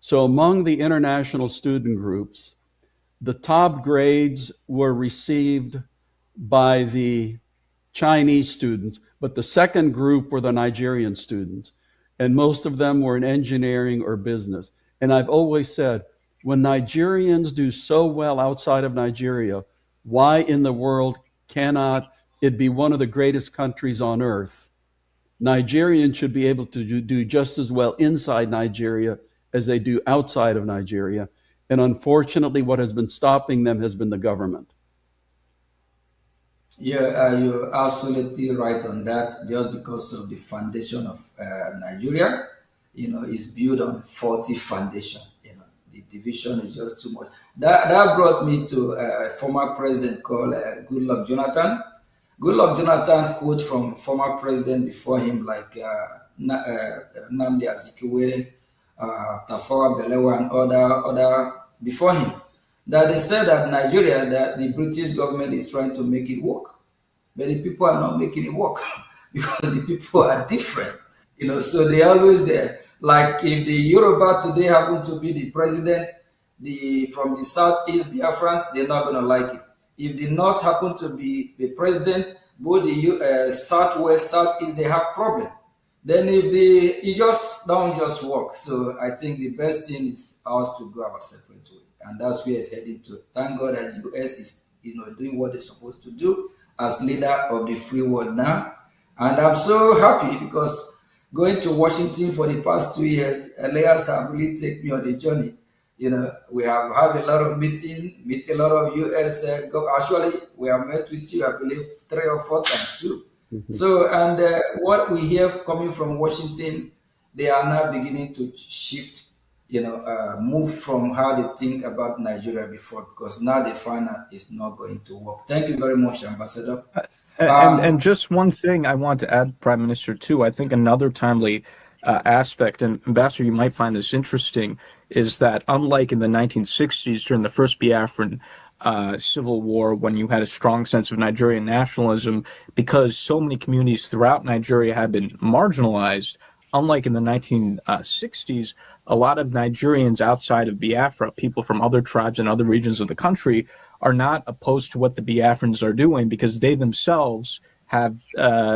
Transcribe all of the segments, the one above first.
So among the international student groups, the top grades were received by the Chinese students, but the second group were the Nigerian students. And most of them were in engineering or business. And I've always said, when Nigerians do so well outside of Nigeria, why in the world cannot it be one of the greatest countries on earth? Nigerians should be able to do just as well inside Nigeria as they do outside of Nigeria. And unfortunately, what has been stopping them has been the government. Yeah, you're absolutely right on that. Just because of the foundation of Nigeria, is built on faulty foundation. The division is just too much. That brought me to a former president called Goodluck Jonathan. Goodluck Jonathan quote from former president before him, like Nnamdi Azikiwe, Tafawa Balewa, and other before him, that they said that Nigeria, that the British government is trying to make it work, but the people are not making it work because the people are different. So they always like if the Yoruba today happen to be the president, the from the southeast Biafrans, they're not gonna like it. If the north happen to be the president, both the southwest, southeast, they have problem. Then if it just don't just work. So I think the best thing is us to go our separate way, and that's where it's heading to. Thank God that US is doing what they're supposed to do as leader of the free world now, and I'm so happy because going to Washington for the past 2 years, Elias have really taken me on a journey. We have a lot of meet a lot of US. Actually, we have met with you, I believe, 3 or 4 times too. So, and what we hear coming from Washington, they are now beginning to shift, move from how they think about Nigeria before, because now they find out it's not going to work. Thank you very much, Ambassador. And just one thing I want to add, Prime Minister, too. I think another timely aspect, and Ambassador, you might find this interesting, is that unlike in the 1960s during the first Biafran civil war, when you had a strong sense of Nigerian nationalism, because so many communities throughout Nigeria had been marginalized, unlike in the 1960s, a lot of Nigerians outside of Biafra, people from other tribes and other regions of the country, are not opposed to what the Biafrans are doing because they themselves have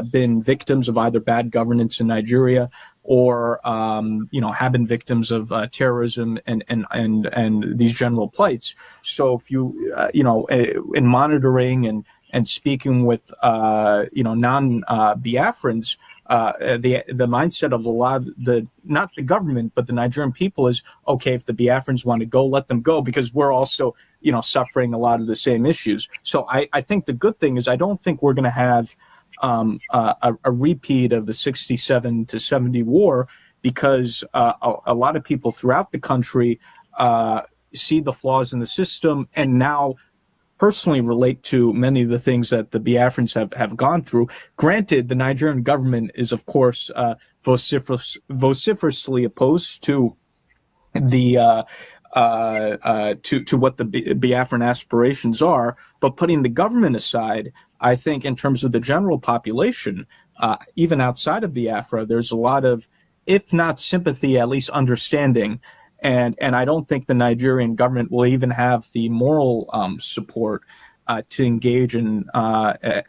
been victims of either bad governance in Nigeria or have been victims of terrorism and these general plights. So if you in monitoring and speaking with non Biafrans, the mindset of a lot of not the government but the Nigerian people is, okay, if the Biafrans want to go, let them go, because we're also suffering a lot of the same issues. So I think the good thing is I don't think we're going to have a repeat of the 67 to 70 war, because a lot of people throughout the country see the flaws in the system and now personally relate to many of the things that the Biafrans have gone through. Granted, the Nigerian government is, of course, vociferously opposed to the to what the Biafran aspirations are. But putting the government aside, I think in terms of the general population, even outside of Biafra, there's a lot of, if not sympathy, at least understanding. And I don't think the Nigerian government will even have the moral support to engage in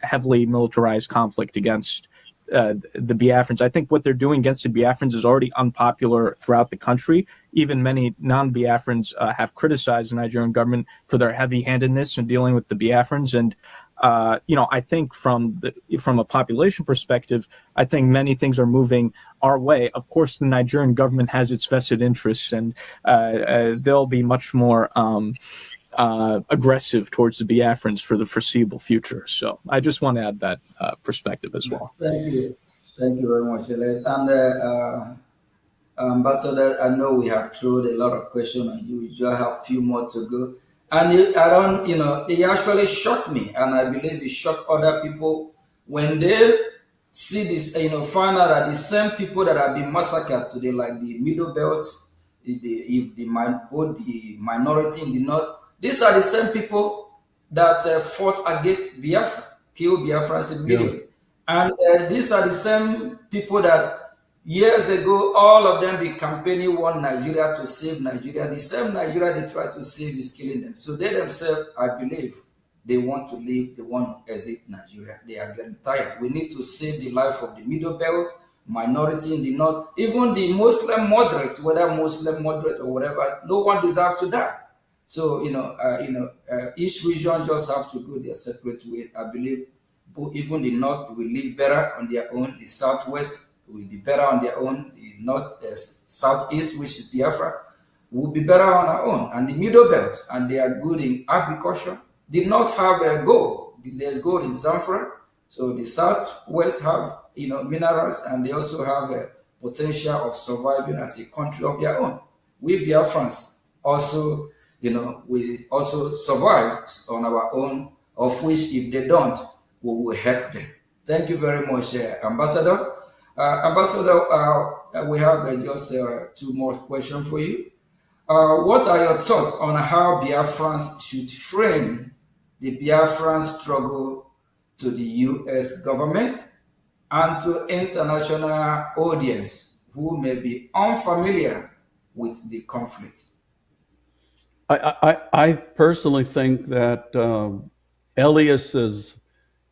heavily militarized conflict against the Biafrans. I think what they're doing against the Biafrans is already unpopular throughout the country. Even many non-Biafrans have criticized the Nigerian government for their heavy-handedness in dealing with the Biafrans. And I think from a population perspective, I think many things are moving our way. Of course, the Nigerian government has its vested interests, and they'll be much more aggressive towards the Biafrans for the foreseeable future. So I just want to add that perspective as well. Thank you very much, Elias. And Ambassador, I know we have thrown a lot of questions on you. You just have a few more to go. And it actually shocked me, and I believe it shocked other people when they see this, find out that the same people that have been massacred today, like the Middle Belt, both the minority in the north, these are the same people that fought against Biafra, killed Biafrans in million. And these are the same people that Years ago, all of them be campaigning one Nigeria to save Nigeria. The same Nigeria they try to save is killing them. So they themselves, I believe, they want to leave, they want to exit Nigeria. They are getting tired. We need to save the life of the middle belt, minority in the north, even the Muslim moderate, whether Muslim moderate or whatever. No one deserves to die. So each region just have to go their separate way. I believe even the north will live better on their own. The southwest will be better on their own. The north, southeast, which is Biafra, will be better on our own. And the middle belt, and they are good in agriculture, did not have a gold. There's gold in Zamfara. So the southwest have minerals, and they also have a potential of surviving as a country of their own. We Biafrans also, we also survive on our own, of which if they don't, we will help them. Thank you very much, Ambassador. Ambassador, we have just two more questions for you. What are your thoughts on how Biafrans should frame the Biafran struggle to the U.S. government and to international audience who may be unfamiliar with the conflict? I personally think that Elias is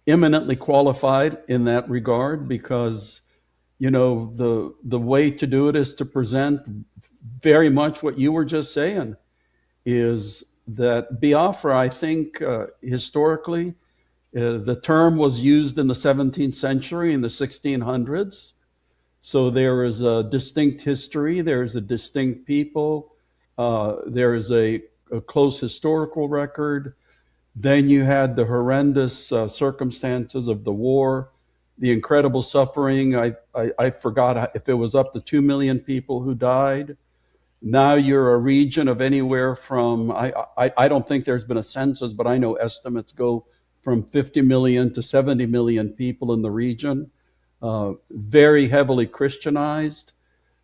eminently qualified in that regard because the way to do it is to present very much what you were just saying is that Biafra, I think historically, the term was used in the 17th century, in the 1600s. So there is a distinct history, there is a distinct people, there is a close historical record. Then you had the horrendous circumstances of the war, the incredible suffering. I forgot if it was up to 2 million people who died. Now you're a region of anywhere from, I don't think there's been a census, but I know estimates go from 50 million to 70 million people in the region, very heavily Christianized.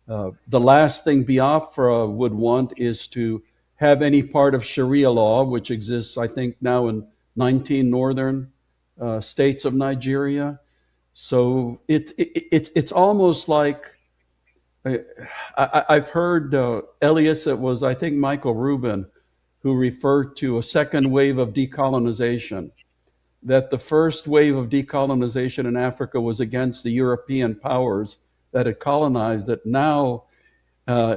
The last thing Biafra would want is to have any part of Sharia law, which exists, I think, now in 19 northern states of Nigeria. So it's almost like I've heard Elias, it was, I think, Michael Rubin, who referred to a second wave of decolonization, that the first wave of decolonization in Africa was against the European powers that had colonized it. Now, uh,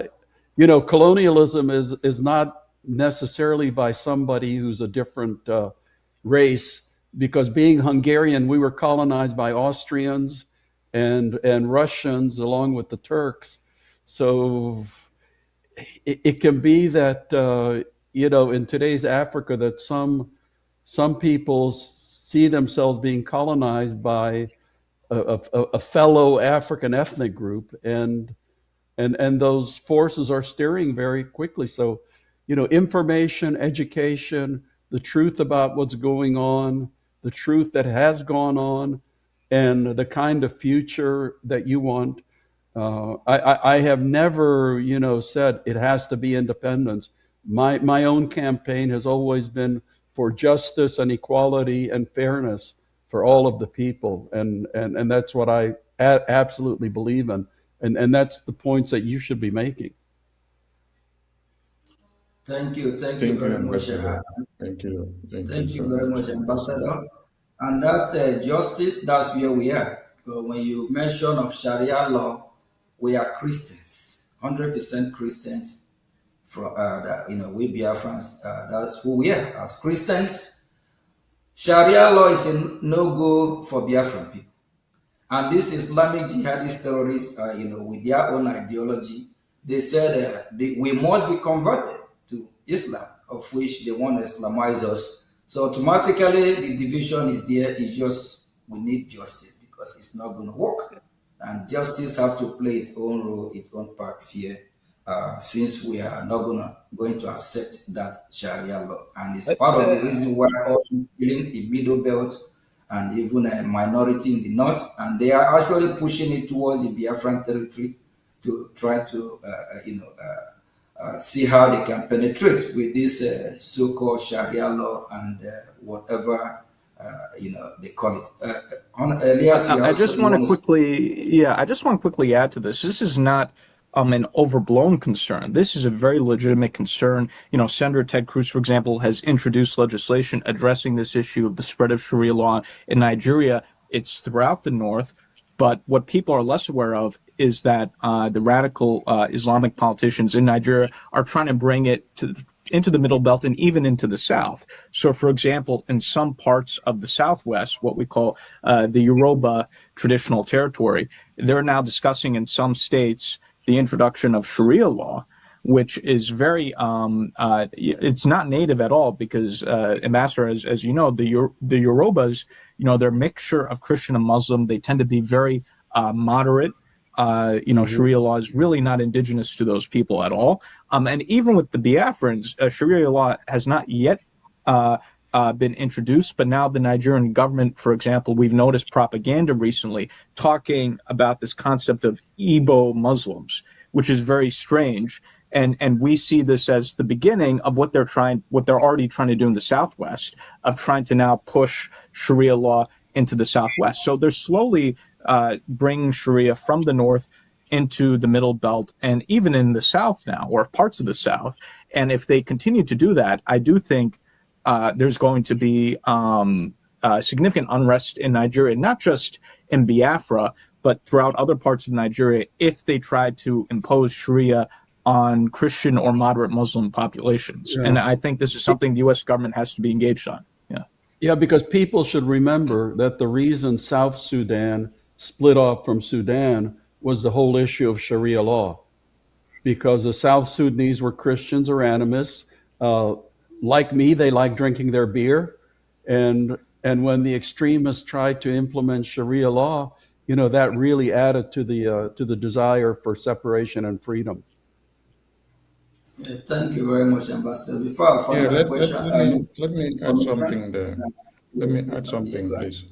colonialism is not necessarily by somebody who's a different race, because being Hungarian, we were colonized by Austrians and Russians along with the Turks. So it can be that in today's Africa that some people see themselves being colonized by a fellow African ethnic group, and those forces are steering very quickly. So, information, education, the truth about what's going on, the truth that has gone on, and the kind of future that you want. I have never, said it has to be independence. My own campaign has always been for justice and equality and fairness for all of the people, and that's what I absolutely believe in, and that's the points that you should be making. Thank you Thank you, very much. Ambassador. Thank you. Thank you Thank you so very much. much, Ambassador. And that justice, that's where we are. Because when you mention of Sharia law, we are Christians, 100% Christians. From that, we Biafrans, that's who we are as Christians. Sharia law is a no go for Biafran people. And these Islamic jihadist terrorists, with their own ideology, they said we must be converted to Islam, of which they want to Islamize us. So automatically, the division is there. It's just we need justice because it's not going to work, and justice have to play its own role, its own part here. Since we are not going to accept that Sharia law, and it's part of the reason why all feeling the middle belt and even a minority in the north, and they are actually pushing it towards the Biafran territory to try to, see how they can penetrate with this so-called Sharia law and whatever they call it. Elias, you I also just you want to want to? quickly, yeah, I just want to quickly add to this. This is not an overblown concern. This is a very legitimate concern. You know, Senator Ted Cruz, for example, has introduced legislation addressing this issue of the spread of Sharia law in Nigeria. It's throughout the North, but what people are less aware of is that the radical Islamic politicians in Nigeria are trying to bring it into the Middle Belt and even into the South. So, for example, in some parts of the Southwest, what we call the Yoruba traditional territory, they're now discussing in some states the introduction of Sharia law, which is very it's not native at all because ambassador, as you know, the Yorubas, you know, they're a mixture of Christian and Muslim. They tend to be very moderate. You know, Hmm. Sharia law is really not indigenous to those people at all. And even with the Biafrans, Sharia law has not yet uh, been introduced, but now the Nigerian government, for example, we've noticed propaganda recently talking about this concept of Igbo Muslims, which is very strange. And we see this as the beginning of what they're already trying to do in the Southwest, of trying to now push Sharia law into the Southwest. So they're slowly bringing Sharia from the North into the Middle Belt and even in the South now, or parts of the South. And if they continue to do that, I do think there's going to be significant unrest in Nigeria, not just in Biafra, but throughout other parts of Nigeria if they try to impose Sharia on Christian or moderate Muslim populations. Yeah. And I think this is something the U.S. government has to be engaged on. Yeah. Yeah, because people should remember that the reason South Sudan split off from Sudan was the whole issue of Sharia law. Because the South Sudanese were Christians or animists. Uh, like me, they like drinking their beer, and when the extremists tried to implement Sharia law, you know that really added to the desire for separation and freedom. Thank you very much, Ambassador. Before I find Yeah, my question, let me add information. something there. Let me Yes, add yeah, something, go ahead. please.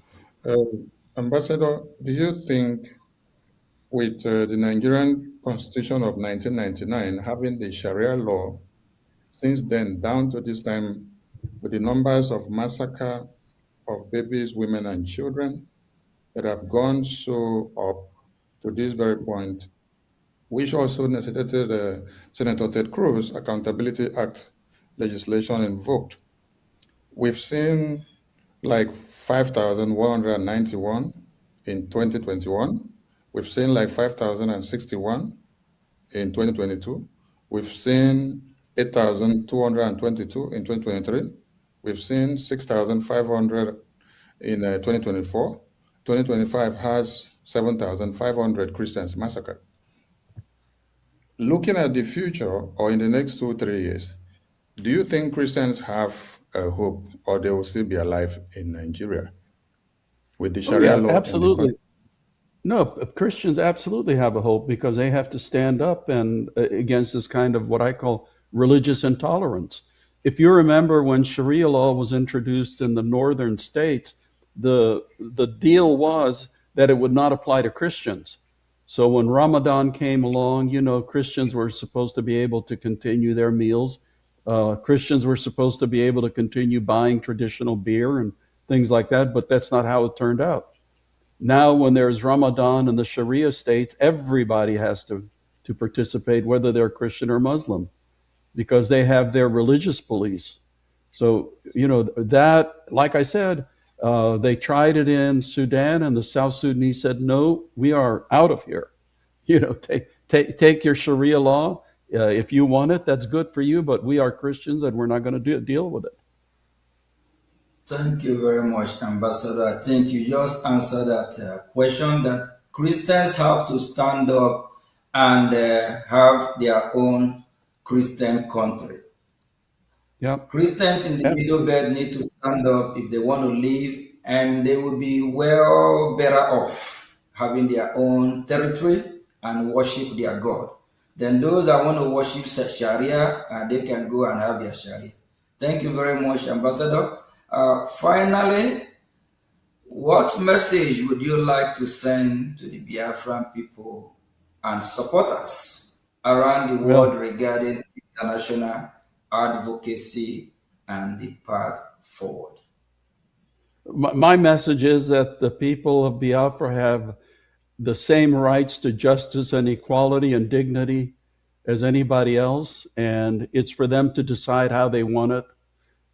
Ambassador, do you think with the Nigerian Constitution of 1999 having the Sharia law since then down to this time, with the numbers of massacre of babies, women, and children that have gone so up to this very point, which also necessitated Senator Ted Cruz Accountability Act legislation invoked. We've seen like 5,191 in 2021. We've seen like 5,061 in 2022. We've seen 8,222 in 2023. We've seen 6,500 in 2024. 2025 has 7,500 Christians massacred. Looking at the future or in the next 2, 3 years, do you think Christians have a hope or they will still be alive in Nigeria with the Oh Sharia yeah, law in the country? absolutely. No, Christians absolutely have a hope because they have to stand up and against this kind of what I call religious intolerance. If you remember when Sharia law was introduced in the northern states, the deal was that it would not apply to Christians. So when Ramadan came along, you know, Christians were supposed to be able to continue their meals. Christians were supposed to be able to continue buying traditional beer and things like that, but that's not how it turned out. Now, when there's Ramadan in the Sharia states, everybody has to participate, whether they're Christian or Muslim, because they have their religious police. So, you know, that, like I said, they tried it in Sudan, and the South Sudanese said, no, we are out of here. You know, take your Sharia law. If you want it, that's good for you, but we are Christians and we're not going to deal with it. Thank you very much, Ambassador. I think you just answered that question that Christians have to stand up and have their own Christian country. Yeah, Christians in the Middle absolutely. Belt need to stand up if they want to live, and they will be well better off having their own territory and worship their God. Then those that want to worship Sharia, they can go and have their Sharia. Thank you very much, Ambassador. Finally, what message would you like to send to the Biafran people and supporters around the world Well, regarding international advocacy and the path forward? my message is that the people of Biafra have the same rights to justice and equality and dignity as anybody else, and it's for them to decide how they want it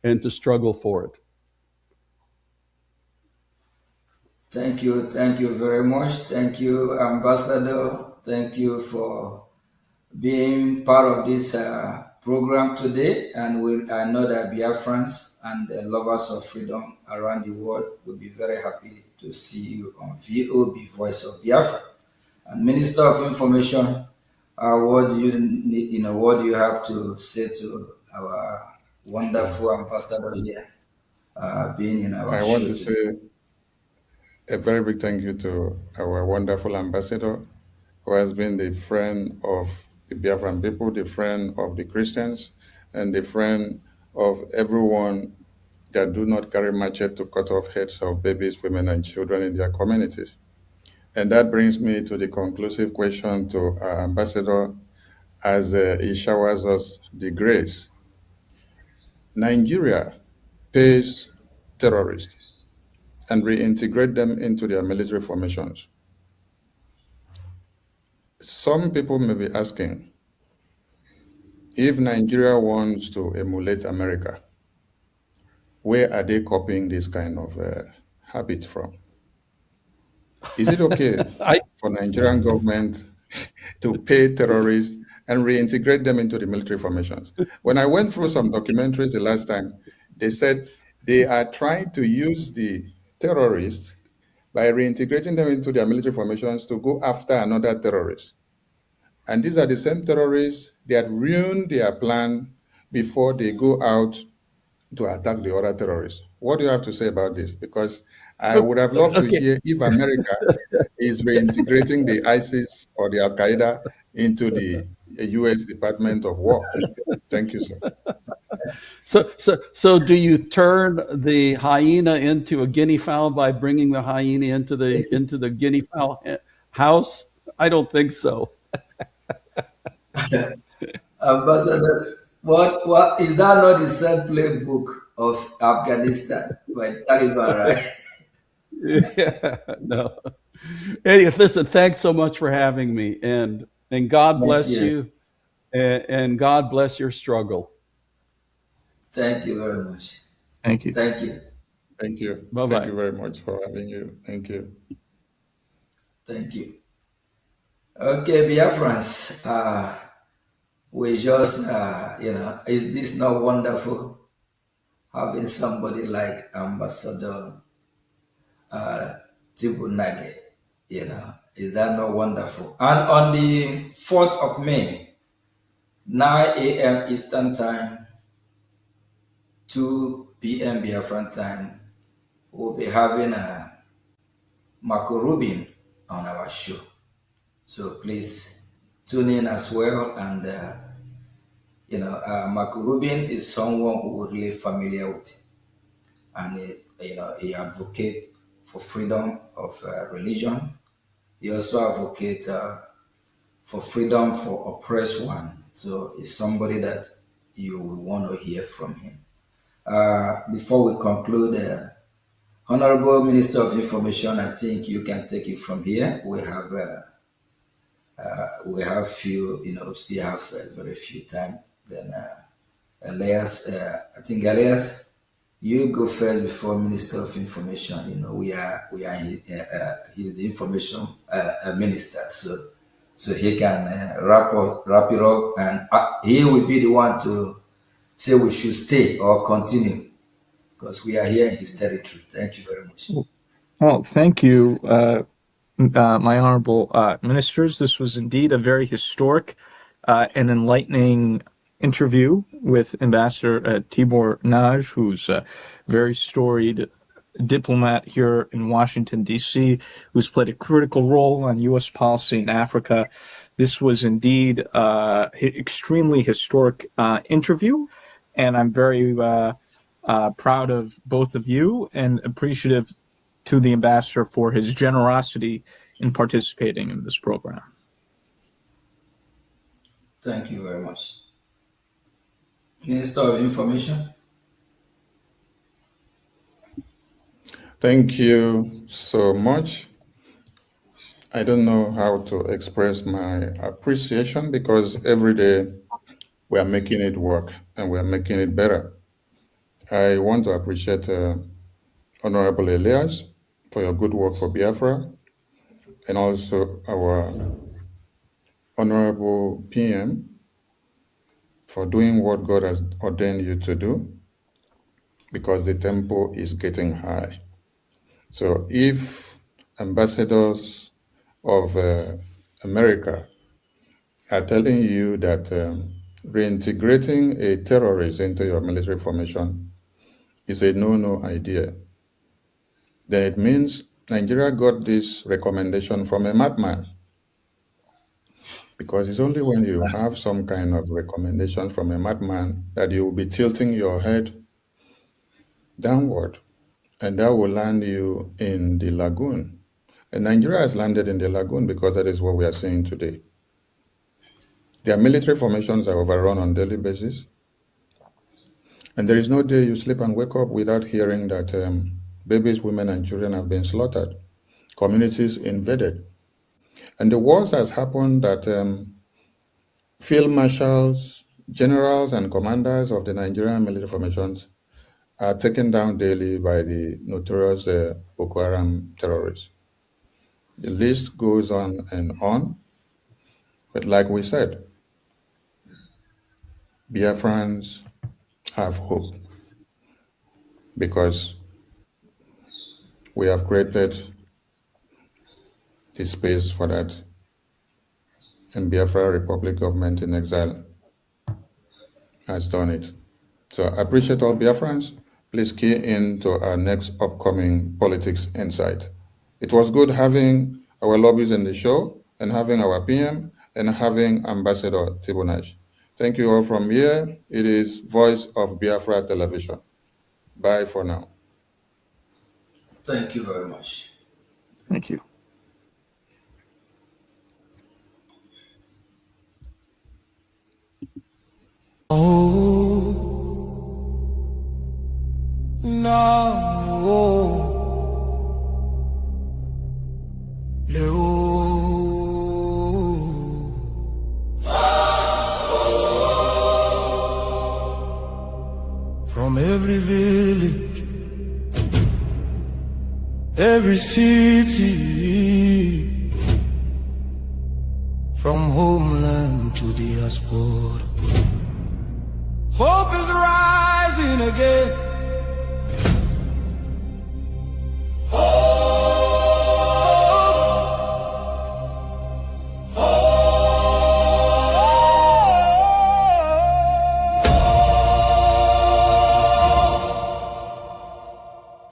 and to struggle for it. Thank you very much. Thank you, Ambassador. Thank you for being part of this program today. And I know that Biafrans and the lovers of freedom around the world will be very happy to see you on VOB, Voice of Biafra. And Minister of Information, what do you need, what do you have to say to our wonderful ambassador here, being in our I want show to today? say a very big thank you to our wonderful ambassador who has been the friend of the Biafran people, the friend of the Christians, and the friend of everyone that do not carry machete to cut off heads of babies, women, and children in their communities. And that brings me to the conclusive question to our ambassador as he showers us the grace. Nigeria pays terrorists and reintegrate them into their military formations. Some people may be asking, if Nigeria wants to emulate America, where are they copying this kind of habit from? Is it okay I, for Nigerian government to pay terrorists and reintegrate them into the military formations? When I went through some documentaries the last time, they said they are trying to use the terrorists by reintegrating them into their military formations to go after another terrorist. And these are the same terrorists that ruined their plan before they go out to attack the other terrorists. What do you have to say about this? Because I would have loved to okay. hear if America is reintegrating the ISIS or the Al Qaeda into the US Department of War. Thank you, sir. So do you turn the hyena into a guinea fowl by bringing the hyena into the guinea fowl house? I don't think so. Ambassador, what is that not the same playbook of Afghanistan by Taliban, right? Yeah, no. Anyway, listen, thanks so much for having me, and God Thank bless you. you, and God bless your struggle. Thank you very much. Thank you. Thank you. Thank you. Bye Thank bye. you very much for having you. Thank you. Thank you. Okay, Biafrans, we just, is this not wonderful having somebody like Ambassador Tibunage? Is that not wonderful? And on the 4th of May, 9 a.m. Eastern Time, 2 p.m. Biafran time, we'll be having a Marco Rubin on our show. So please tune in as well. And, Marco Rubin is someone who we're really familiar with. And, he advocates for freedom of religion. He also advocates for freedom for oppressed one. So it's somebody that you will want to hear from him. Before we conclude, Honorable Minister of Information, I think you can take it from here. We have few, still have very few time. Then Elias, I think Elias, you go first before Minister of Information. He's the information minister, so he can wrap it up, and he will be the one to say we should stay or continue because we are here in his territory. Thank you very much. Well, thank you, my honorable ministers. This was indeed a very historic and enlightening interview with Ambassador Tibor Naj, who's a very storied diplomat here in Washington, D.C., who's played a critical role on U.S. policy in Africa. This was indeed extremely historic interview, and I'm very proud of both of you and appreciative to the ambassador for his generosity in participating in this program. Thank you very much. Minister of Information. Thank you so much. I don't know how to express my appreciation because every day we are making it work and we are making it better. I want to appreciate Honorable Elias for your good work for Biafra and also our Honorable PM for doing what God has ordained you to do because the tempo is getting high. So if ambassadors of America are telling you that reintegrating a terrorist into your military formation is a no-no idea, then it means Nigeria got this recommendation from a madman. Because it's only when you have some kind of recommendation from a madman that you will be tilting your head downward, and that will land you in the lagoon. And Nigeria has landed in the lagoon because that is what we are seeing today. Their military formations are overrun on a daily basis. And there is no day you sleep and wake up without hearing that babies, women, and children have been slaughtered, communities invaded. And the worst has happened that field marshals, generals, and commanders of the Nigerian military formations are taken down daily by the notorious Boko Haram terrorists. The list goes on and on. But like we said, Biafrans have hope because we have created the space for that. And Biafra Republic government in exile has done it. So I appreciate all Biafrans. Please key in to our next upcoming politics insight. It was good having our lobbies in the show and having our PM and having Ambassador Tibunash. Thank you all from here. It is Voice of Biafra Television. Bye for now. Thank you very much. Thank you. Oh, no. From every village, every city, from homeland to diaspora, hope is rising again.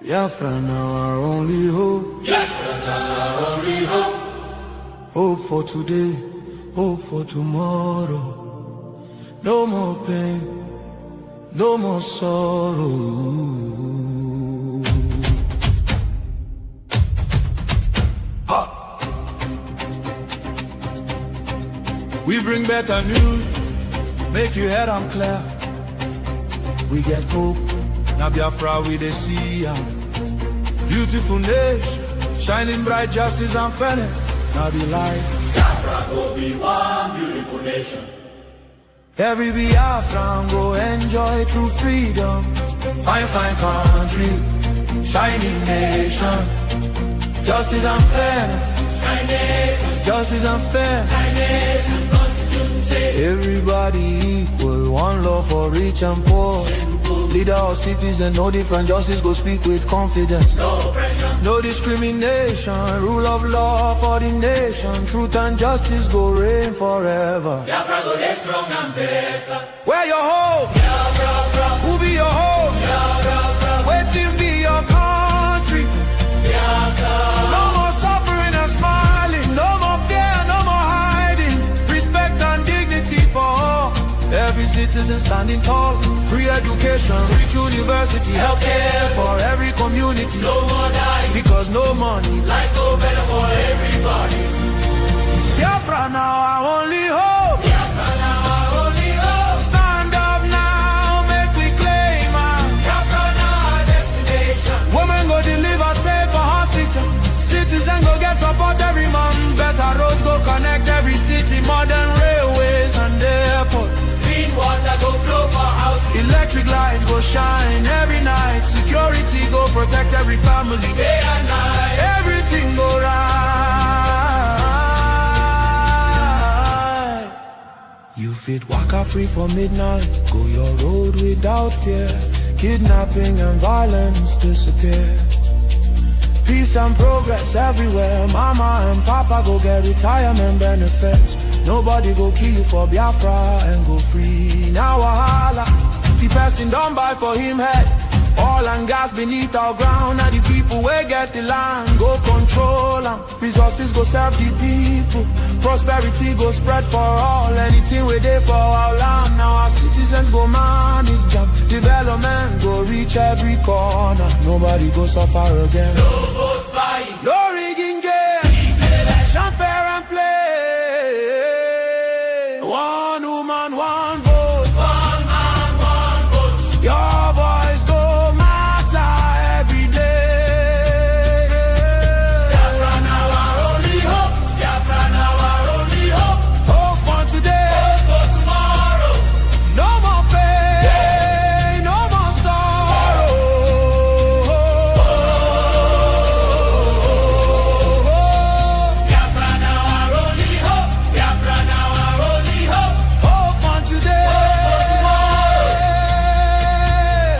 Biafra now our only hope. Biafra now our only hope. Hope for today, hope for tomorrow. No more pain, no more sorrow. Ha! We bring better news, make you head on clear. We get hope, now Biafra we dey see ya. Beautiful nation, shining bright justice and fairness. Now the light. Biafra go be one beautiful nation. Every Biafran go enjoy true freedom. Fine, fine country, shining nation. Justice and fairness. Justice and fairness. Everybody equal, one love for rich and poor. Leader or citizen, no different, justice go speak with confidence. No oppression, no discrimination, rule of law for the nation. Truth and justice go reign forever. Biafra go get strong and better. Where your home? Biafra, who be your home? Biafra, waiting be your country. Biafra. No more suffering and smiling, no more fear, no more hiding. Respect and dignity for all. Every citizen standing tall. Free education, rich university, healthcare for every community. No more dying, because no money. Life go better for everybody. Biafra now our only hope. Biafra now our only hope. Stand up now, make we claim our Biafra now our destination. Women go deliver. go shine every night. Security go protect every family. Day and night. Everything go right. You fit waka free for midnight. Go your road without fear. Kidnapping and violence disappear. Peace and progress everywhere. Mama and papa go get retirement benefits. Nobody go kill you for Biafra and go free. Now wahala, the person don't buy for him head. Oil and gas beneath our ground. Now the people will get the land, go control them. Resources go serve the people. Prosperity go spread for all. Anything we do for our land. Now our citizens go manage them. Development go reach every corner. Nobody go suffer again. No vote buying. No rigging game. Election fair and play. One woman, one vote. One man, one vote. Your voice go matter every day. Biafra now our only hope. Biafra now our only hope. Hope for today. Hope for tomorrow. No more pain, no more sorrow. Biafra now our only hope. Biafra now our only hope. Hope for today.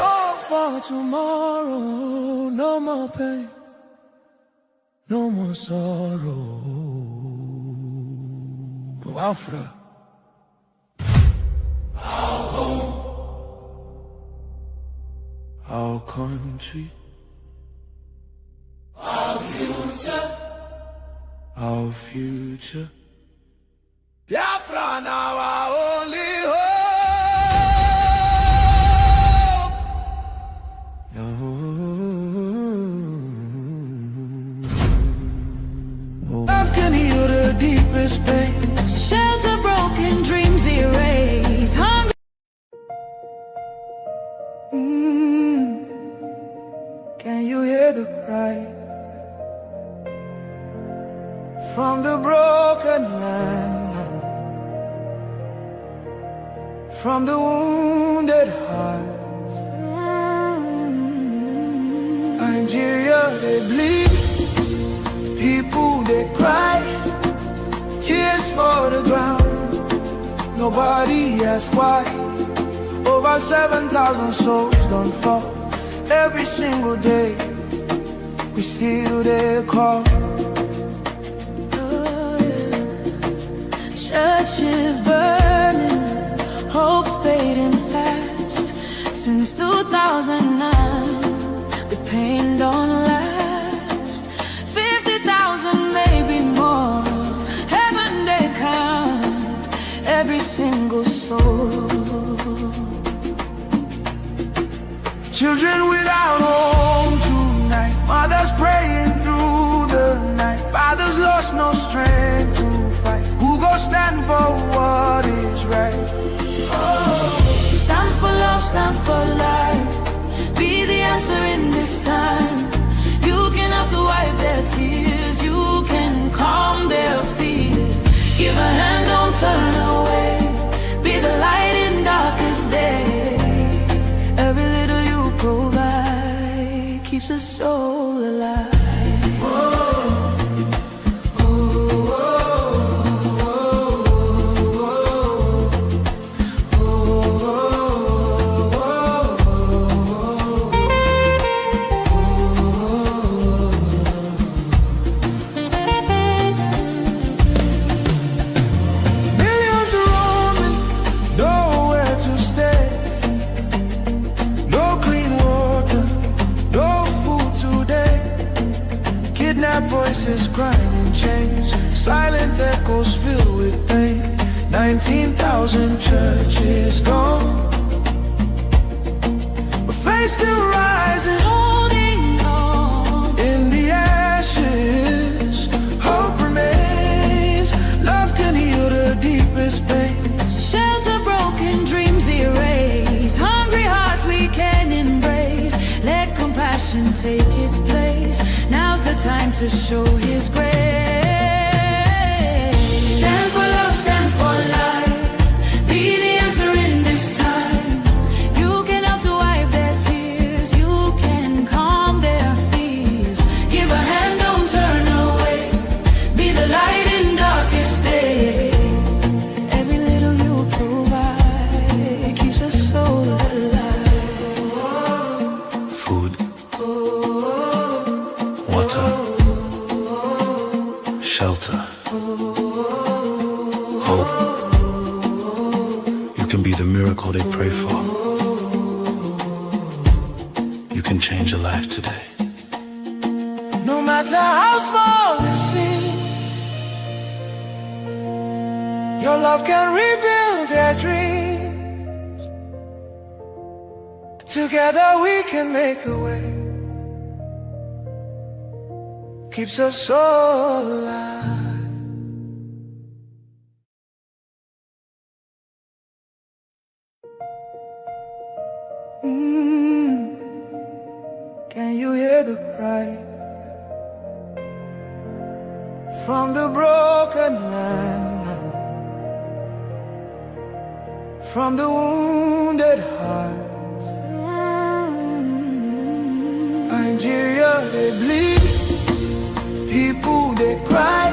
Hope for Hope for tomorrow. No more pain, no more sorrow. Biafra. Our country, our future. Biafra now our only hope. Love can heal the deepest pain. Shelter broken, dreams erased. Hunger. Can you hear the cry from the broken land, from the wounded hearts? Nigeria, they bleed, people they cry, tears for the ground. Nobody asks why. Over 7,000 souls don't fall. Every single day, we still there call. Churches burning, hope fading fast. Since 2009, the pain don't last. 50,000, maybe more. Heaven they count every single soul. Children without home tonight, mothers praying through the night, fathers lost no strength to fight. Who go stand for what is right? Stand for love, stand for life. Be the answer in this time. You can have to wipe their tears. You can calm their fears. Give a hand, don't turn away. Be the light in darkest day. Every little you provide keeps a soul alive. Millions roaming, nowhere to stay. No clean water, no food today. Kidnapped voices crying in chains. Silent echoes filled with pain. 19,000 churches gone, but faith still rising. Holding on. In the ashes, hope remains. Love can heal the deepest pain. Shelter broken, dreams erased. Hungry hearts we can embrace. Let compassion take its place. Now's the time to show His grace. Stand for love, stand for life. Be the answer in this time. You can help to wipe they pray for. You can change a life today. No matter how small it seems, your love can rebuild their dreams. Together we can make a way. Keeps us all alive. Can you hear the cry from the broken land, from the wounded hearts? Nigeria, they bleed, people they cry,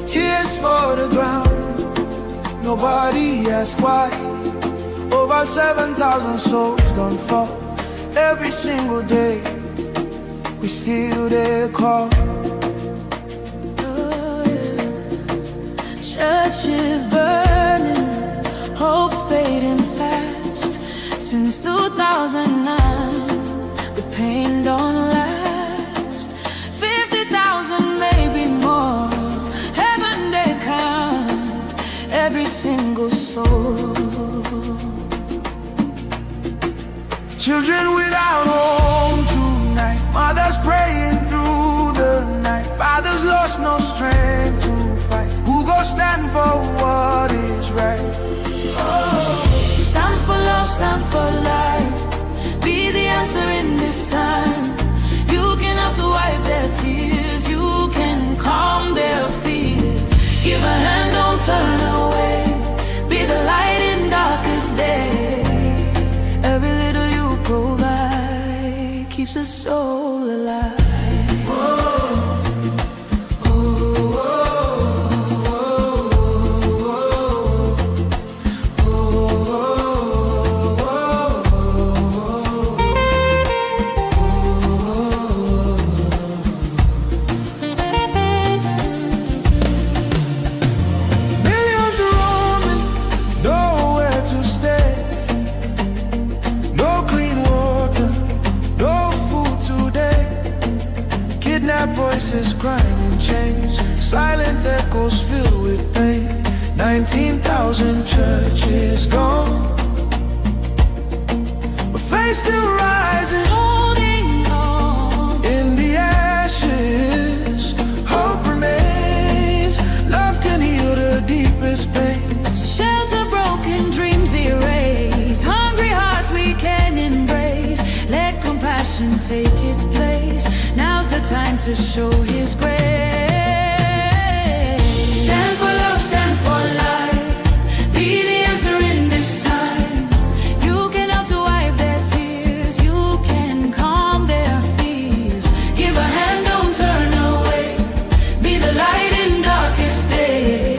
tears for the ground. Nobody asks why. Over 7,000 souls don't fall. Every single day, we still there call. Churches burning, hope fading fast. Since 2009, the pain don't last. 50,000, maybe more. Heaven they count every single soul. Children without home tonight, mothers praying through the night, fathers lost no strength to fight. Who go stand for what is right? Stand for love, stand for life. Be the answer in this time. You can have to wipe their tears. You can calm their fears. Give a hand, don't turn away. Be the light in darkest day. Every little you provide keeps us soul alive. Millions roaming, nowhere to stay. No clean water, no food today. Kidnapped voices crying in chains, silent echoes filled with pain. 19,000 churches gone, but faith still rising. Holding on, In the ashes, hope remains. Love can heal the deepest pain. shelter broken, dreams erased. Hungry hearts we can embrace. Let compassion take its place. Now's the time to show His grace. Stand for love, stand for life. Be the answer in this time. You can help to wipe their tears. You can calm their fears. Give a hand, don't turn away. Be the light in darkest day.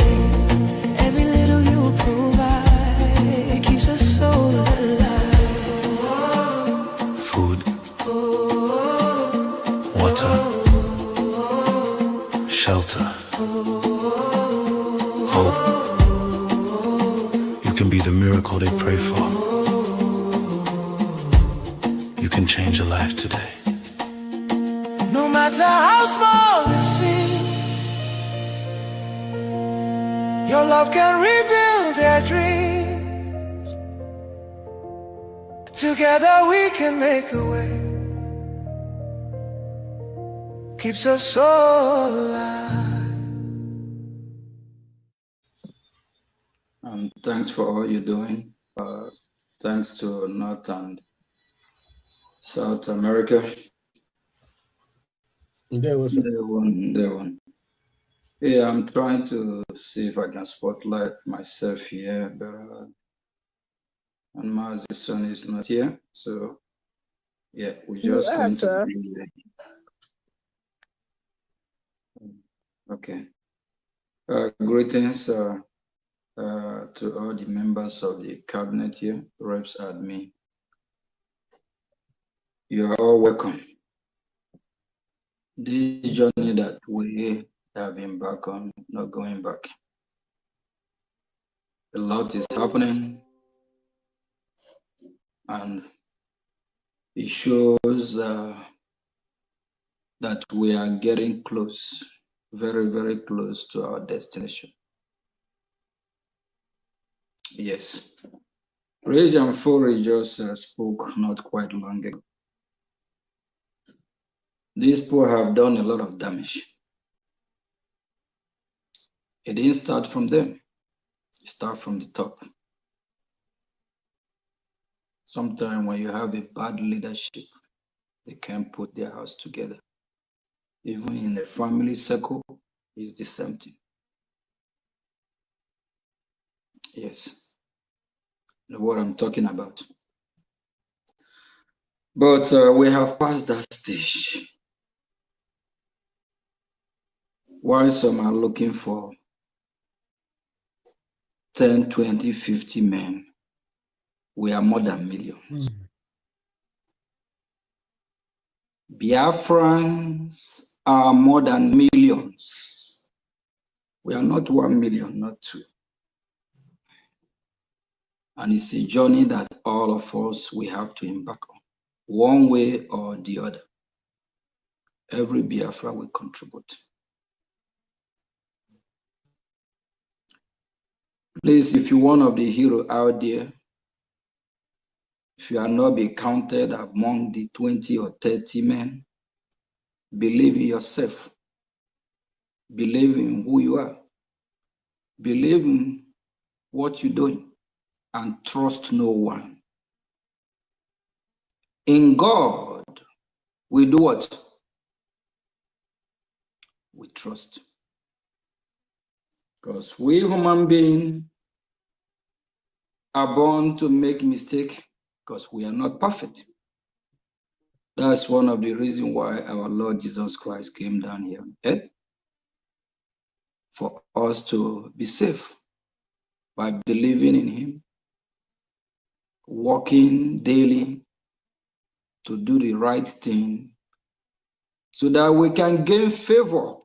Every little you provide keeps us soul alive. Food, water, shelter, hope. You can be the miracle they pray for. You can change a life today. No matter how small it seems, your love can rebuild their dreams. Together we can make a way. Keeps us all alive. Thanks for all you're doing. Thanks to North and South America. There was They won. Yeah, I'm trying to see if I can spotlight myself here, but and Maz's son is not here, so yeah, we're just are, going to sir. be okay. Greetings to all the members of the cabinet here, reps admin. You are all welcome. This journey that we have embarked on, not going back. A lot is happening. And it shows that we are getting close, very, very close to our destination. Yes. Region 4 just spoke not quite long ago. These people have done a lot of damage. It didn't start from them. It started from the top. Sometimes when you have a bad leadership, they can't put their house together. Even in a family circle, it's the same thing. Yes. You know what I'm talking about. But we have passed that stage. While some are looking for 10, 20, 50 men, we are more than millions. Biafrans are more than millions. We are not 1 million, not 2. And it's a journey that all of us, we have to embark on, one way or the other. Every Biafra will contribute. Please, if you're one of the heroes out there, if you are not be counted among the 20 or 30 men, believe in yourself. Believe in who you are. Believe in what you're doing. And trust no one. In God, we do what? We trust. Because we human beings are born to make mistakes because we are not perfect. That's one of the reasons why our Lord Jesus Christ came down here on earth, for us to be safe by believing in him, walking daily to do the right thing so that we can gain favor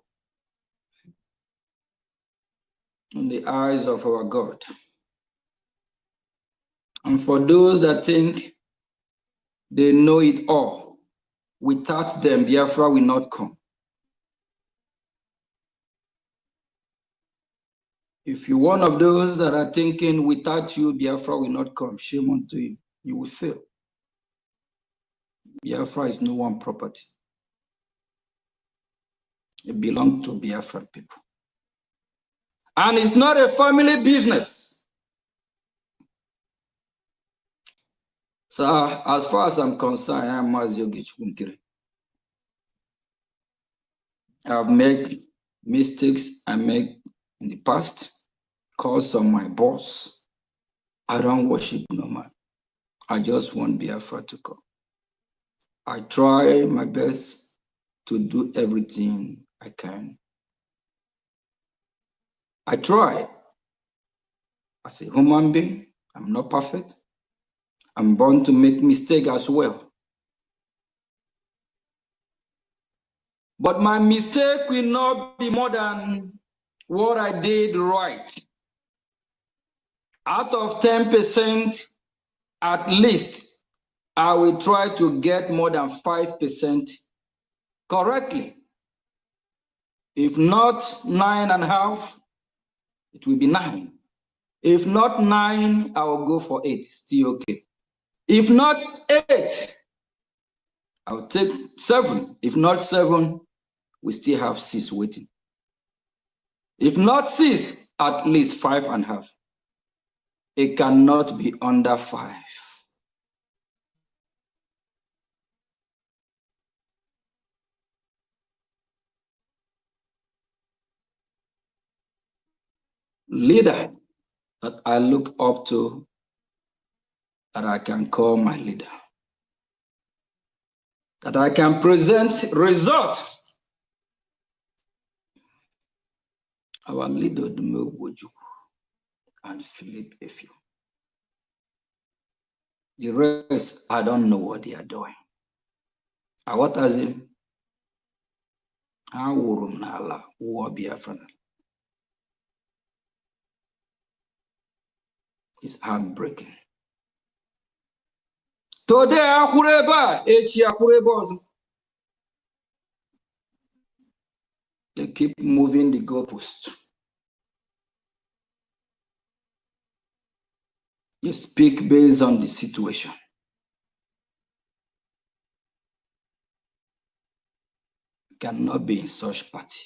in the eyes of our God. And for those that think they know it all, without them, Biafra will not come. If you're one of those that are thinking without you, Biafra will not come, shame unto you. You will fail. Biafra is no one property. It belongs to Biafra people. And it's not a family business. So as far as I'm concerned, I am Maziogi Chunkiri. I've made mistakes I made in the past, calls on my boss. I don't worship no man. I just want Biafra to come. I try my best to do everything I can. I try. As a human being, I'm not perfect. I'm born to make mistakes as well. But my mistake will not be more than what I did right. Out of 10%, at least, I will try to get more than 5% correctly. If not 9.5, it will be 9. If not 9, I will go for 8, still okay. If not 8, I'll take 7. If not 7, we still have 6 waiting. If not 6, at least 5.5. It cannot be under 5. Leader that I look up to, that I can call my leader, that I can present result. Our leader, Dume Woju and Philip Efio. The rest, I don't know what they are doing. What as him? How Nala war Biafra? It's heartbreaking. Today akwureba, echi akwureba ọzọ. They keep moving the goalpost. You speak based on the situation. You cannot be in such party.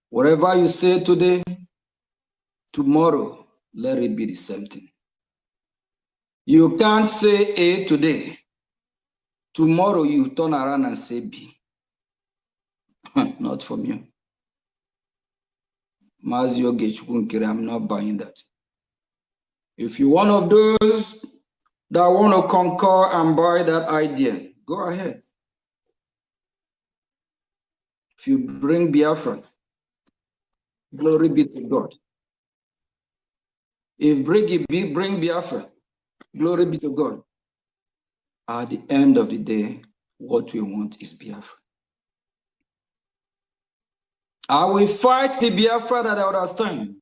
Whatever you say today, tomorrow, let it be the same thing. You can't say A today. Tomorrow you turn around and say B. Not from you. I'm not buying that. If you're one of those that want to concur and buy that idea, go ahead. If you bring Biafra, glory be to God. If bring Biafra, glory be to God. At the end of the day, what we want is Biafra. I will fight the Biafra that I understand.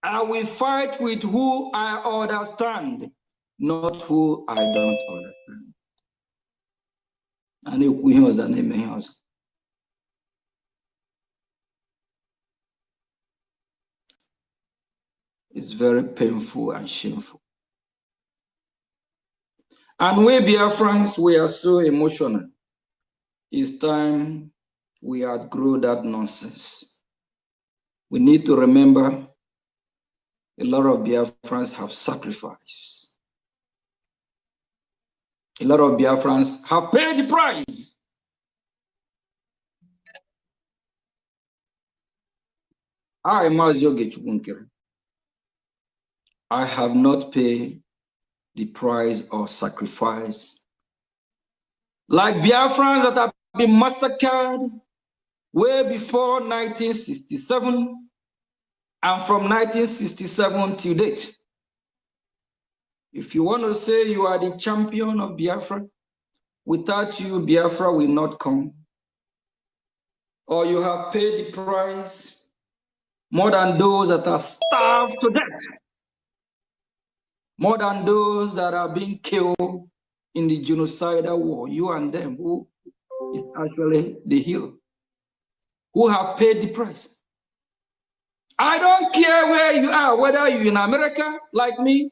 I will fight with who I understand, not who I don't understand. And if we was an amen. It's very painful and shameful. And we Biafrans, we are so emotional. It's time we outgrow that nonsense. We need to remember a lot of Biafrans have sacrificed. A lot of Biafrans have paid the price. I have not paid the price or sacrifice like Biafrans that have been massacred way before 1967 and from 1967 till date. If you want to say you are the champion of Biafra, without you, Biafra will not come. Or you have paid the price more than those that are starved to death, more than those that are being killed in the genocidal war. You and them, who is actually the hero, who have paid the price. I don't care where you are, whether you're in America like me,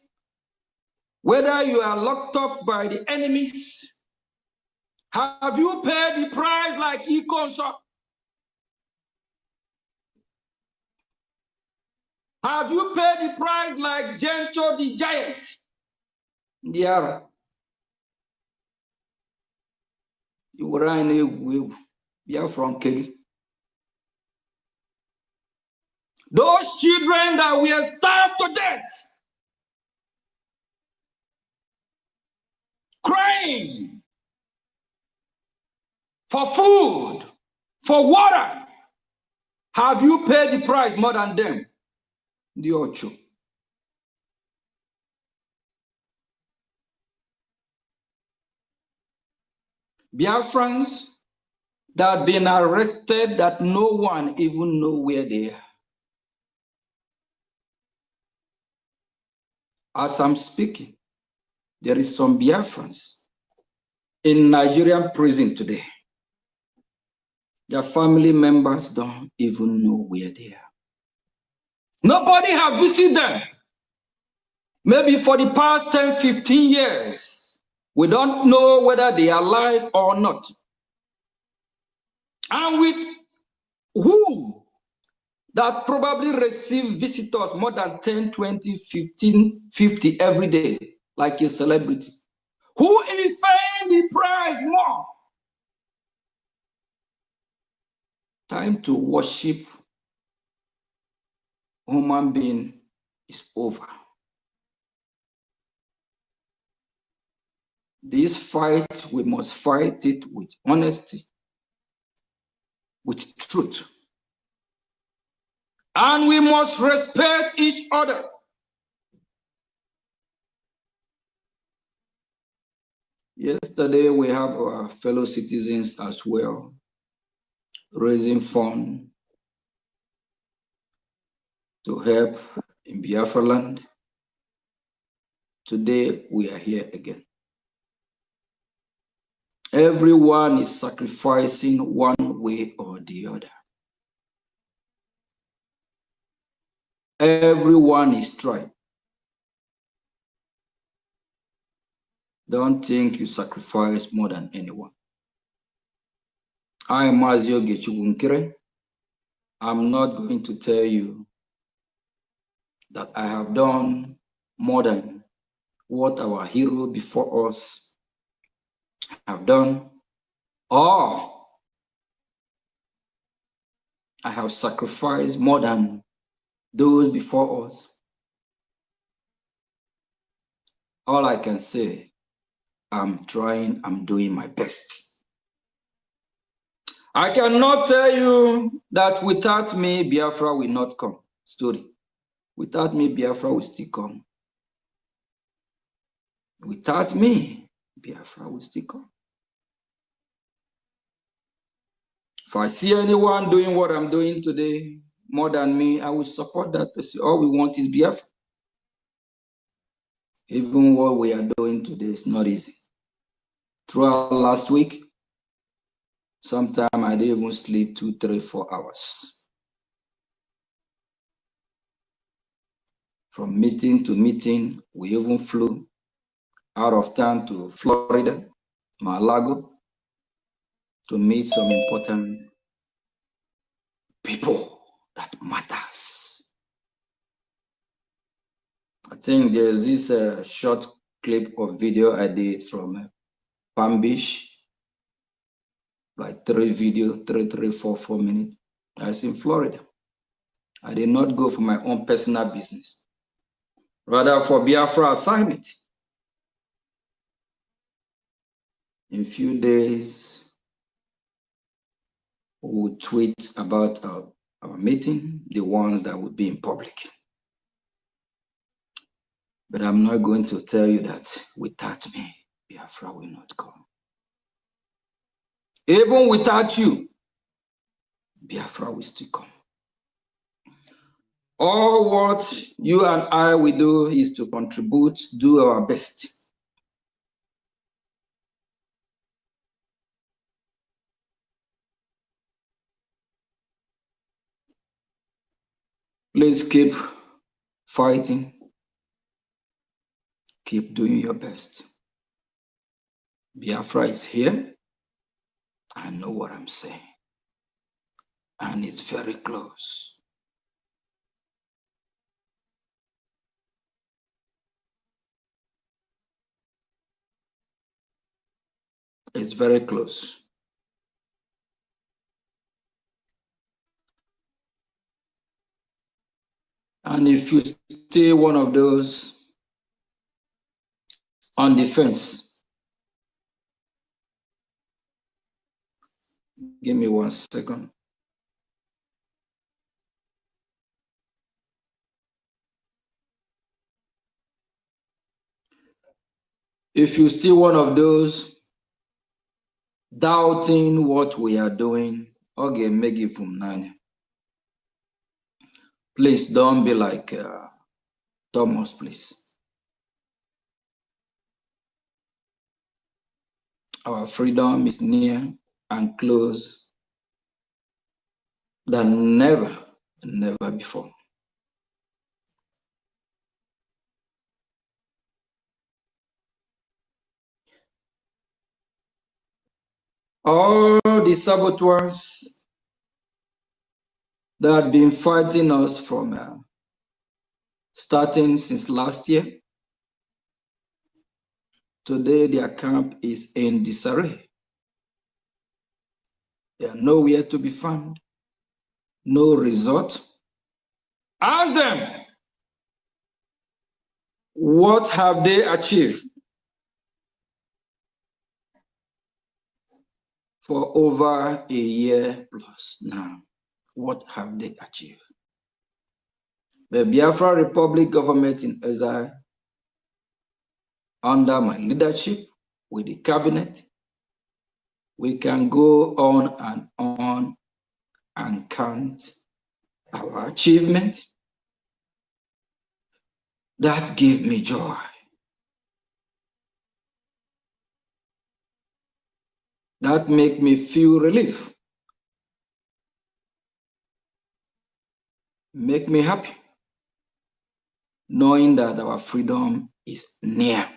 whether you are locked up by the enemies. Have you paid the price like Ikonso? Have you paid the price like Gento the giant? Yeah. You were from Kelly. Those children that were starved to death, crying for food, for water. Have you paid the price more than them? The Ocho. Biafrans that have been arrested that no one even know where they are. As I'm speaking, there is some Biafrans in Nigerian prison today. Their family members don't even know where they are. Nobody have visited them. Maybe for the past 10, 15 years, we don't know whether they are alive or not. And with who that probably receive visitors more than 10, 20, 15, 50 every day, like a celebrity. Who is paying the price more? Time to worship human being is over. This fight, we must fight it with honesty, with truth. And we must respect each other. Yesterday, we have our fellow citizens as well, raising funds to help in Biafra land. Today we are here again. Everyone is sacrificing one way or the other. Everyone is trying. Don't think you sacrifice more than anyone. I am Mazio Gechugunkere. I'm not going to tell you that I have done more than what our hero before us have done, or I have sacrificed more than those before us. All I can say, I'm trying, I'm doing my best. I cannot tell you that without me, Biafra will not come. Story. Without me, Biafra will still come. Without me, Biafra will still come. If I see anyone doing what I'm doing today more than me, I will support that person. All we want is Biafra. Even what we are doing today is not easy. Throughout last week, sometimes I didn't even sleep 2, 3, 4 hours. From meeting to meeting, we even flew out of town to Florida, Mar-a-Lago, to meet some important people that matters. I think there's this short clip of video I did from Palm Beach, like 3, 4 minutes. I was in Florida. I did not go for my own personal business, rather for Biafra assignment. In a few days, we will tweet about our meeting, the ones that would be in public. But I'm not going to tell you that without me, Biafra will not come. Even without you, Biafra will still come. All what you and I will do is to contribute, do our best. Please keep fighting. Keep doing your best. Biafra is here. I know what I'm saying. And it's very close. It's very close. And if you stay one of those on the fence, give me 1 second. If you still one of those doubting what we are doing, okay, make it from 9. Please don't be like Thomas, please. Our freedom is near and close than never before. All the saboteurs that have been fighting us from starting since last year, today their camp is in disarray. They are nowhere to be found, no result. Ask them, what have they achieved for over a year plus now? What have they achieved? The Biafra Republic government in exile, under my leadership, with the cabinet, we can go on and count our achievement. That gives me joy. That makes me feel relief. Make me happy, knowing that our freedom is near.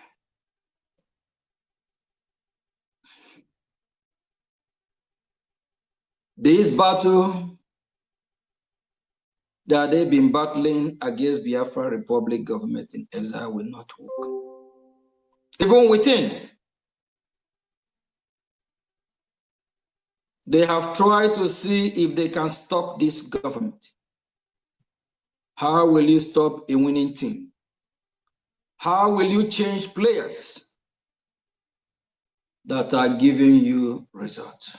This battle that they've been battling against Biafra Republic government in exile will not work. Even within, they have tried to see if they can stop this government. How will you stop a winning team? How will you change players that are giving you results?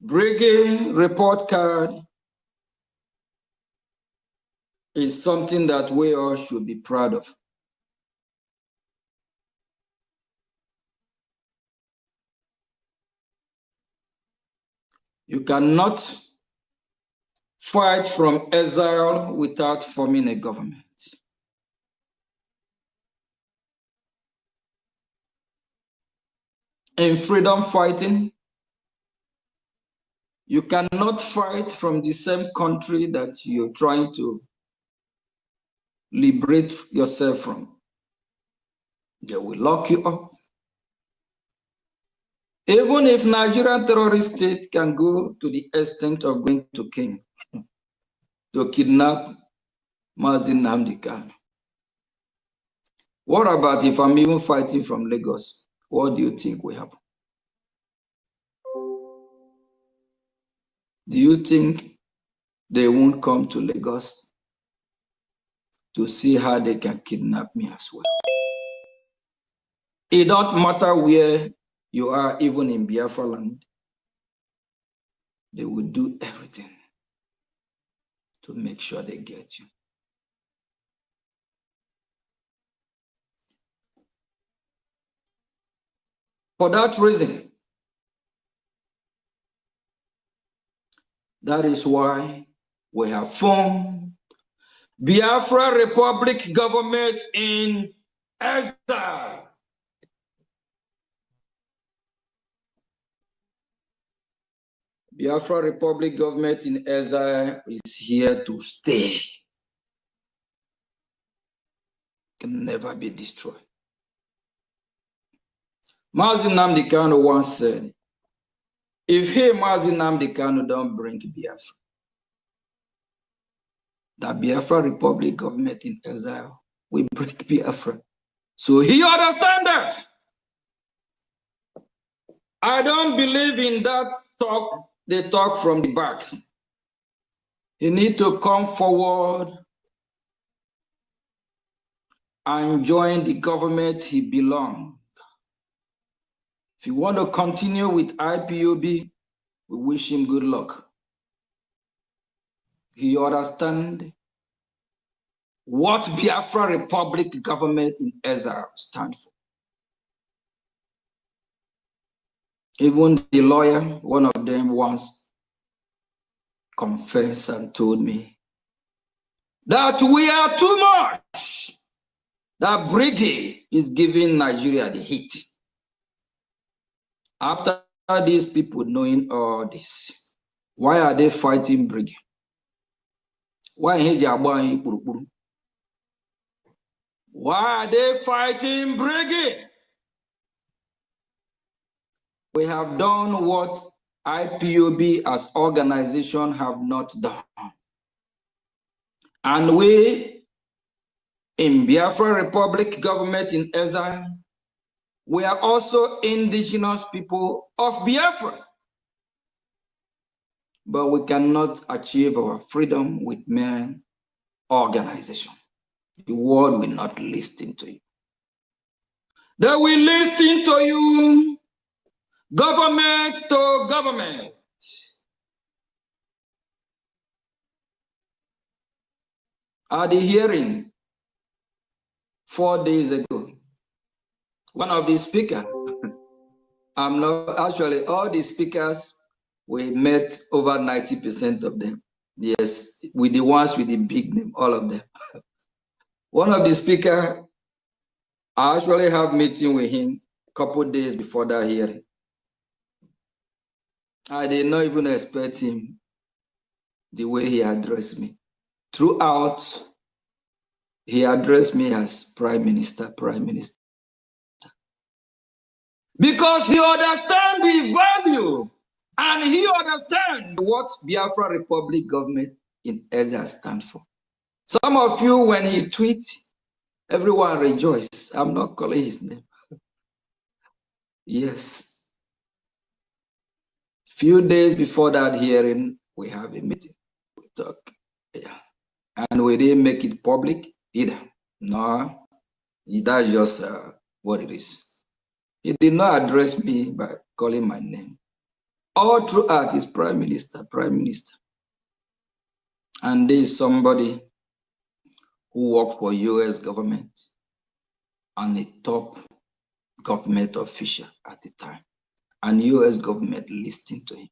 Brigade report card is something that we all should be proud of. You cannot fight from exile without forming a government. In freedom fighting, you cannot fight from the same country that you're trying to liberate yourself from. They will lock you up. Even if Nigerian terrorist state can go to the extent of going to Kenya to kidnap Mazi Nnamdi Kanu. What about if I'm even fighting from Lagos? What do you think will happen? Do you think they won't come to Lagos to see how they can kidnap me as well? It don't matter where you are, even in Biafra land, they will do everything to make sure they get you. For that reason, that is why we have formed Biafra Republic government in exile. Biafra Republic government in exile is here to stay. Can never be destroyed. Mazi Nnamdi Kanu once said, if he, Mazi Nnamdi Kanu, don't bring Biafra, the Biafra Republic government in exile will break Biafra. So he understands that. I don't believe in that talk, they talk from the back. He need to come forward and join the government he belongs. If you want to continue with IPOB, we wish him good luck. He understands what Biafra Republic government in exile stands for. Even the lawyer, one of them once confessed and told me that we are too much. That brigade is giving Nigeria the heat. After these people knowing all this, why are they fighting brigade? Why are they fighting brigade? We have done what IPOB as organization have not done. And we, in Biafra Republic government in exile, we are also indigenous people of Biafra. But we cannot achieve our freedom with mere organization. The world will not listen to you. They will listen to you, government to government. At the hearing 4 days ago, one of the speakers, I'm not actually all the speakers We met over 90% of them. Yes, with the ones with the big name, all of them. One of the speakers, I actually have meeting with him a couple days before that hearing. I did not even expect him the way he addressed me. Throughout, he addressed me as Prime Minister, Prime Minister. Because he understands the value and he understands what Biafra Republic government in Elia stands for. Some of you, when he tweets, everyone rejoices. I'm not calling his name. Yes. Few days before that hearing, we have a meeting. We talk. Yeah. And we didn't make it public either. No, that's just what it is. He did not address me by calling my name. All throughout is Prime Minister, Prime Minister. And there is somebody who worked for US government and a top government official at the time. And US government listened to him.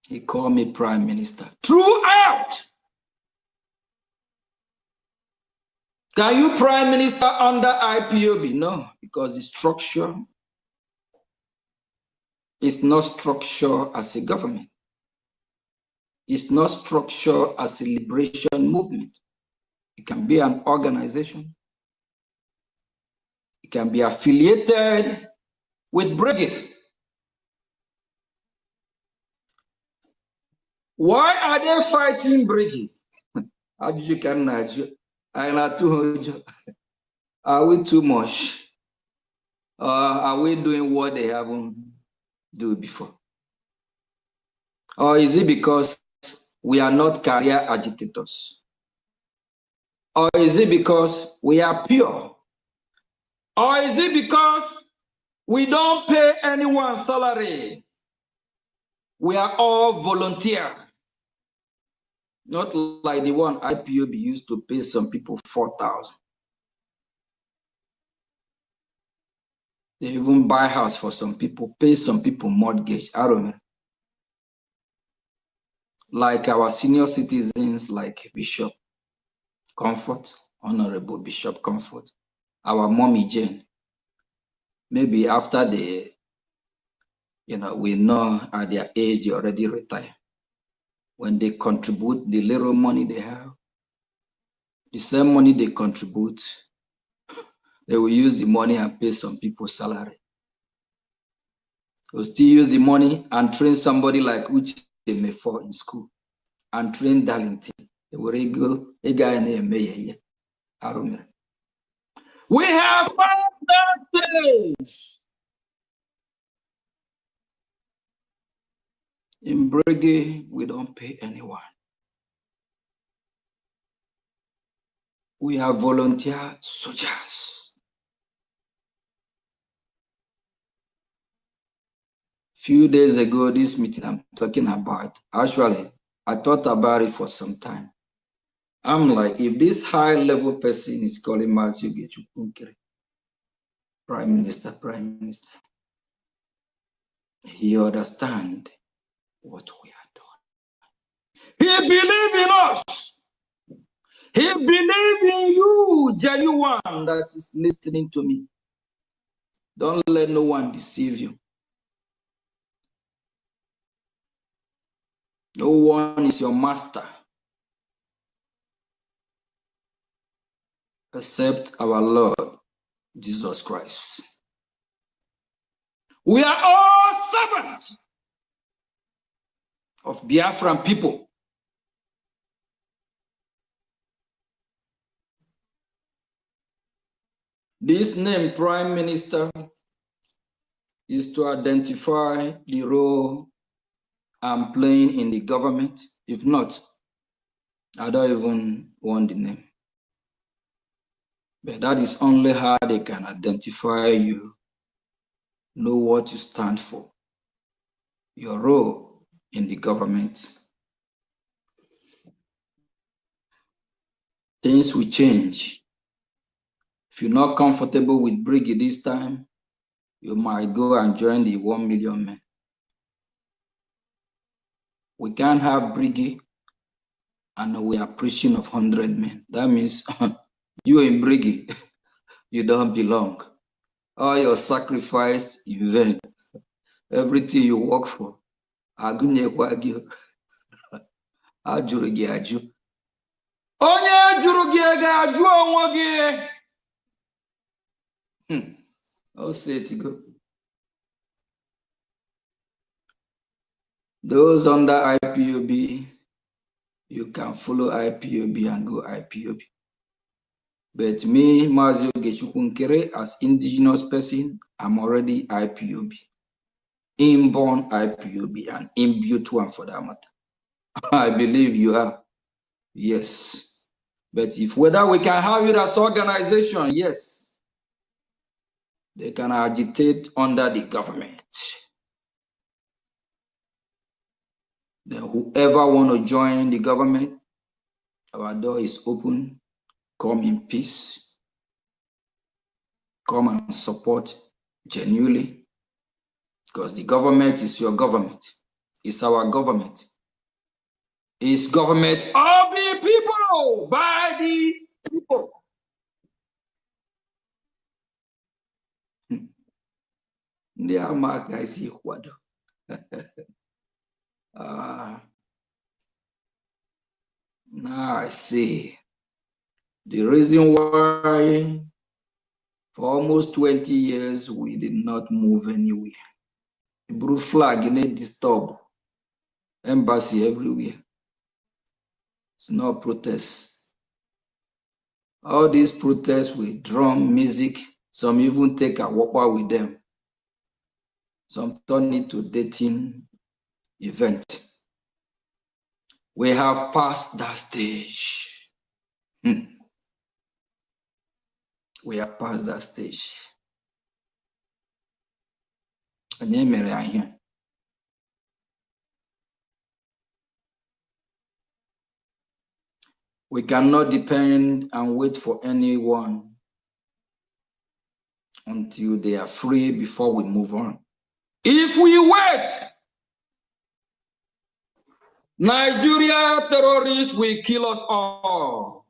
He called me Prime Minister throughout. Can you Prime Minister under IPOB? No, because the structure is not structured as a government. It's not structured as a liberation movement. It can be an organization. It can be affiliated with brigade. Why are they fighting brigade? How did you can are we too much? Are we doing what they haven't done before? Or is it because we are not career agitators? Or is it because we are pure? Or is it because we don't pay anyone salary? We are all volunteer. Not like the one IPOB used to pay some people 4,000. They even buy house for some people, pay some people mortgage. I don't know. Like our senior citizens, like Bishop Comfort, Honorable Bishop Comfort, our mommy Jane. Maybe after they, we know at their age they already retire. When they contribute the little money they have, the same money they contribute, they will use the money and pay some people's salary. They will still use the money and train somebody like Uche Mefo in school and train Darlington. They will go a guy named Mayer. We have found things. In Brigade, we don't pay anyone. We are volunteer soldiers. Few days ago, this meeting I'm talking about, actually, I thought about it for some time. I'm like, if this high-level person is calling Matthew Gechukunkere, Prime Minister, Prime Minister, he understands what we are doing. He believes in us. He believes in you, genuine, that is listening to me. Don't let no one deceive you. No one is your master except our Lord Jesus Christ. We are all servants of Biafran people. This name, Prime Minister, is to identify the role I'm playing in the government. If not, I don't even want the name. But that is only how they can identify you, know what you stand for, your role in the government. Things will change. If you're not comfortable with Brigade this time, you might go and join the 1 million men. We can't have brigade and we are preaching of 100 men. That means you in brigade, you don't belong. All your sacrifice in vain. Everything you work for. Agụnyekwa gị. Ajụrụ gị ajụ. Onye jụrụ gị ga-ajụ onwe gị. I'll say it go. Those under IPOB, you can follow IPOB and go IPOB. But me, Mazio Gechukunkere, as indigenous person, I'm already IPOB. Inborn IPOB and imbued one for that matter. I believe you are. Yes. But if whether we can have it as organization, yes. They can agitate under the government. Then whoever want to join the government, our door is open. Come in peace. Come and support genuinely. Because the government is your government. It's our government. It's government of the people, by the people. Now I see the reason why for almost 20 years we did not move anywhere. The blue flag in it disturb embassy everywhere. It's no protests. All these protests with drum, music, some even take a walk with them. Some turn it to dating event. We have passed that stage. We have passed that stage. We cannot depend and wait for anyone until they are free before we move on. If we wait, Nigeria terrorists will kill us all.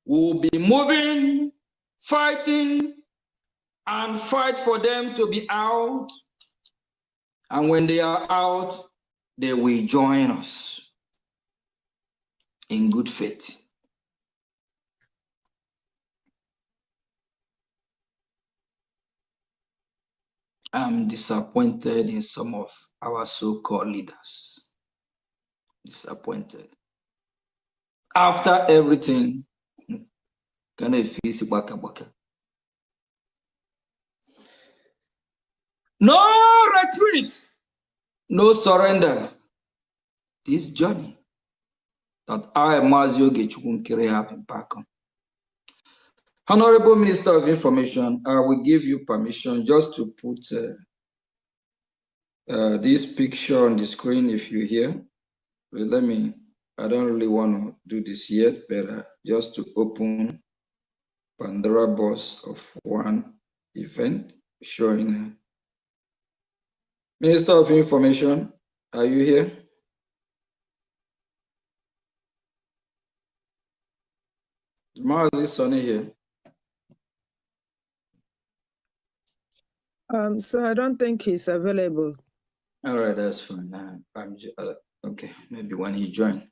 We'll be moving, fighting, and fight for them to be out. And when they are out, they will join us in good faith. I'm disappointed in some of our so-called leaders. Disappointed. After everything, no retreat, no surrender. This journey that I, Mazio Gechukunkere, have embarked on. Honorable Minister of Information, I will give you permission just to put this picture on the screen if you're here. But let me, I don't really want to do this yet, but just to open Pandora box of one event showing. Minister of Information, are you here? Mazi Sonny here. So I don't think he's available. All right, that's fine. Okay, maybe when he joins.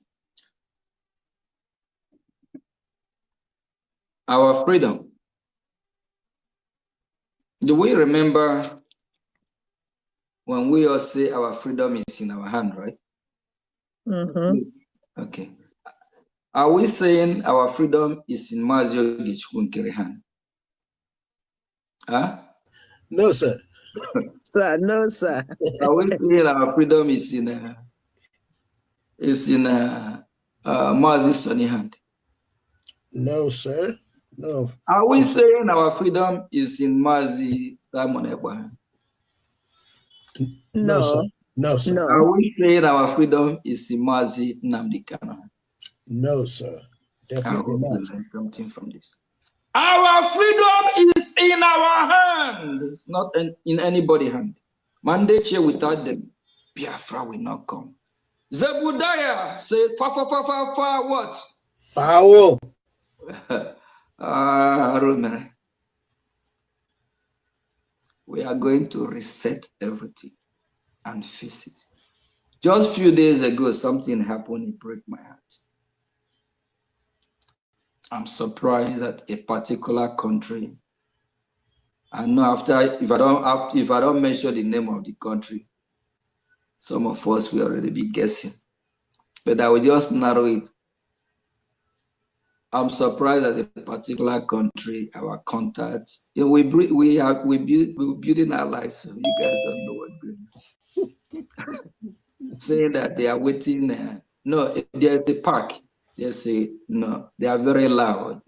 Our freedom. Do we remember when we all say our freedom is in our hand, right? Mm-hmm. Okay. Are we saying our freedom is in Mazio Gechukunkere hand? Huh? No, sir. Sir, no, sir. Are we saying our freedom is in Mazi Sonny hand? No, sir. No. Are we saying our freedom is in Mazi Simon Ekpa hand? No, sir. No, sir. No. Are we saying our freedom is in Mazi Nnamdi Kanu hand? No, sir. Definitely not. Learn something from this. Our freedom is in our hand. It's not in anybody's hand. Mandate here without them, Biafra will not come. Zebediah said, far, what? Foul. Romero. We are going to reset everything and fix it. Just a few days ago, something happened, it broke my heart. I'm surprised that a particular country, I know if I don't mention the name of the country, some of us will already be guessing. But I will just narrow it. I'm surprised that a particular country, our contacts, we're building our lives, so you guys don't know what's going on. Saying that they are waiting. No, there's a park. They are very loud,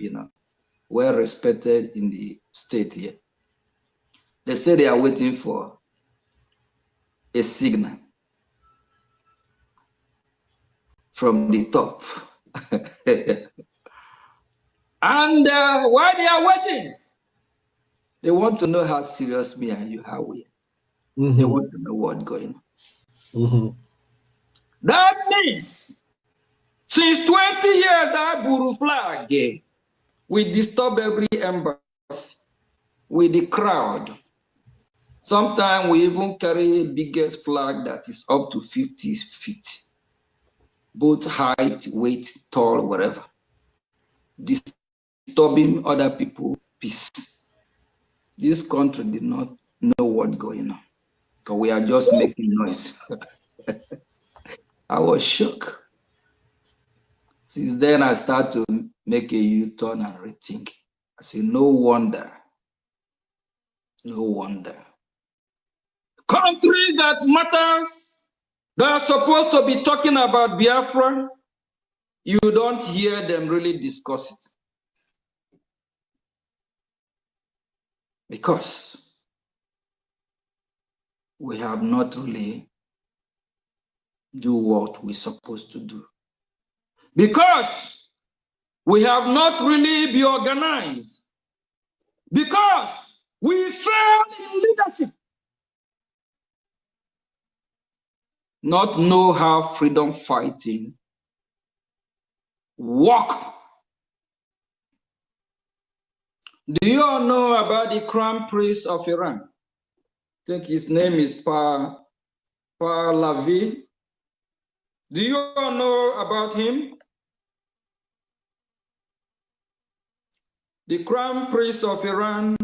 well respected in the state here. They say they are waiting for a signal from the top. And while they are waiting, they want to know how serious me and you are. They want to know what's going on. That means since 20 years, that Buru flag, we disturb every embassy with the crowd. Sometimes we even carry a biggest flag that is up to 50 feet, both height, weight, tall, whatever. Disturbing other people's peace. This country did not know what's going on, because we are just making noise. I was shocked. Since then, I started to make a U-turn and rethink. I said, no wonder. Countries that matters, that are supposed to be talking about Biafra, you don't hear them really discuss it. Because we have not really do what we're supposed to do. Because we have not really been organized. Because we failed in leadership. Not know how freedom fighting work. Do you all know about the Crown Prince of Iran? I think his name is Pahlavi. Do you all know about him? The Crown Prince of Iran.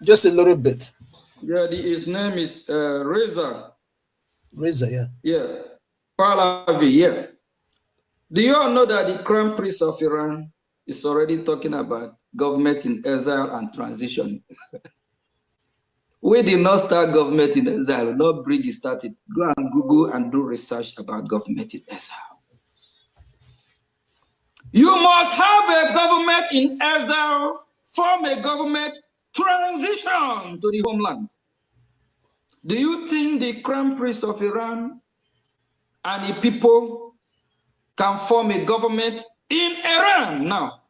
Just a little bit. Yeah, his name is Reza. Reza, yeah. Yeah, Pahlavi, yeah. Do you all know that the Crown Prince of Iran is already talking about government in exile and transition? We did not start government in exile, not bring it started. Go and Google and do research about government in exile. You must have a government in exile, form a government, transition to the homeland. Do you think the Crown Prince of Iran and the people can form a government in Iran now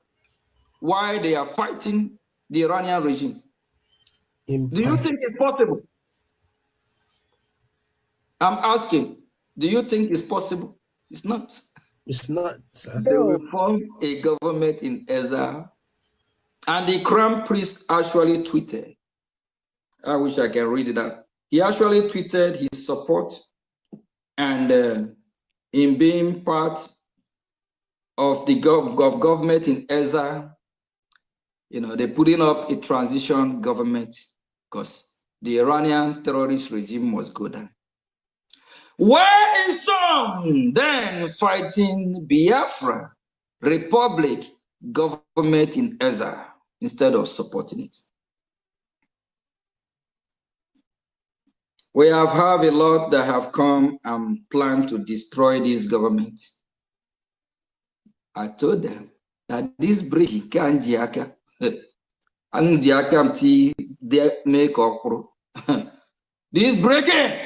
while they are fighting the Iranian regime? Impossible. Do you think it's possible? I'm asking, do you think it's possible? It's not. It's not, sir. They will form a government in exile. And the Crown Prince actually tweeted, I wish I can read it out. He actually tweeted his support and in being part of the government in exile. They're putting up a transition government because the Iranian terrorist regime must go down. Where is some then fighting Biafra Republic government in exile instead of supporting it? We have had a lot that have come and planned to destroy this government. I told them that this break can't jiaka. And jiaka they make okro. This breaking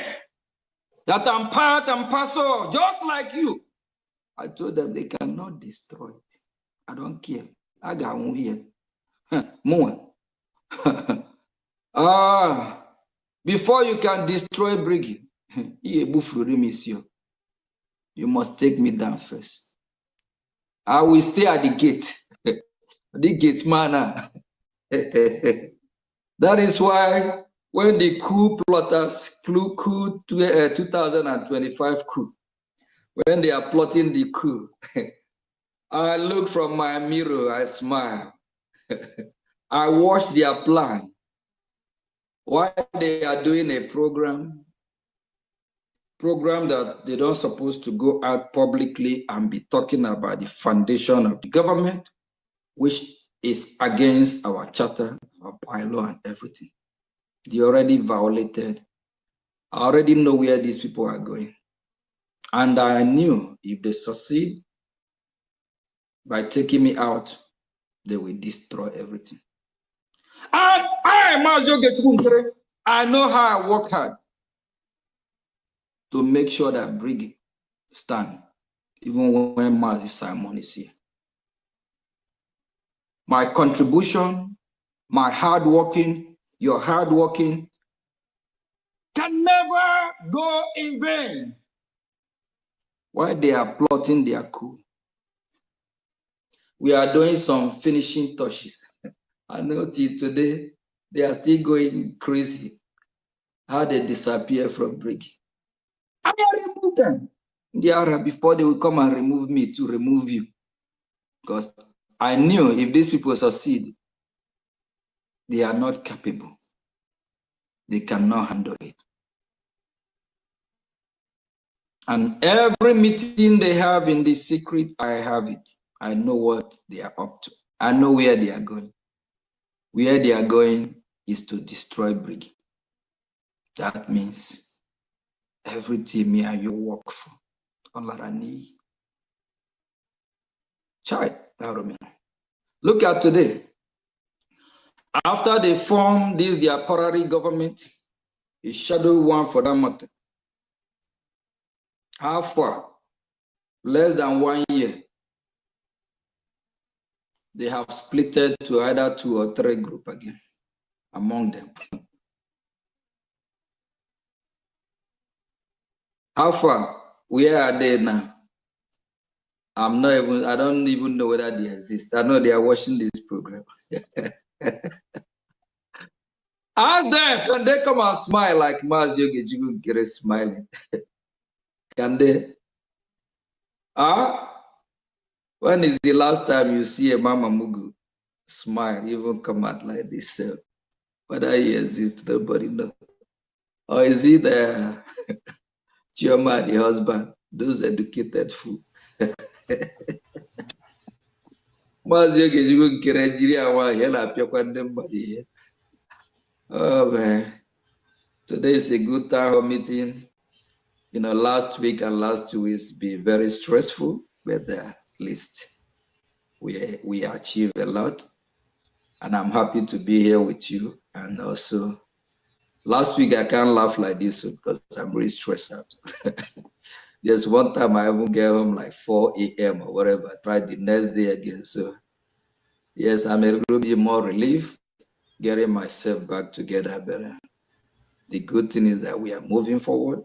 that I'm part and parcel, just like you. I told them they cannot destroy it. I don't care. I got one here. More. Before you can destroy Briggy, You must take me down first. I will stay at the gate. The gate man. That is why when the coup plotters, coup 2025 coup, when they are plotting the coup, I look from my mirror, I smile. I watch their plan. Why they are doing a program that they don't supposed to go out publicly and be talking about the foundation of the government, which is against our charter, our bylaw and everything. They already violated. I already know where these people are going. And I knew if they succeed by taking me out, they will destroy everything. And I know how I work hard to make sure that Brig stand, even when Mazi Simon is here. My contribution, my hard working, your hard working can never go in vain. While they are plotting their coup, we are doing some finishing touches. I know till today, they are still going crazy. How they disappear from Brig. I will remove them. The Arab, before they will come and remove me, to remove you. Because I knew if these people succeed, they are not capable. They cannot handle it. And every meeting they have in the secret, I have it. I know what they are up to. I know where they are going. Where they are going is to destroy Brig. That means everything me and you work for. All I need. Child, look at today. After they form this their temporary government, a shadow one for that matter. How far? Less than 1 year. They have splitted to either 2 or 3 groups again among them. How far? Where are they now? I don't even know whether they exist. I know they are watching this program. Ask them, can they come and smile like Maz Yogejigu Gere smiling? Can they? When is the last time you see a Mama Mugu smile, even come out like this? Whether he exists, nobody knows. Or is it Chioma, the husband, those educated fool? Oh man, today is a good time for meeting. You know, last week and last 2 weeks been very stressful, but at least we achieved a lot. And I'm happy to be here with you. And also, last week I can't laugh like this because I'm really stressed out. There's one time I even get home like 4 a.m. or whatever. I tried the next day again. So yes, I'm a little bit more relieved, getting myself back together better. The good thing is that we are moving forward.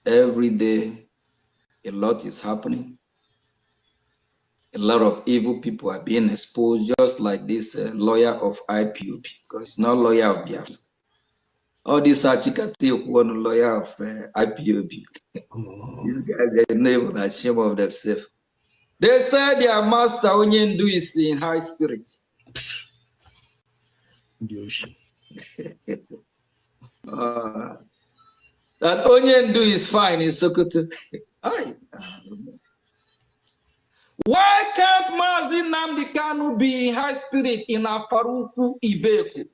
Every day, a lot is happening. A lot of evil people are being exposed, just like this lawyer of IPOB, because it's not lawyer of Biafra. All these Achikati one lawyer of IPOB. These guys, they're not even ashamed of themselves. They said their master Onyendu is in high spirits. That Onyendu is fine in Sokoto. Why can't Mazi Nnamdi Kanu be in high spirit in Afaruku Ibeku?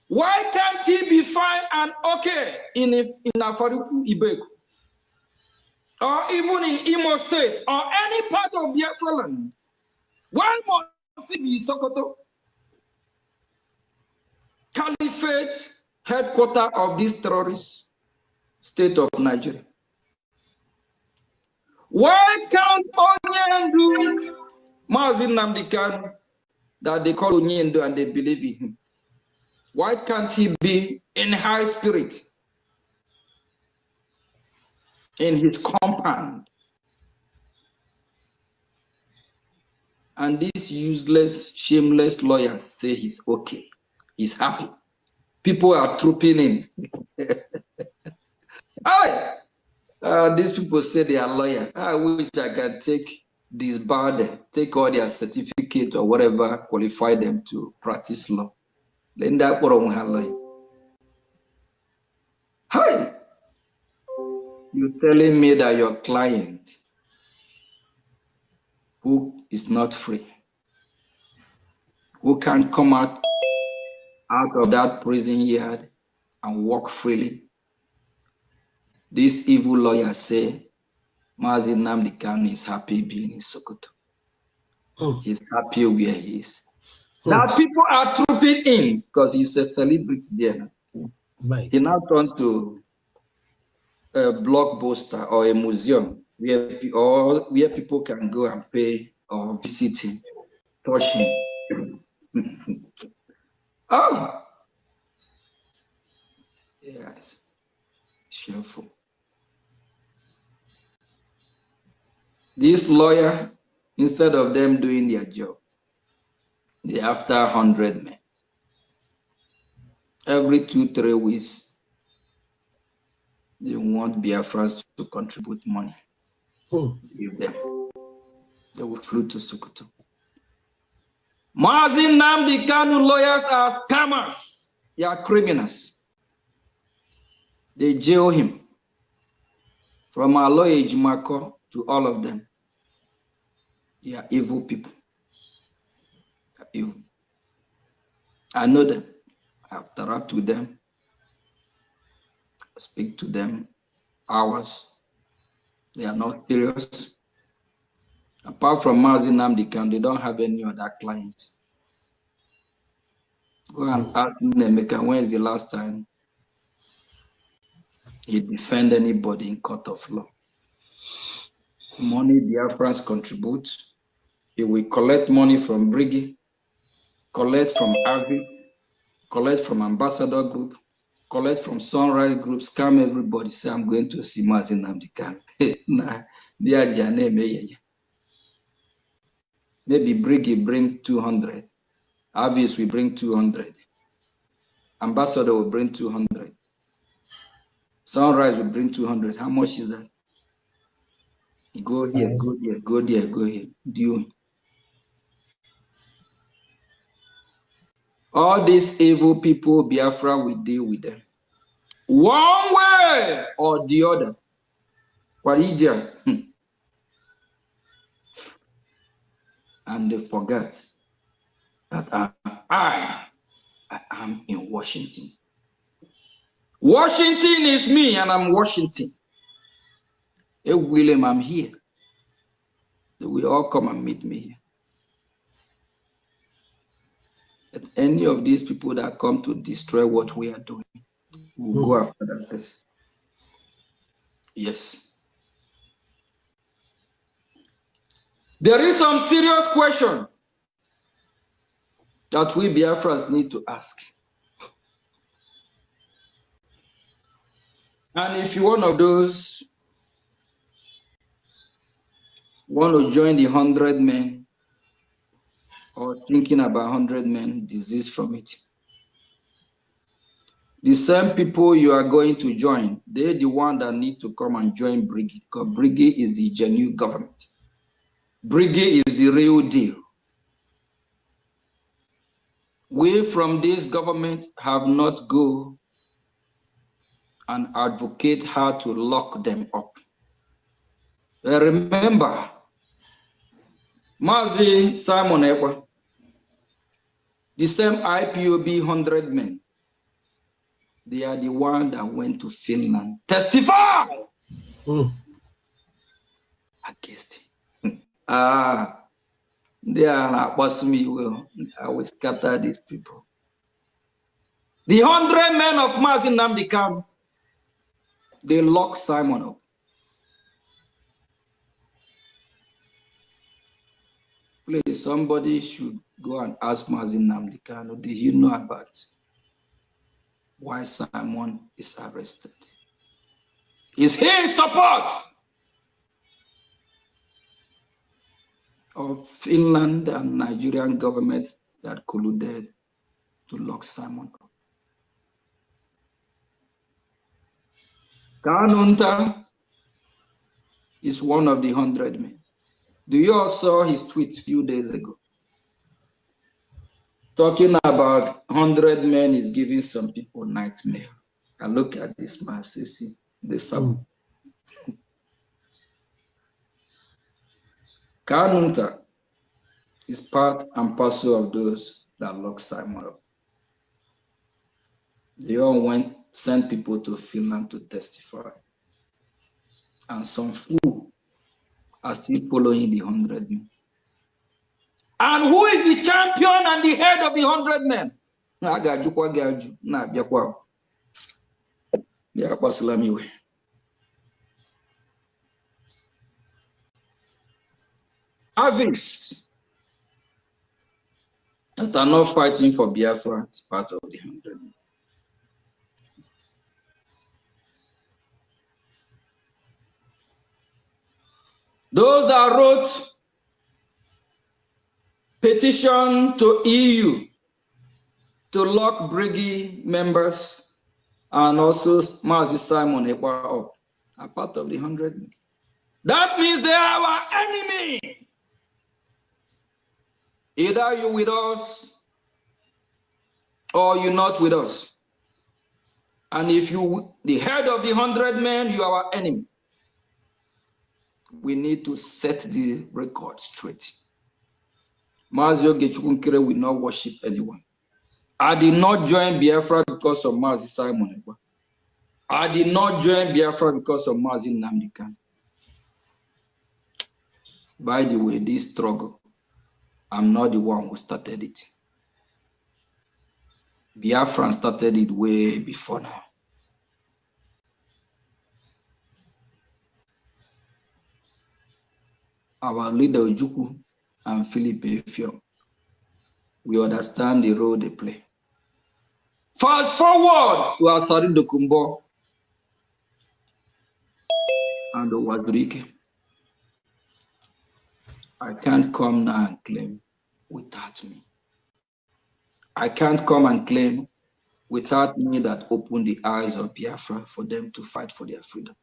Why can't he be fine and okay in Afaruku Ibeku? Or even in Imo State or any part of Biafra land? Why must he be Sokoto? Caliphate headquarters of this terrorist state of Nigeria. Why can't Onyendu Mazi Nnamdi Kanu, that they call Onyendu and they believe in him? Why can't he be in high spirit? in his compound. And these useless, shameless lawyers say he's okay. He's happy. People are trooping in. These people say they are lawyers. I wish I can disbar them, take all their certificate or whatever, qualify them to practice law. Then that lawyer. Hi, you're telling me that your client, who is not free, who can come out of that prison yard and walk freely, these evil lawyers say Mazi Nnamdi Kanu is happy being in Sokoto. He's happy where he is. Now people are trooping in because he's a celebrity there. Right. He now turned to a blockbuster or a museum where people can go and pay or visit him, touch him. Oh, yes, shameful. This lawyer, instead of them doing their job, they're after 100 men. Every 2-3 weeks, they want Biafrans to contribute money. Give them. They will fly to Sokoto. Mazi Nnamdi Kanu lawyers are scammers. They are criminals. They jail him. From our lawyer Ejimako to all of them. They are evil people. They are evil. I know them. I have interacted with them. I speak to them hours. They are not serious. Apart from Mazi Nnamdi Kanu, they don't have any other clients. Go and ask Nemeka, when is the last time he defended anybody in court of law? Money Biafrans contribute. He will collect money from Briggy, collect from Avi, collect from Ambassador Group, collect from Sunrise Group, scam everybody, say, I'm going to see Mazi Nnamdi Kanu. Nah, they are their name. Maybe Briggy bring 200. Avis will bring 200. Ambassador will bring 200. Sunrise will bring 200. How much is that? Go here, go here, go there, go here. Due. All these evil people, Biafra will deal with them. One way or the other. Parija. And they forget that I am in Washington. Washington is me, and I'm Washington. Hey, William, I'm here. They will all come and meet me here. But any of these people that come to destroy what we are doing, we'll go after that person. Yes. There is some serious question that we Biafrans need to ask. And if you're one of those want to join the 100 men or thinking about 100 men, desist from it. The same people you are going to join, they're the one that need to come and join Briggy, because Briggy is the genuine government. Briggy is the real deal. We from this government have not go and advocate how to lock them up. Remember, Mazi Simon Ekwa, the same IPOB 100 men, they are the one that went to Finland, testify against him. They are not watching me well. I will scatter these people. The 100 men of Mazi Nnamdi Kanu, they lock Simon up. Please, somebody should go and ask Mazi Nnamdi Kanu, do you know about why Simon is arrested? Is he in support of Finland and Nigerian government that colluded to lock Simon up? Kanunta is one of the 100 men. Do you all saw his tweet a few days ago? Talking about 100 men is giving some people nightmare. And look at this man, see, the sub. Kanunta is part and parcel of those that locked Simon up. They all sent people to Finland to testify. And some few are still following the 100 men. And who is the champion and the head of the 100 men? Avis that are not fighting for Biafra is part of the 100 men. Those that wrote petition to EU to lock Briggy members and also Mazi Simon Ekwa up are part of the 100 men. That means they are our enemy. Either you with us or you're not with us. And if you, the head of the 100 men, you are our enemy. We need to set the record straight. Mazio Gechukunkere will not worship anyone. I did not join Biafra because of Mazi Simon Ekwa. I did not join Biafra because of Mazi Nnamdi Kanu. By the way, this struggle, I'm not the one who started it. Biafra started it way before now. Our leader Ojukwu and Philip Efio, we understand the role they play. Fast forward to Asari Dokumbo and Owazurike. I can't come now and claim without me. I can't come and claim without me that opened the eyes of Biafra for them to fight for their freedom.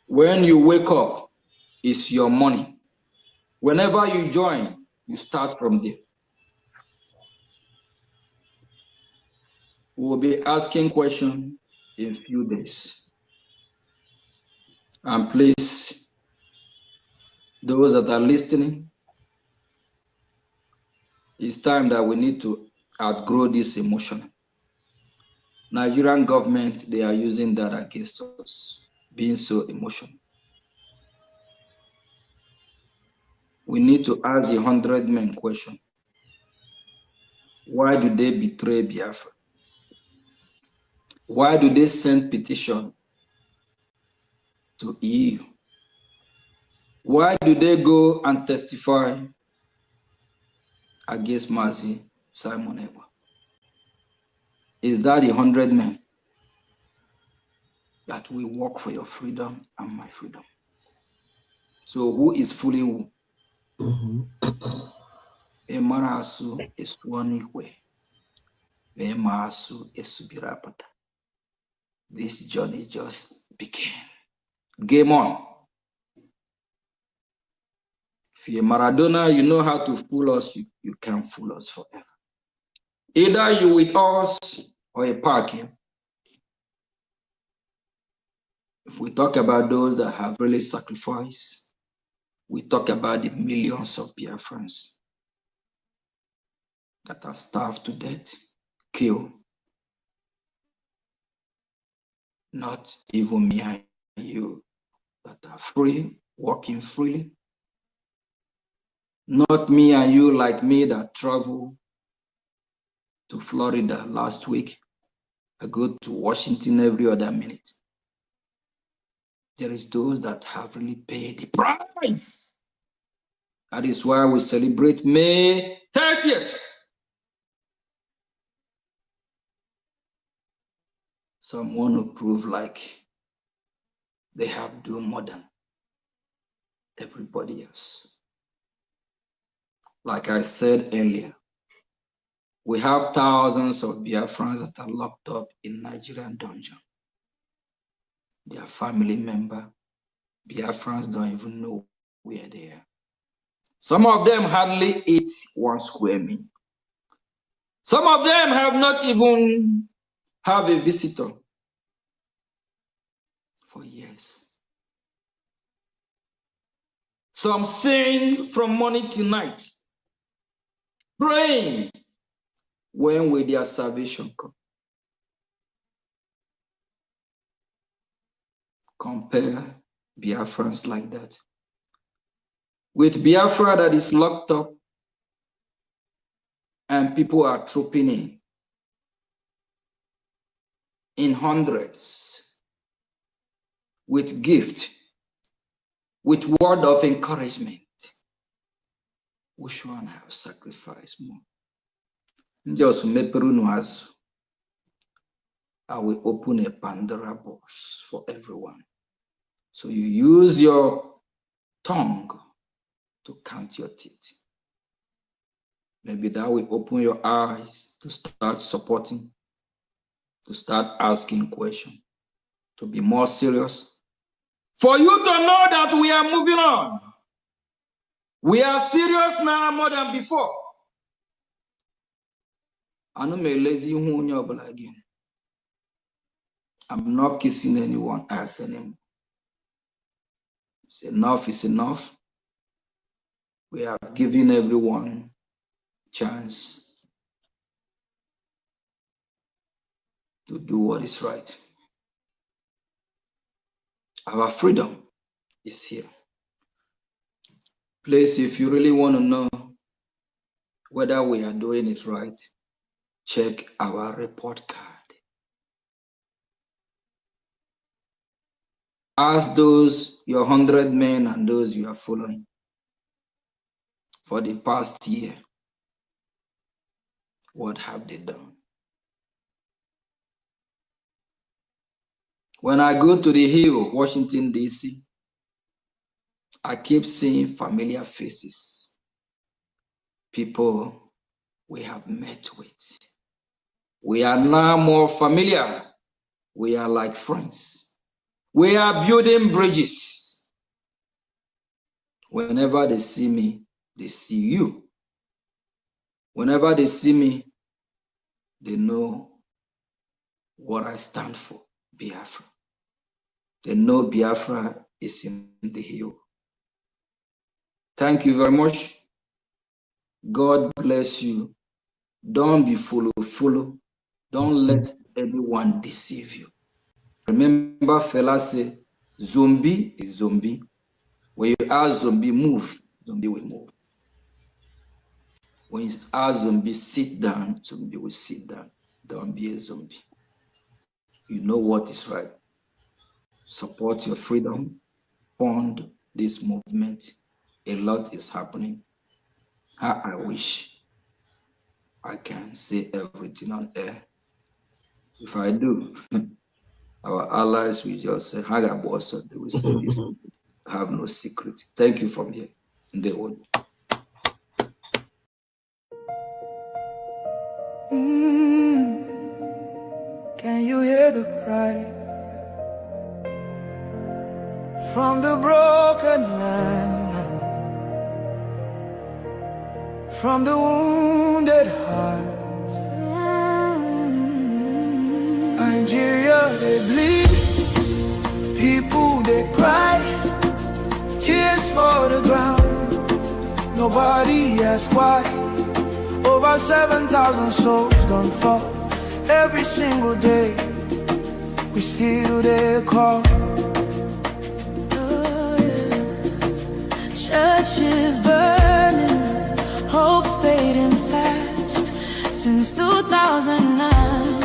When you wake up, it's your money. Whenever you join, you start from there. We will be asking questions in a few days. And please, those that are listening, it's time that we need to outgrow this emotion. Nigerian government, they are using that against us, being so emotional. We need to ask the 100 men question. Why do they betray Biafra? Why do they send petition to EU? Why do they go and testify against Mazi Simon Ekwa? Is that the 100 men that will work for your freedom and my freedom? So who is fooling who? Emarasu Eswanikwe. Emarasu Esubirapata. This journey just began. Game on. If you're Maradona, you know how to fool us, you can't fool us forever. Either you with us or a park here. If we talk about those that have really sacrificed, we talk about the millions of Biafrans that are starved to death, killed. Not even me and you that are free, walking freely. Not me and you like me that travel to Florida last week. I go to Washington every other minute. There is those that have really paid the price. That is why we celebrate May 30th. Some want to prove like they have done more than everybody else. Like I said earlier, we have thousands of Biafrans that are locked up in Nigerian dungeon. Their family member, Biafrans don't even know where they are. Some of them hardly eat 1 square meal. Some of them have not even have a visitor for years. Some sing from morning to night, praying. When will their salvation come? Compare Biafrans like that with Biafra that is locked up and people are trooping in hundreds with gift, with word of encouragement. Which one have sacrificed more? Just I will open a Pandora box for everyone. So you use your tongue to count your teeth. Maybe that will open your eyes to start supporting, to start asking questions, to be more serious. For you to know that we are moving on. We are serious now more than before. I'm not kissing anyone else anymore. It's enough is enough. We have given everyone a chance to do what is right. Our freedom is here. Please, if you really want to know whether we are doing it right, check our report card. Ask those, your 100 men and those you are following for the past year, what have they done? When I go to the Hill, Washington, D.C., I keep seeing familiar faces, people we have met with. We are now more familiar. We are like friends. We are building bridges. Whenever they see me, they see you. Whenever they see me, they know what I stand for, Biafra. They know Biafra is in the Hill. Thank you very much. God bless you. Don't be follow. Don't let anyone deceive you. Remember, fella say, zombie is zombie. When you ask zombie move, zombie will move. When you ask zombie sit down, zombie will sit down. Don't be a zombie. You know what is right. Support your freedom. Fund this movement. A lot is happening. How I wish I can say everything on air. If I do, our allies will just say, Haga boss, they will say this have no secret. Thank you from here. They would. Can you hear the cry from the broken land, from the wounded hearts? Nigeria, they bleed, people they cry, tears for the ground. Nobody asks why. Over 7,000 souls don't fall every single day. We still there call. Churches burning, hope fading fast. Since 2009,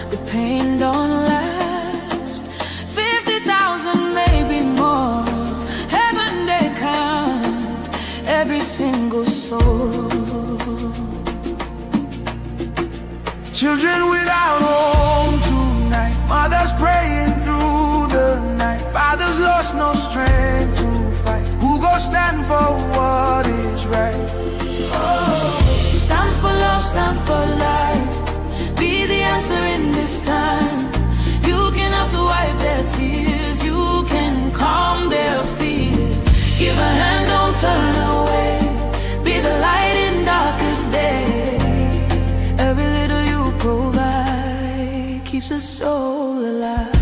the pain don't last. 50,000, maybe more. Heaven they count every single soul. Children without home tonight. praying through the night. Fathers lost no strength to fight. Who goes stand for what is right? Stand for love, stand for life. Be the answer in this time. You can have to wipe their tears. You can calm their fears. Give a hand, don't turn away. Be the light in darkest day. Every little you provide keeps a soul alive.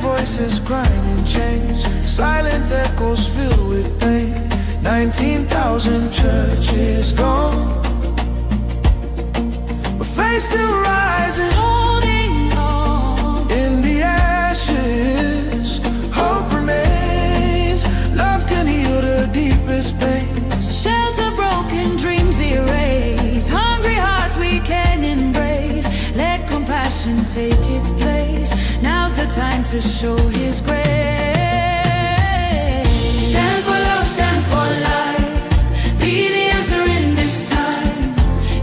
Voices crying in chains, silent echoes filled with pain. 19,000 churches gone, but faith still rising, Holding on. in the ashes. Hope remains, love can heal the deepest pains. Shelter broken, dreams erased. Hungry hearts we can embrace. Let compassion take its place. Now's the time to show His grace. Stand for love, stand for life. Be the answer in this time.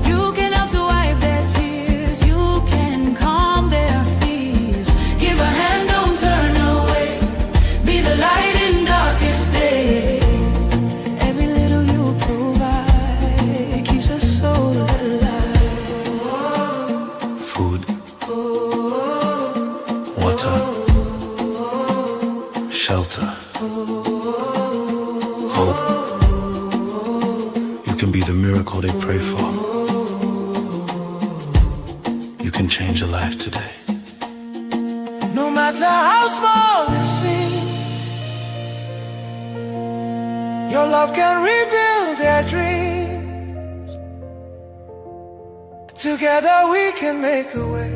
You can help to wipe their tears. You can calm their fears. Give a hand, don't turn away. Be the light in darkest day. Every little you provide keeps a soul alive. Food, water, shelter, hope. You can be the miracle they pray for. You can change a life today. No matter how small it seems, your love can rebuild their dreams. Together we can make a way.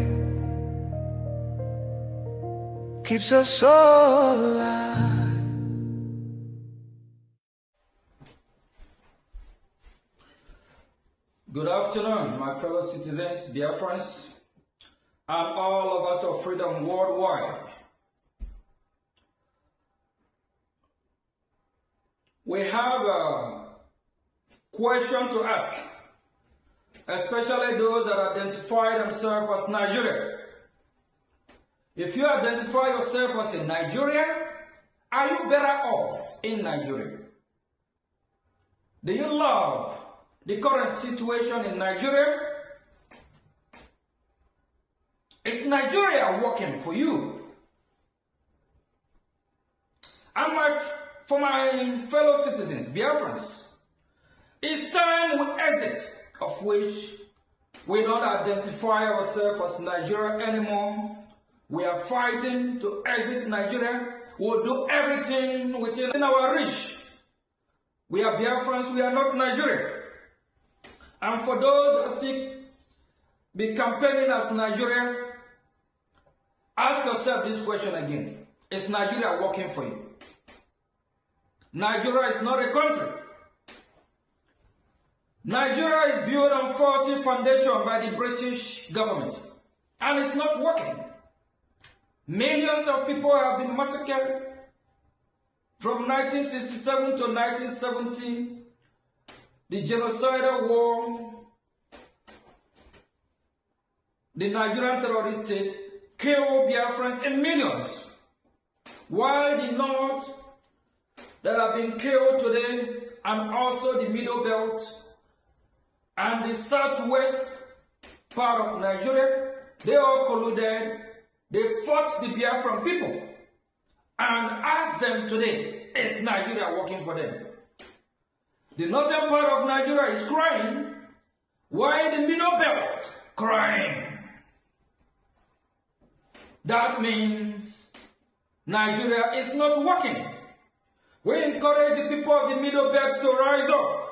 Keeps us all alive. Good afternoon, my fellow citizens, Biafrans, and all of us of freedom worldwide. We have a question to ask, especially those that identify themselves as Nigerian. If you identify yourself as a Nigerian, are you better off in Nigeria? Do you love the current situation in Nigeria? Is Nigeria working for you? And for my fellow citizens, Biafrans, it's time we exit, of which we don't identify ourselves as Nigeria anymore. We are fighting to exit Nigeria. We'll do everything within our reach. We are Biafrans, we are not Nigeria. And for those that still be campaigning as Nigeria, ask yourself this question again. Is Nigeria working for you? Nigeria is not a country. Nigeria is built on faulty foundation by the British government, and it's not working. Millions of people have been massacred from 1967 to 1970. The genocidal war, the Nigerian terrorist state killed Biafrans in millions, while the North that have been killed today, and also the Middle Belt and the Southwest part of Nigeria, they all colluded. They fought the Biafran people and asked them today, is Nigeria working for them? The northern part of Nigeria is crying, while the Middle Belt crying. That means Nigeria is not working. We encourage the people of the Middle Belt to rise up,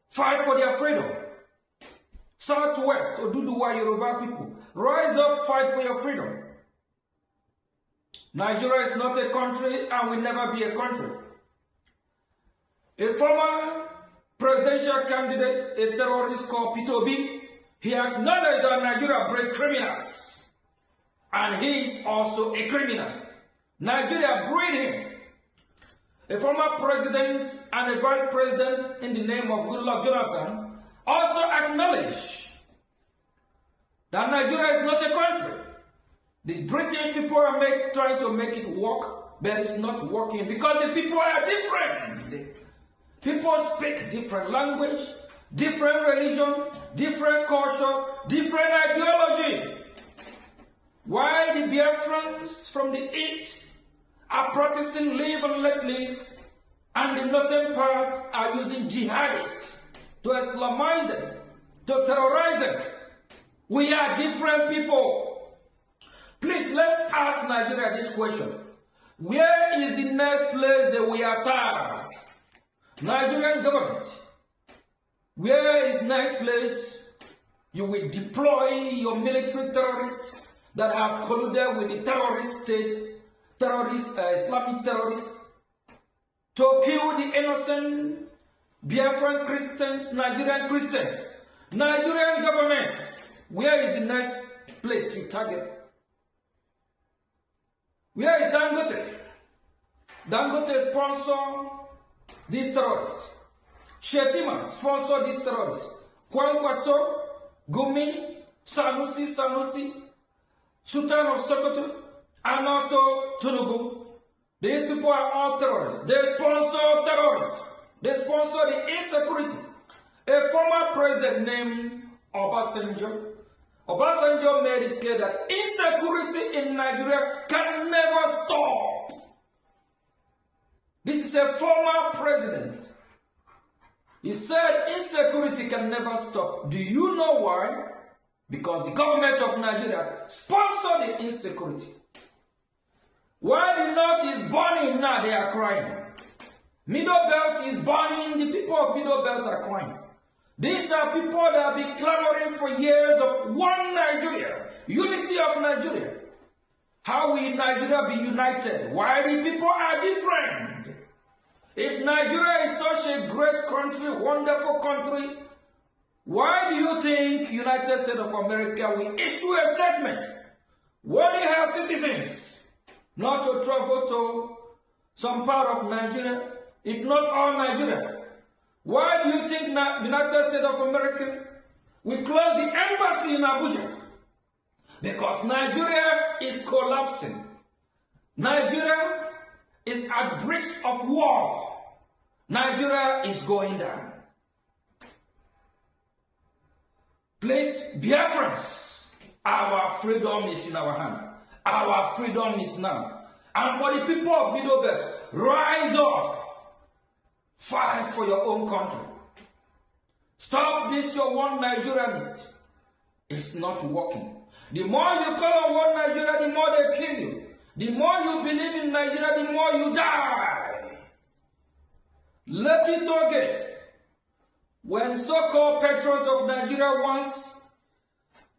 fight for their freedom. Southwest, Oduduwa, Yoruba people, rise up, fight for your freedom. Nigeria is not a country and will never be a country. A former presidential candidate, a terrorist called Peter Obi, he acknowledged that Nigeria breeds criminals. And he is also a criminal. Nigeria breed him. A former president and a vice president in the name of Goodluck Jonathan also acknowledged that Nigeria is not a country. The British people are trying to make it work, but it's not working because the people are different. People speak different language, different religion, different culture, different ideology. Why the Biafrans from the east are practicing live and let live, and the northern part are using jihadists to Islamize them, to terrorize them. We are different people. Please, let's ask Nigeria this question. Where is the next place that we attack? Nigerian government. Where is next place you will deploy your military terrorists that have colluded with the terrorist state, Islamic terrorists, to kill the innocent Biafran Christians, Nigerian Christians? Nigerian government, where is the next place to target? Where is Dangote? Dangote sponsor these terrorists. Shetima sponsor these terrorists. Kwankwaso, Gumi, Sanusi, Sultan of Sokoto, and also Tunubu. These people are all terrorists. They sponsor terrorists. They sponsor the insecurity. A former president named Obasanjo made it clear that insecurity in Nigeria can never stop. This is a former president. He said insecurity can never stop. Do you know why? Because the government of Nigeria sponsored the insecurity. While the north is burning now, they are crying. Middle belt is burning, the people of middle belt are crying. These are people that have been clamoring for years of one Nigeria, unity of Nigeria. How will Nigeria be united? Why the people are different? If Nigeria is such a great country, wonderful country, why do you think United States of America will issue a statement warning her citizens not to travel to some part of Nigeria, if not all Nigeria? Why do you think the United States of America will close the embassy in Abuja? Because Nigeria is collapsing. Nigeria is at brink of war. Nigeria is going down. Please, Biafrans, our freedom is in our hand. Our freedom is now. And for the people of Middle Belt, rise up. Fight for your own country. Stop this, your one Nigerianist. It's not working. The more you call on one Nigeria, the more they kill you. The more you believe in Nigeria, the more you die. Lucky target. When so-called patriots of Nigeria once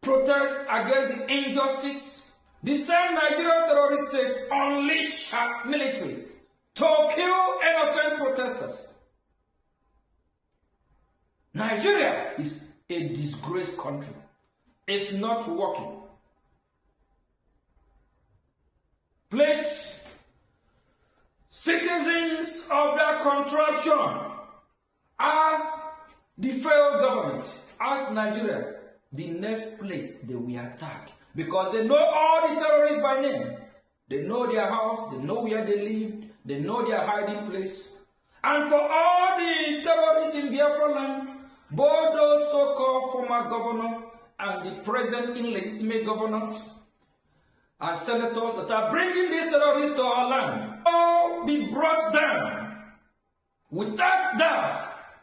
protest against the injustice, the same Nigerian terrorist state unleashed her military to kill innocent protesters. Nigeria is a disgraced country. It's not working. Please, citizens of that contraption, ask the federal government, ask Nigeria, the next place they will attack. Because they know all the terrorists by name. They know their house, they know where they live, they know their hiding place. And for all the terrorists in Biafra land, both those so-called former governors and the present illegitimate governors and senators that are bringing these terrorists to our land, all be brought down. Without that,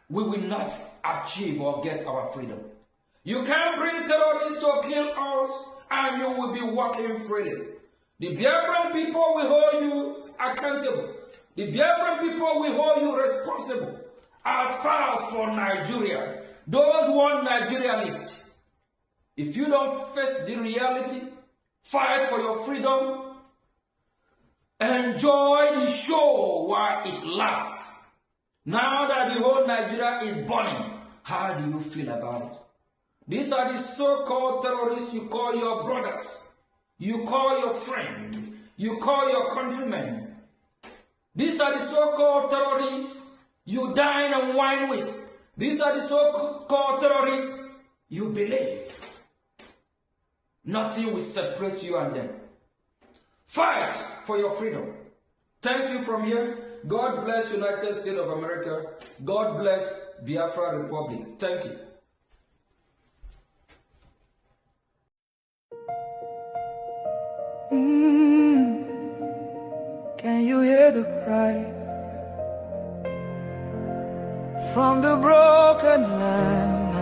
we will not achieve or get our freedom. You can't bring terrorists to kill us and you will be walking freely. The Biafran people will hold you accountable. The Biafran people will hold you responsible. As far as for Nigeria, those one Nigerianists, if you don't face the reality, fight for your freedom, Enjoy the show while it lasts. Now that the whole Nigeria is burning, how do you feel about it? These are the so-called terrorists you call your brothers, you call your friend, you call your countrymen. These are the so-called terrorists you dine and wine with. These are the so-called terrorists you believe. Nothing will separate you and them. Fight for your freedom. Thank you from here. God bless United States of America. God bless Biafra Republic. Thank you. Can you hear the cry from the broken land,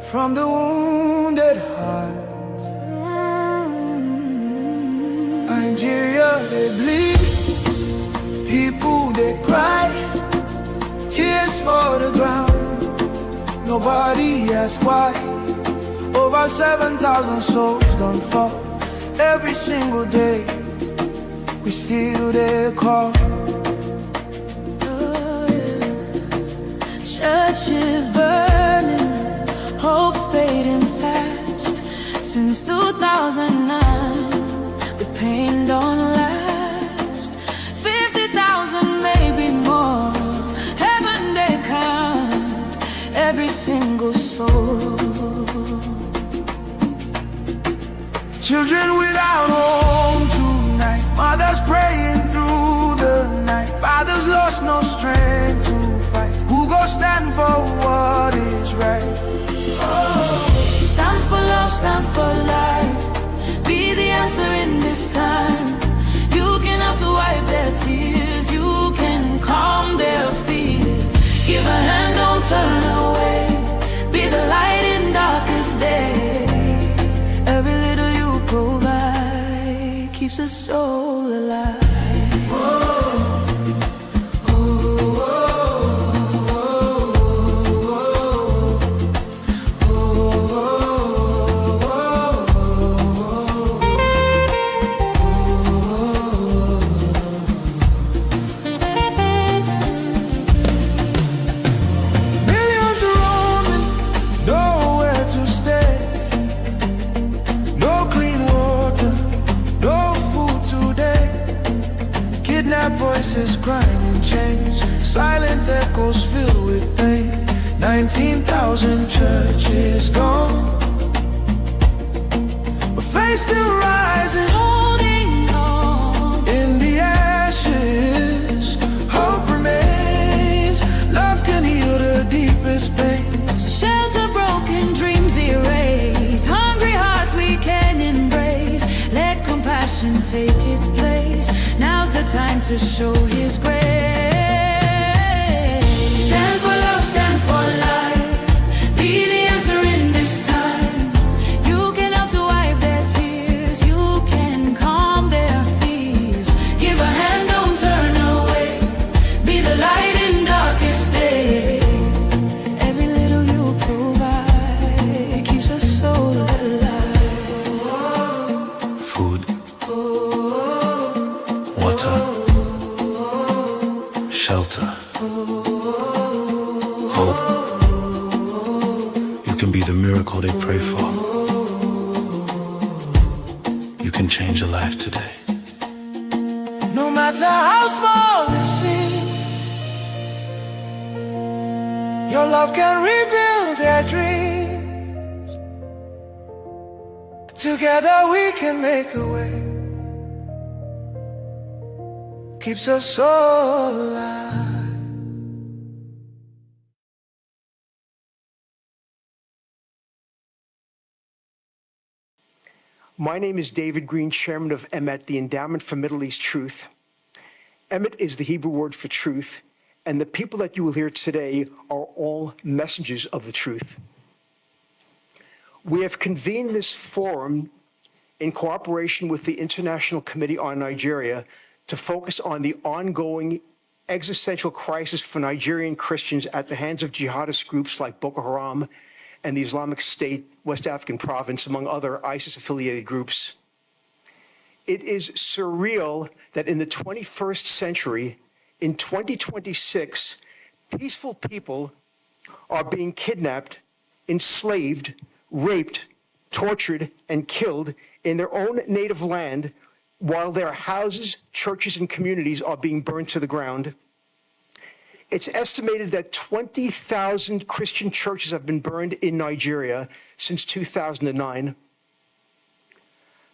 from the wounded hearts? Nigeria, they bleed, people they cry, tears for the ground. Nobody asks why. Over 7,000 souls don't fall. Every single day, we still there call. Oh, yeah. Churches burning, hope fading fast. Since 2009, the pain don't last. 50,000, maybe more. Heaven they count every single soul. Children without home tonight, mothers praying through the night, fathers lost no strength to fight. Who go stand for what is right? Oh, stand for love, stand for life. Be the answer in this time. You can have to wipe their tears. You can calm their fears. Give a hand, don't turn away. Be the light in darkest day. Every little you provide keeps a soul alive. Millions are roaming, nowhere to stay. No clean water, no food today. Kidnapped voices crying in chains, silent echoes filled with pain. 19,000 churches gone, but faith still rising. Holding on. In the ashes, hope remains. Love can heal the deepest pain. Shelter broken, dreams erased. Hungry hearts we can embrace. Let compassion take its place. Now's the time to show His grace. Stand for love, stand for life. Be the answer in this time. You can help to wipe their tears. You can calm their fears. Give a hand, don't turn away. Be the light in darkest day. Every little you provide keeps a soul alive. Food, water, shelter, hope. You can be the miracle they pray for. You can change a life today. No matter how small it seems, your love can rebuild their dreams. Together we can make a way. Keeps us all alive. My name is David Green, chairman of EMET, the Endowment for Middle East Truth. EMET is the Hebrew word for truth, and the people that you will hear today are all messengers of the truth. We have convened this forum in cooperation with the International Committee on Nigeria to focus on the ongoing existential crisis for Nigerian Christians at the hands of jihadist groups like Boko Haram and the Islamic State West African Province, among other ISIS-affiliated groups. It is surreal that in the 21st century, in 2026, peaceful people are being kidnapped, enslaved, raped, tortured, and killed in their own native land while their houses, churches, and communities are being burned to the ground. It's estimated that 20,000 Christian churches have been burned in Nigeria since 2009.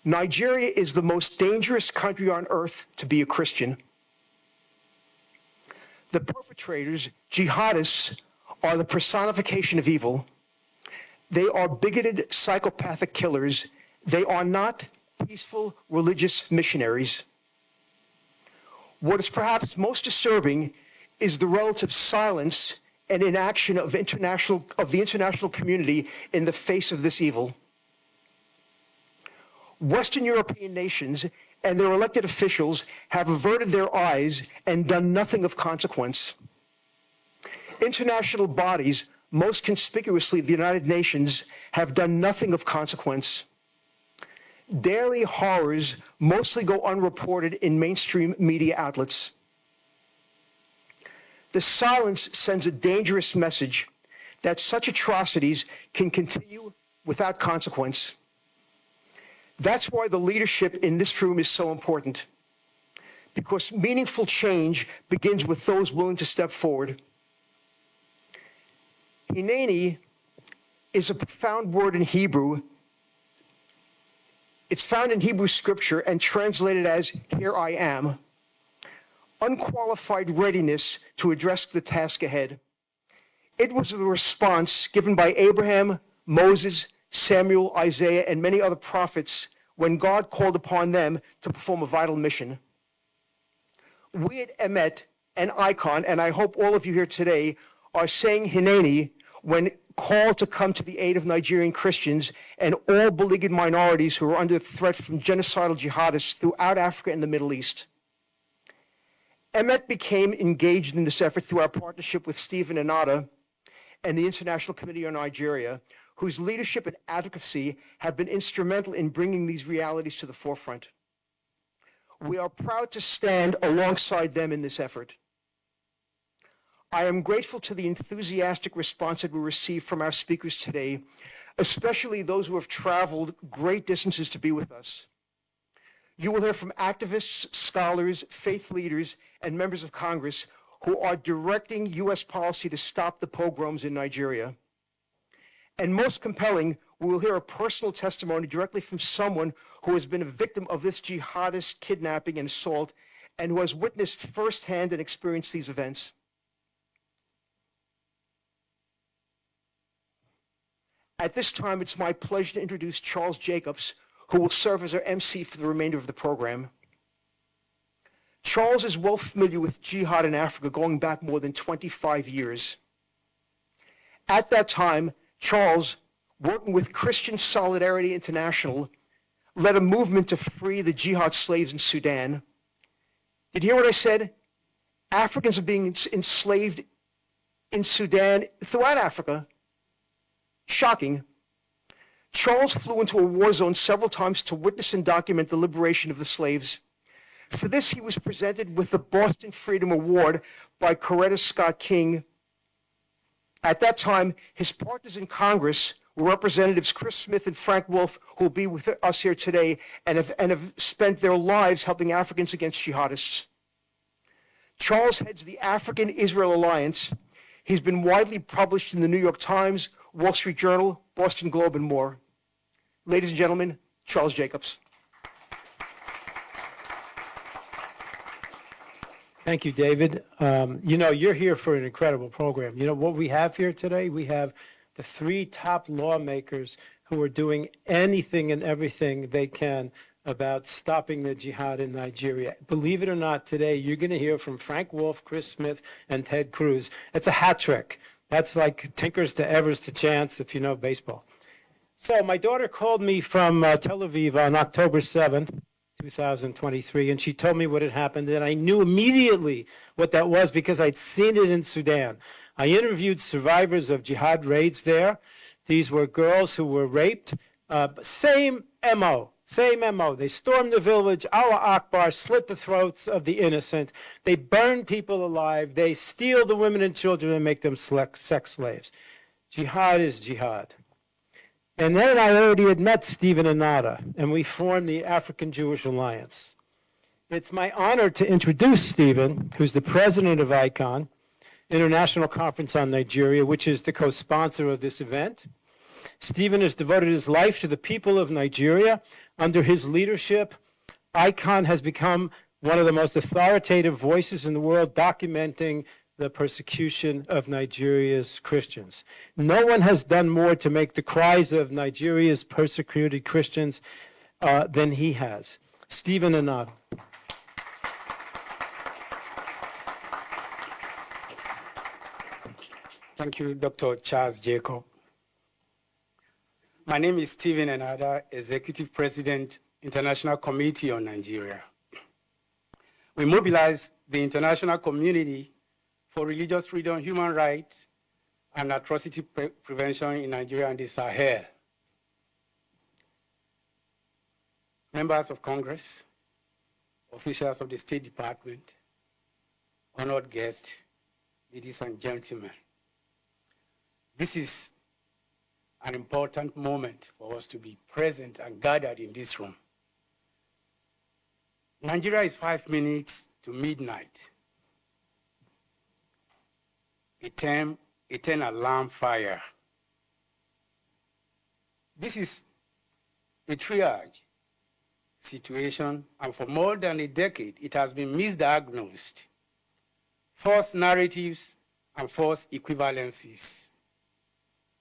Nigeria is the most dangerous country on earth to be a Christian. The perpetrators, jihadists, are the personification of evil. They are bigoted, psychopathic killers. They are not peaceful religious missionaries. What is perhaps most disturbing is the relative silence and inaction of the international community in the face of this evil. Western European nations and their elected officials have averted their eyes and done nothing of consequence. International bodies, most conspicuously the United Nations, have done nothing of consequence. Daily horrors mostly go unreported in mainstream media outlets. The silence sends a dangerous message that such atrocities can continue without consequence. That's why the leadership in this room is so important, because meaningful change begins with those willing to step forward. Hineni is a profound word in Hebrew. It's found in Hebrew scripture and translated as, "Here I am." Unqualified readiness to address the task ahead. It was the response given by Abraham, Moses, Samuel, Isaiah, and many other prophets when God called upon them to perform a vital mission. We at Emet and Icon, and I hope all of you here today, are saying Hineni when called to come to the aid of Nigerian Christians and all beleaguered minorities who are under threat from genocidal jihadists throughout Africa and the Middle East. Emet became engaged in this effort through our partnership with Stephen Anata and the International Committee on Nigeria, whose leadership and advocacy have been instrumental in bringing these realities to the forefront. We are proud to stand alongside them in this effort. I am grateful to the enthusiastic response that we received from our speakers today, especially those who have traveled great distances to be with us. You will hear from activists, scholars, faith leaders, and members of Congress who are directing U.S. policy to stop the pogroms in Nigeria. And most compelling, we will hear a personal testimony directly from someone who has been a victim of this jihadist kidnapping and assault and who has witnessed firsthand and experienced these events. At this time, it's my pleasure to introduce Charles Jacobs, who will serve as our MC for the remainder of the program. Charles is well familiar with jihad in Africa going back more than 25 years. At that time, Charles, working with Christian Solidarity International, led a movement to free the jihad slaves in Sudan. Did you hear what I said? Africans are being enslaved in Sudan, throughout Africa. Shocking. Charles flew into a war zone several times to witness and document the liberation of the slaves. For this, he was presented with the Boston Freedom Award by Coretta Scott King. At that time, his partners in Congress were Representatives Chris Smith and Frank Wolf, who will be with us here today and have spent their lives helping Africans against jihadists. Charles heads the African-Israel Alliance. He's been widely published in the New York Times, Wall Street Journal, Boston Globe, and more. Ladies and gentlemen, Charles Jacobs. Thank you, David. You're here for an incredible program. You know what we have here today? We have the three top lawmakers who are doing anything and everything they can about stopping the jihad in Nigeria. Believe it or not, today you're going to hear from Frank Wolf, Chris Smith, and Ted Cruz. It's a hat trick. That's like Tinkers to Evers to Chance, if you know baseball. So my daughter called me from Tel Aviv on October 7th, 2023, and she told me what had happened, and I knew immediately what that was because I'd seen it in Sudan. I interviewed survivors of jihad raids there. These were girls who were raped. Same MO. Same MO. They storm the village, Allah Akbar, slit the throats of the innocent. They burn people alive. They steal the women and children and make them sex slaves. Jihad is jihad. And then I already had met Stephen and Nada, and we formed the African Jewish Alliance. It's my honor to introduce Stephen, who's the president of ICON, International Conference on Nigeria, which is the co-sponsor of this event. Stephen has devoted his life to the people of Nigeria. Under his leadership, ICON has become one of the most authoritative voices in the world documenting the persecution of Nigeria's Christians. No one has done more to make the cries of Nigeria's persecuted Christians than he has. Stephen Anad. Thank you, Dr. Charles Jacob. My name is Stephen Anada, Executive President, International Committee on Nigeria. We mobilize the international community for religious freedom, human rights, and atrocity prevention in Nigeria and the Sahel. Members of Congress, officials of the State Department, honored guests, ladies and gentlemen. This is an important moment for us to be present and gathered in this room. Nigeria is 5 minutes to midnight. A 10 alarm fire. This is a triage situation, and for more than a decade, it has been misdiagnosed. False narratives and false equivalencies.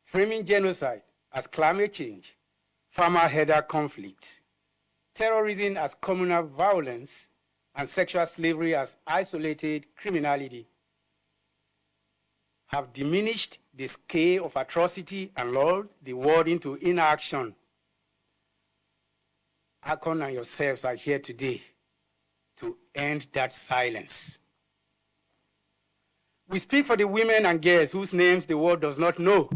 Framing genocide as climate change, farmer-herder conflict, terrorism as communal violence, and sexual slavery as isolated criminality have diminished the scale of atrocity and lulled the world into inaction. Akon and yourselves are here today to end that silence. We speak for the women and girls whose names the world does not know,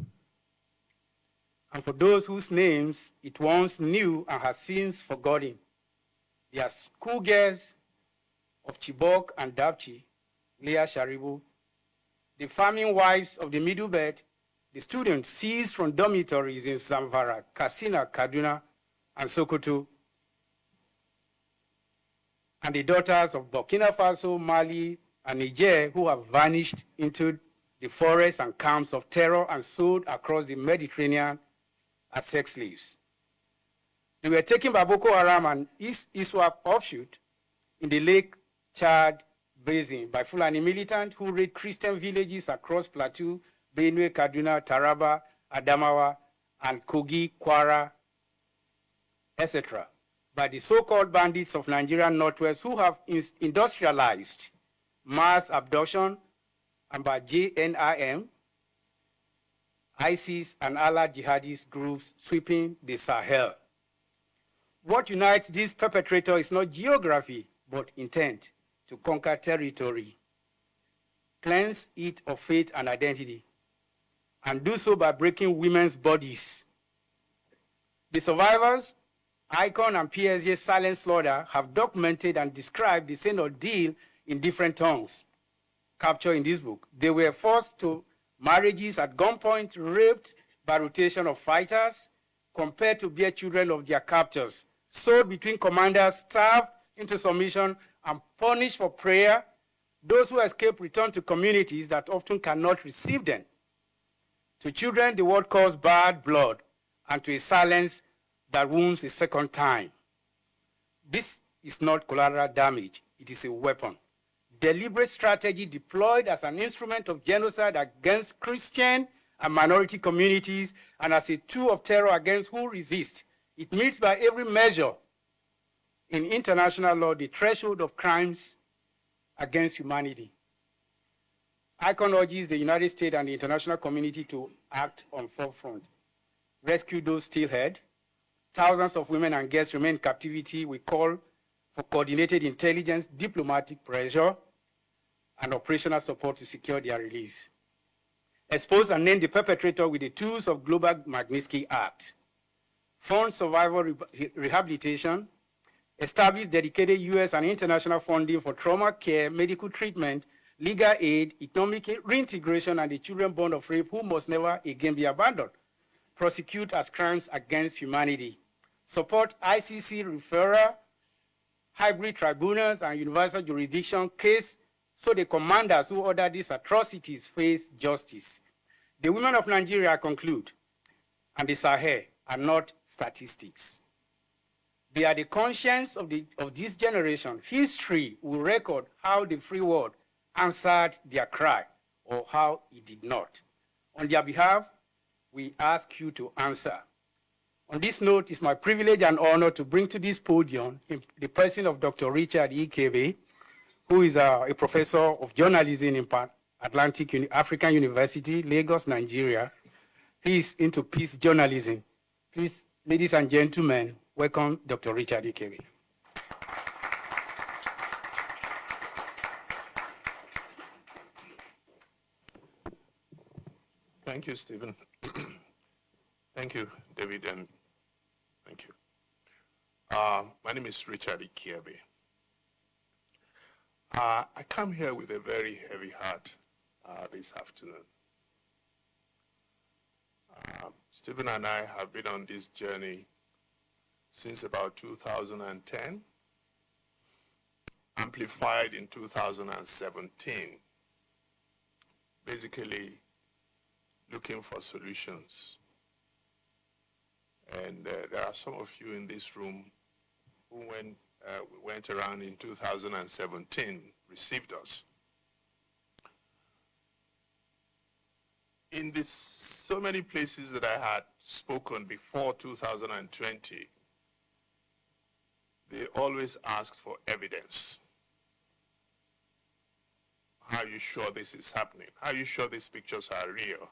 and for those whose names it once knew and has since forgotten. They are schoolgirls of Chibok and Dapchi, Leah Sharibu, the farming wives of the Middle Belt, the students seized from dormitories in Zamfara, Katsina, Kaduna, and Sokoto, and the daughters of Burkina Faso, Mali, and Niger who have vanished into the forests and camps of terror and sold across the Mediterranean as sex slaves. They were taken by Boko Haram and ISWAP offshoot in the Lake Chad Basin by Fulani militants who raid Christian villages across Plateau, Benue, Kaduna, Taraba, Adamawa, and Kogi, Kwara, etc. by the so-called bandits of Nigerian Northwest who have industrialized mass abduction, and by JNIM, ISIS, and allied jihadist groups sweeping the Sahel. What unites these perpetrators is not geography, but intent to conquer territory, cleanse it of faith and identity, and do so by breaking women's bodies. The survivors, ICON and PSG Silent Slaughter, have documented and described the same ordeal in different tongues, captured in this book. They were forced to marriages at gunpoint, raped by rotation of fighters, compared to bear children of their captors, sold between commanders, starved into submission, and punished for prayer. Those who escape return to communities that often cannot receive them. To children, the world calls bad blood, and to a silence that wounds a second time. This is not collateral damage, it is a weapon. Deliberate strategy deployed as an instrument of genocide against Christian and minority communities and as a tool of terror against who resist. It meets by every measure in international law the threshold of crimes against humanity. ICON urges the United States and the international community to act on forefront. Rescue those still held. Thousands of women and girls remain in captivity. We call for coordinated intelligence, diplomatic pressure, and operational support to secure their release. Expose and name the perpetrator with the tools of Global Magnitsky Act. fund survival rehabilitation, establish dedicated U.S. and international funding for trauma care, medical treatment, legal aid, economic reintegration, and the children born of rape who must never again be abandoned. Prosecute as crimes against humanity. Support ICC referral, hybrid tribunals, and universal jurisdiction case so the commanders who order these atrocities face justice. The women of Nigeria conclude, and the Sahel are not statistics. They are the conscience of this generation. History will record how the free world answered their cry or how it did not. On their behalf, we ask you to answer. On this note, it's my privilege and honor to bring to this podium the person of Dr. Richard Ikebe, who is a professor of journalism in Atlantic African University, Lagos, Nigeria. He is into peace journalism. Please, ladies and gentlemen, welcome Dr. Richard Ikebe. Thank you, Stephen. Thank you, David, and thank you. My name is Richard Ikebe. I come here with a very heavy heart this afternoon. Stephen and I have been on this journey since about 2010, amplified in 2017, basically looking for solutions. And there are some of you in this room who went around in 2017, received us. In so many places that I had spoken before 2020, they always asked for evidence. Are you sure this is happening? Are you sure these pictures are real?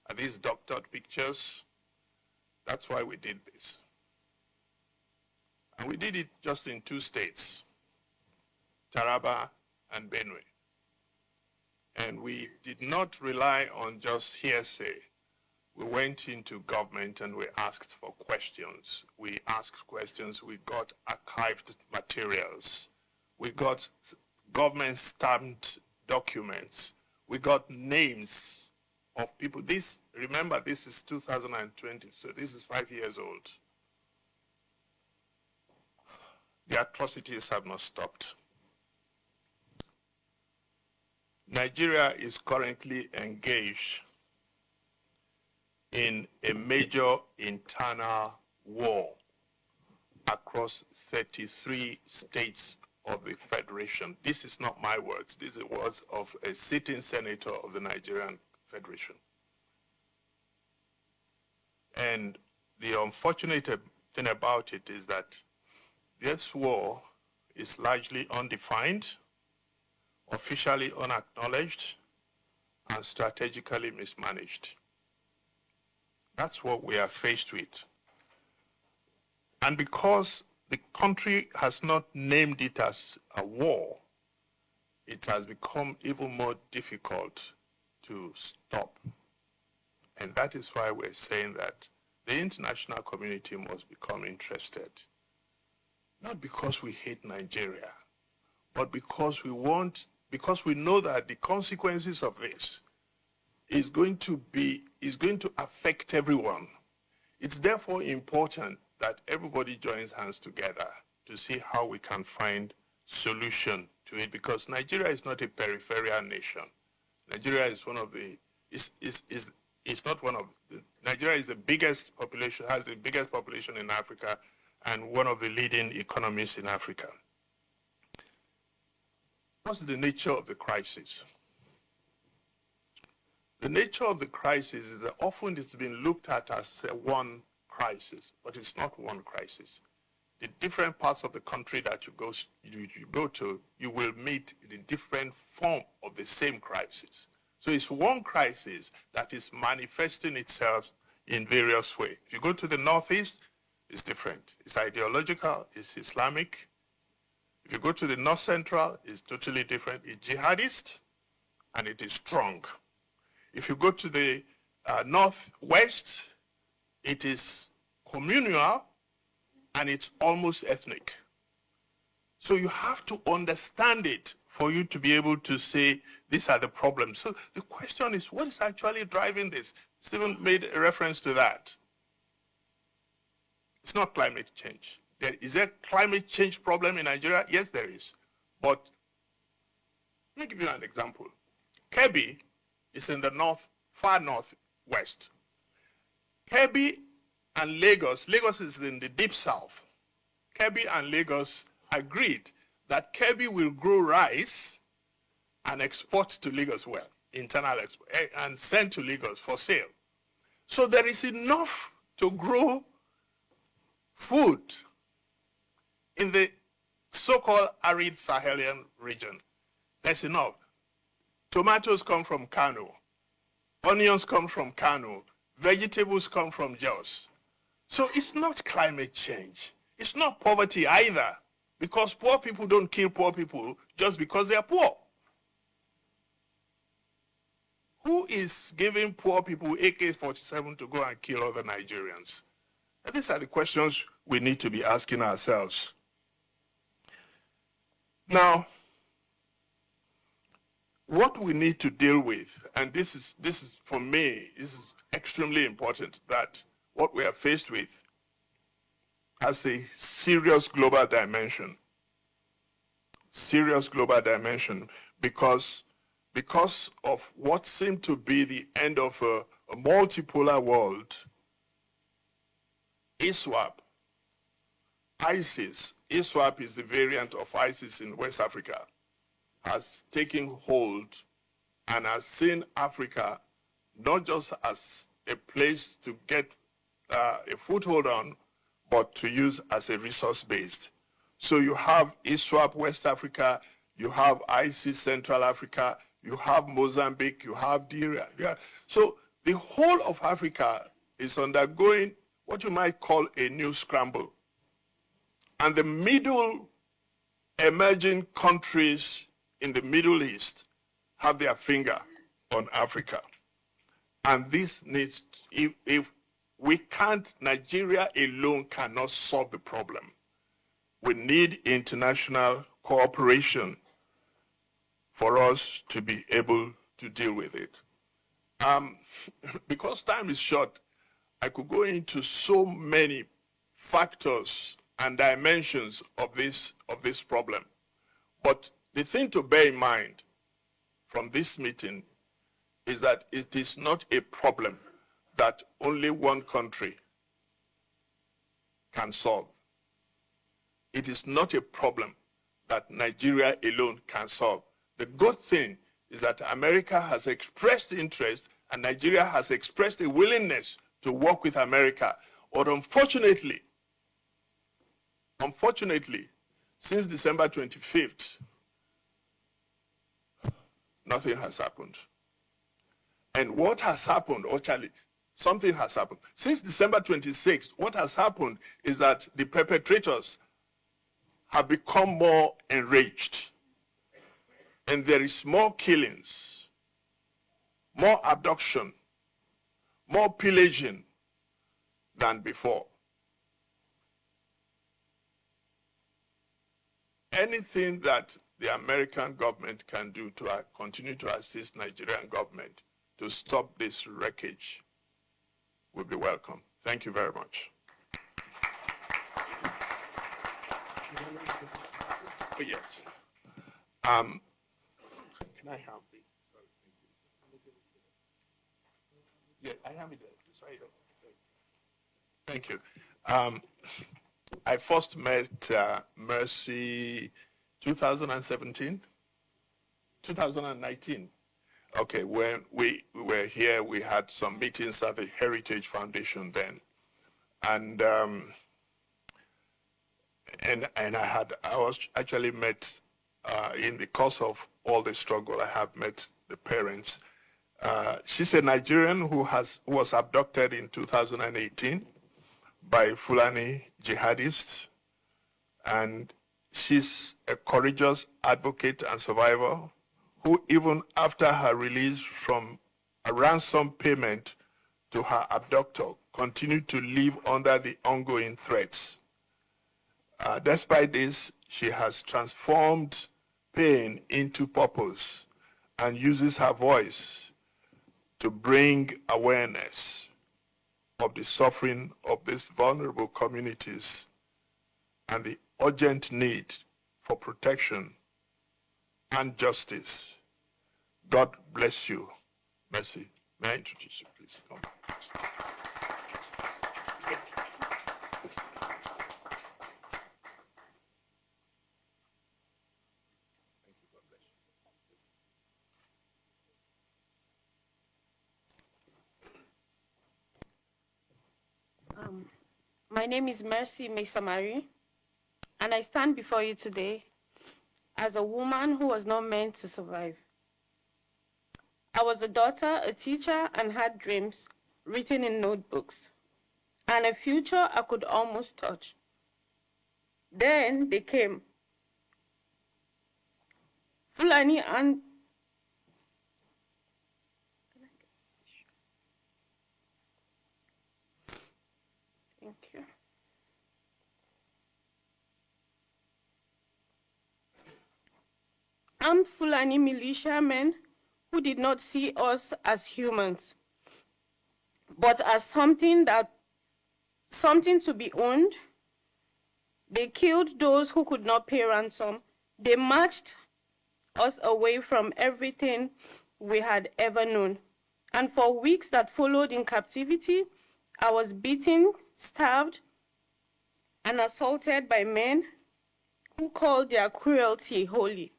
Are these doctored pictures? That's why we did this. And we did it just in 2 states, Taraba and Benue. And we did not rely on just hearsay. We went into government and we asked for questions. We asked questions, we got archived materials. We got government stamped documents. We got names of people. Remember, this is 2020, so this is 5 years old. The atrocities have not stopped. Nigeria is currently engaged in a major internal war across 33 states of the Federation. This is not my words. These are words of a sitting senator of the Nigerian Federation. And the unfortunate thing about it is that this war is largely undefined, officially unacknowledged, and strategically mismanaged. That's what we are faced with. And because the country has not named it as a war, it has become even more difficult to stop. And that is why we're saying that the international community must become interested. Not because we hate Nigeria, but because we know that the consequences of this is going to affect everyone. It's therefore important that everybody joins hands together to see how we can find solution to it, because Nigeria is not a peripheral nation. Nigeria is one of the, Nigeria is the biggest population, has the biggest population in Africa, and one of the leading economies in Africa. What's the nature of the crisis? The nature of the crisis is that often it's been looked at as one crisis, but it's not one crisis. The different parts of the country that you go to, you will meet the different form of the same crisis. So it's one crisis that is manifesting itself in various ways. If you go to the Northeast, it's different. It's ideological, it's Islamic. If you go to the North Central, it's totally different. It's jihadist, and it is strong. If you go to the Northwest, it is communal, and it's almost ethnic. So you have to understand it for you to be able to say, these are the problems. So the question is, what is actually driving this? Stephen made a reference to that. It's not climate change. Is there a climate change problem in Nigeria? Yes, there is. But let me give you an example. Kebbi is in the north, far northwest. Kebbi and Lagos is in the deep south. Kebbi and Lagos agreed that Kebbi will grow rice and export to Lagos well, internal export, and send to Lagos for sale. So there is enough to grow food in the so-called arid Sahelian region. There's enough. Tomatoes come from Kano. Onions come from Kano. Vegetables come from Jos. So it's not climate change. It's not poverty either, because poor people don't kill poor people just because they are poor. Who is giving poor people AK-47 to go and kill other Nigerians? And these are the questions we need to be asking ourselves. Now, what we need to deal with, and this is for me, this is extremely important, that what we are faced with has a serious global dimension. Serious global dimension, because of what seemed to be the end of a multipolar world. ISWAP, ISIS, ISWAP is the variant of ISIS in West Africa, has taken hold and has seen Africa not just as a place to get a foothold on, but to use as a resource-based. So you have ISWAP West Africa, you have ISIS Central Africa, you have Mozambique, you have Nigeria. Yeah. So the whole of Africa is undergoing what you might call a new scramble. And the middle emerging countries in the Middle East have their finger on Africa. And this needs, if we can't, Nigeria alone cannot solve the problem. We need international cooperation for us to be able to deal with it. Because time is short, I could go into so many factors and dimensions of this problem. But the thing to bear in mind from this meeting is that it is not a problem that only one country can solve. It is not a problem that Nigeria alone can solve. The good thing is that America has expressed interest and Nigeria has expressed a willingness to work with America. But unfortunately, since December 25th, nothing has happened. And what has happened, actually, something has happened. Since December 26th, what has happened is that the perpetrators have become more enraged. And there is more killings, more abduction, more pillaging than before. Anything that the American government can do to continue to assist Nigerian government to stop this wreckage will be welcome. Thank you very much. Oh, yes. Can I have it? Yeah, I have it there. It's right there. Thank you. I first met Mercy 2017, 2019. Okay, when we were here, we had some meetings at the Heritage Foundation then, and I was actually met in the course of all the struggle. I have met the parents. She's a Nigerian who was abducted in 2018 by Fulani jihadists, and she's a courageous advocate and survivor who, even after her release from a ransom payment to her abductor continue to live under the ongoing threats. Despite this, she has transformed pain into purpose and uses her voice to bring awareness of the suffering of these vulnerable communities and the urgent need for protection and justice. God bless you. Mercy. May I introduce you, please? Come. My name is Mercy Mesamari, and I stand before you today as a woman who was not meant to survive. I was a daughter, a teacher, and had dreams written in notebooks, and a future I could almost touch. Then they came. Fulani and thank you. Armed Fulani militiamen who did not see us as humans, but as something to be owned. They killed those who could not pay ransom. They marched us away from everything we had ever known. And for weeks that followed in captivity, I was beaten, starved, and assaulted by men who called their cruelty holy.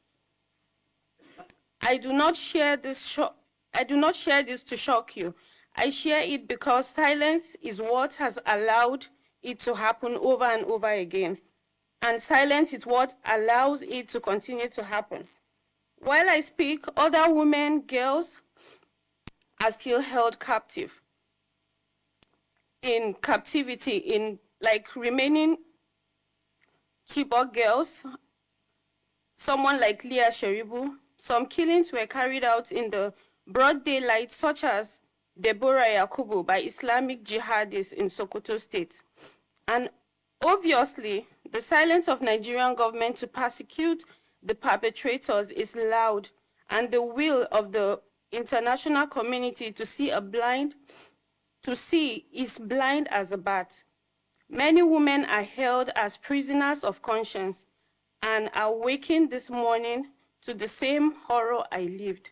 I do not share this to shock you. I share it because silence is what has allowed it to happen over and over again. And silence is what allows it to continue to happen. While I speak, other women, girls, are still held captive. In captivity, like remaining Chibok girls, someone like Leah Sheribu. Some killings were carried out in the broad daylight, such as Deborah Yakubu by Islamic jihadists in Sokoto State. And obviously, the silence of Nigerian government to persecute the perpetrators is loud, and the will of the international community to see is blind as a bat. Many women are held as prisoners of conscience and are waking this morning to the same horror I lived.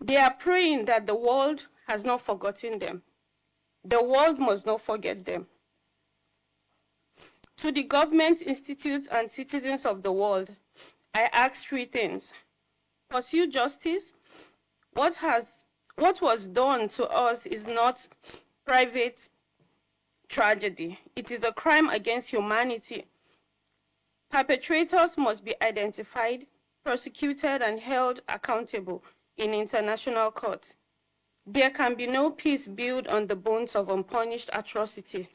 They are praying that the world has not forgotten them. The world must not forget them. To the government, institutes, and citizens of the world, I ask three things. Pursue justice. What was done to us is not private tragedy. It is a crime against humanity. Perpetrators must be identified, prosecuted, and held accountable in international court. There can be no peace built on the bones of unpunished atrocity.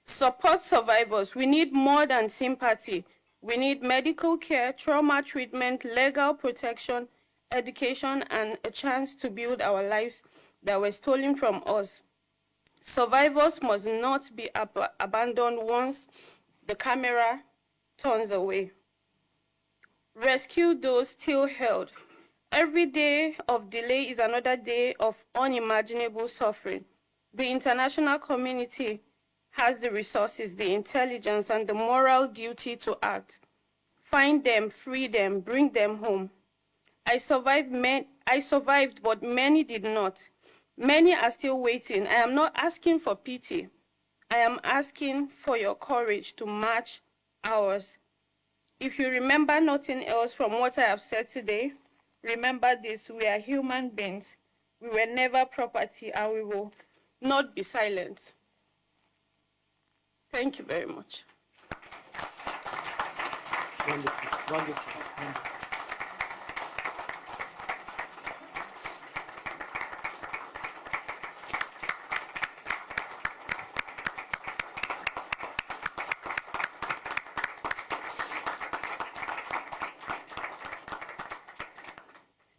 Support survivors. We need more than sympathy. We need medical care, trauma treatment, legal protection, education, and a chance to build our lives that were stolen from us. Survivors must not be abandoned once the camera turns away. Rescue those still held. Every day of delay is another day of unimaginable suffering. The international community has the resources, the intelligence, and the moral duty to act. Find them, free them, bring them home. I survived, but many did not. Many are still waiting. I am not asking for pity. I am asking for your courage to match ours. If you remember nothing else from what I have said today, remember this: we are human beings. We were never property, and we will not be silent. Thank you very much. Wonderful, wonderful, wonderful.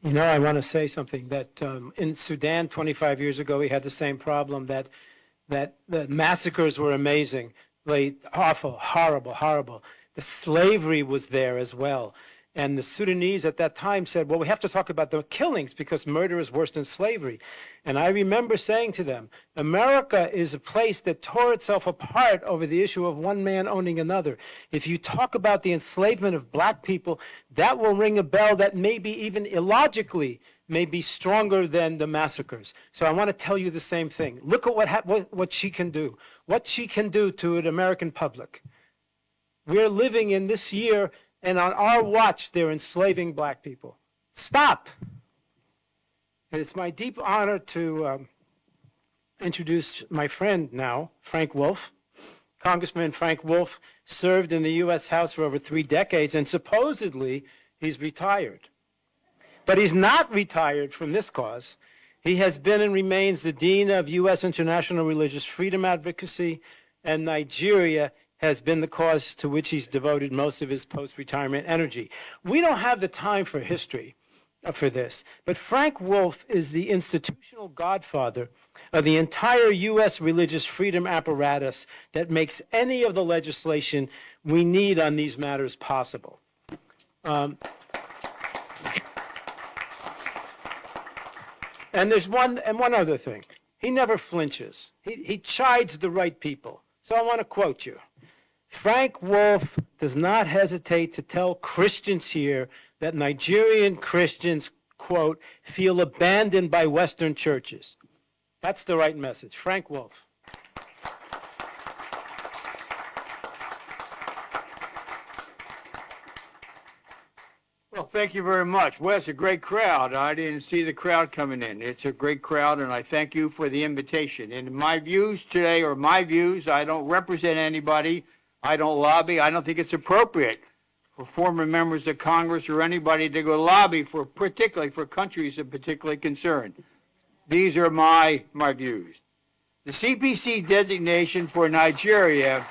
You know, I want to say something that in Sudan 25 years ago, we had the same problem that the massacres were amazing, like awful, horrible, horrible. The slavery was there as well. And the Sudanese at that time said, well, we have to talk about the killings because murder is worse than slavery. And I remember saying to them, America is a place that tore itself apart over the issue of one man owning another. If you talk about the enslavement of black people, that will ring a bell that maybe even illogically may be stronger than the massacres. So I want to tell you the same thing. Look at what she can do, what she can do to an American public. We're living in this year, and on our watch, they're enslaving black people. Stop. And it's my deep honor to introduce my friend now, Frank Wolf. Congressman Frank Wolf served in the U.S. House for over 3 decades, and supposedly he's retired. But he's not retired from this cause. He has been and remains the Dean of U.S. International Religious Freedom Advocacy, and Nigeria has been the cause to which he's devoted most of his post-retirement energy. We don't have the time for history for this, but Frank Wolf is the institutional godfather of the entire U.S. religious freedom apparatus that makes any of the legislation we need on these matters possible. And there's one other thing. He never flinches. He chides the right people. So I want to quote you. Frank Wolf does not hesitate to tell Christians here that Nigerian Christians, quote, feel abandoned by Western churches. That's the right message. Frank Wolf. Well, thank you very much. Well, it's a great crowd. I didn't see the crowd coming in. It's a great crowd, and I thank you for the invitation. And my views today are my views. I don't represent anybody. I don't lobby. I don't think it's appropriate for former members of Congress or anybody to go lobby for, particularly for countries of particular concern. These are my views. The CPC designation for Nigeria,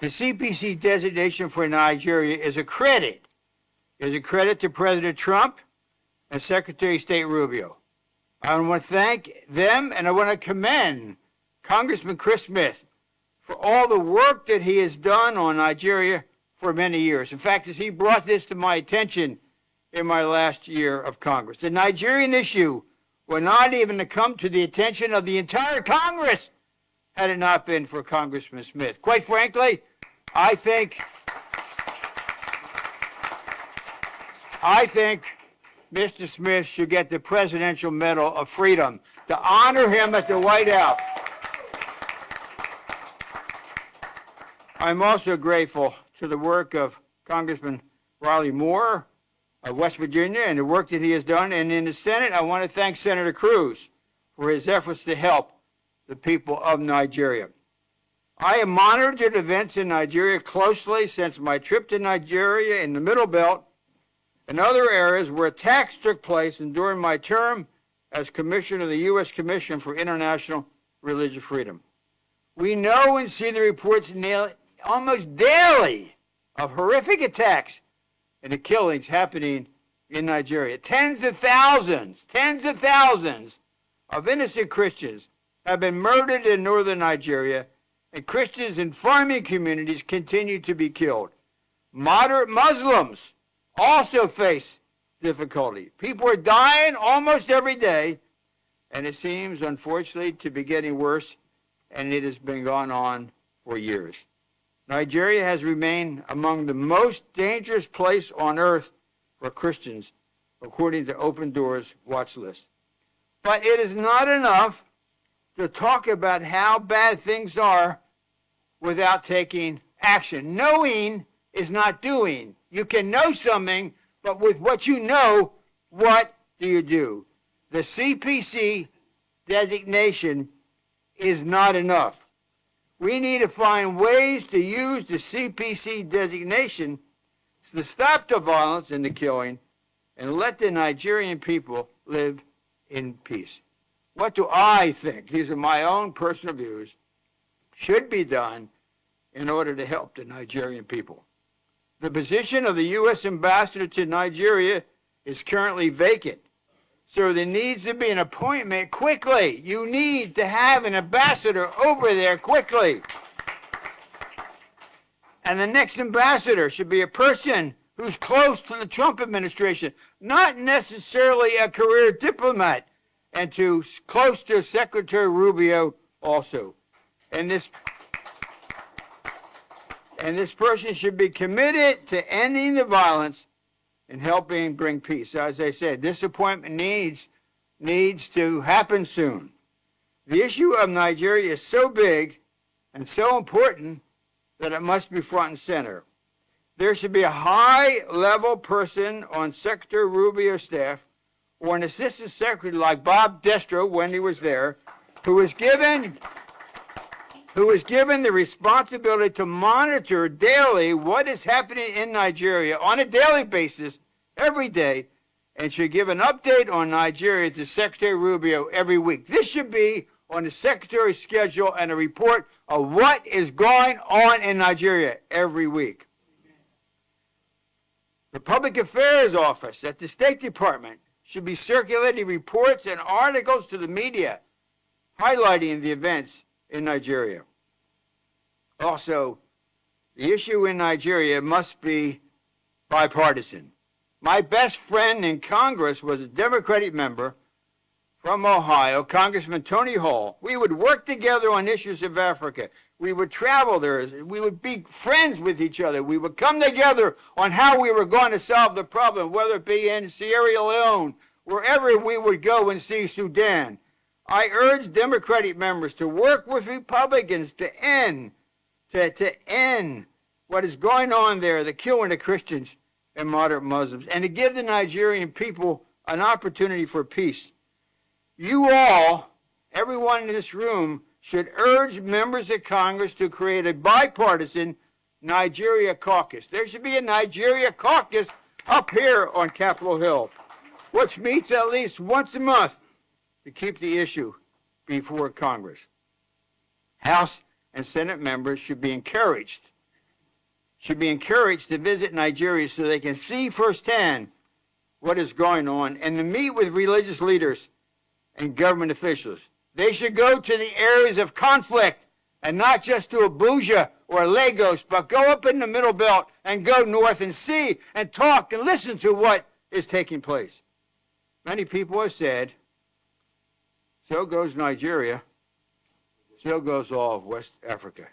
is a credit. Is a credit to President Trump and Secretary of State Rubio. I want to thank them, and I want to commend Congressman Chris Smith for all the work that he has done on Nigeria for many years. In fact, as he brought this to my attention in my last year of Congress, the Nigerian issue would not even come to the attention of the entire Congress had it not been for Congressman Smith. Quite frankly, I think Mr. Smith should get the Presidential Medal of Freedom to honor him at the White House. I'm also grateful to the work of Congressman Riley Moore of West Virginia and the work that he has done. And in the Senate, I want to thank Senator Cruz for his efforts to help the people of Nigeria. I have monitored events in Nigeria closely since my trip to Nigeria in the Middle Belt and other areas where attacks took place and during my term as Commissioner of the U.S. Commission for International Religious Freedom. We know and see the reports almost daily of horrific attacks and the killings happening in Nigeria. Tens of thousands of innocent Christians have been murdered in northern Nigeria, and Christians in farming communities continue to be killed. Moderate Muslims also face difficulty. People are dying almost every day, and it seems, unfortunately, to be getting worse, and it has been going on for years. Nigeria has remained among the most dangerous place on earth for Christians, according to Open Doors watch list. But it is not enough to talk about how bad things are without taking action. Knowing is not doing. You can know something, but with what you know, what do you do? The CPC designation is not enough. We need to find ways to use the CPC designation to stop the violence and the killing and let the Nigerian people live in peace. What do I think? These are my own personal views. Should be done in order to help the Nigerian people. The position of the U.S. ambassador to Nigeria is currently vacant. So there needs to be an appointment quickly. You need to have an ambassador over there quickly. And the next ambassador should be a person who's close to the Trump administration, not necessarily a career diplomat, and close to Secretary Rubio also. And this person should be committed to ending the violence and helping bring peace. As I said, this appointment needs to happen soon. The issue of Nigeria is so big and so important that it must be front and center. There should be a high-level person on Secretary Rubio's staff or an assistant secretary like Bob Destro when he was there, who was given the responsibility to monitor daily what is happening in Nigeria on a daily basis, every day, and should give an update on Nigeria to Secretary Rubio every week. This should be on the Secretary's schedule and a report of what is going on in Nigeria every week. The Public Affairs Office at the State Department should be circulating reports and articles to the media highlighting the events in Nigeria. Also, the issue in Nigeria must be bipartisan. My best friend in Congress was a Democratic member from Ohio, Congressman Tony Hall. We would work together on issues of Africa. We would travel there. We would be friends with each other. We would come together on how we were going to solve the problem, whether it be in Sierra Leone, wherever we would go and see Sudan. I urge Democratic members to work with Republicans to end what is going on there, the killing of Christians and moderate Muslims, and to give the Nigerian people an opportunity for peace. You all, everyone in this room, should urge members of Congress to create a bipartisan Nigeria caucus. There should be a Nigeria caucus up here on Capitol Hill, which meets at least once a month to keep the issue before Congress. House and Senate members should be encouraged to visit Nigeria so they can see firsthand what is going on and to meet with religious leaders and government officials. They should go to the areas of conflict and not just to Abuja or Lagos, but go up in the Middle Belt and go north and see and talk and listen to what is taking place. Many people have said, so goes Nigeria, so goes all of West Africa.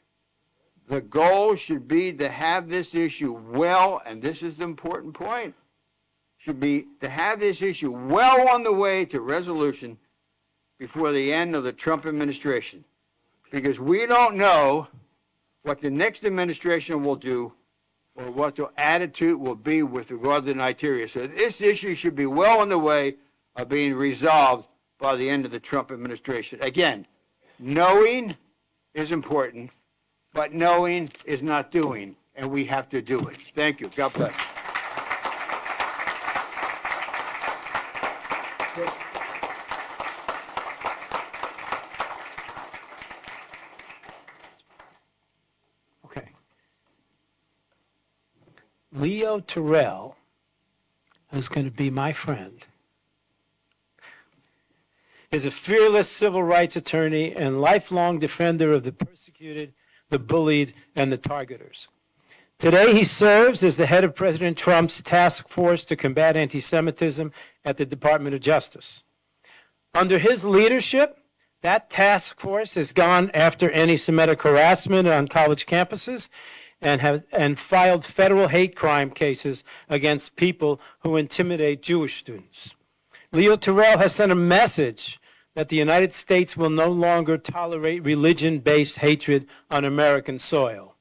The goal should be to have this issue well, and this is the important point, should be to have this issue well on the way to resolution before the end of the Trump administration. Because we don't know what the next administration will do or what the attitude will be with regard to Nigeria. So this issue should be well on the way of being resolved by the end of the Trump administration. Again, knowing is important, but knowing is not doing, and we have to do it. Thank you. God bless. Okay. Leo Terrell, who's going to be my friend, is a fearless civil rights attorney and lifelong defender of the persecuted, the bullied, and the targeters. Today, he serves as the head of President Trump's task force to combat anti-Semitism at the Department of Justice. Under his leadership, that task force has gone after anti-Semitic harassment on college campuses and filed federal hate crime cases against people who intimidate Jewish students. Leo Terrell has sent a message that the United States will no longer tolerate religion-based hatred on American soil.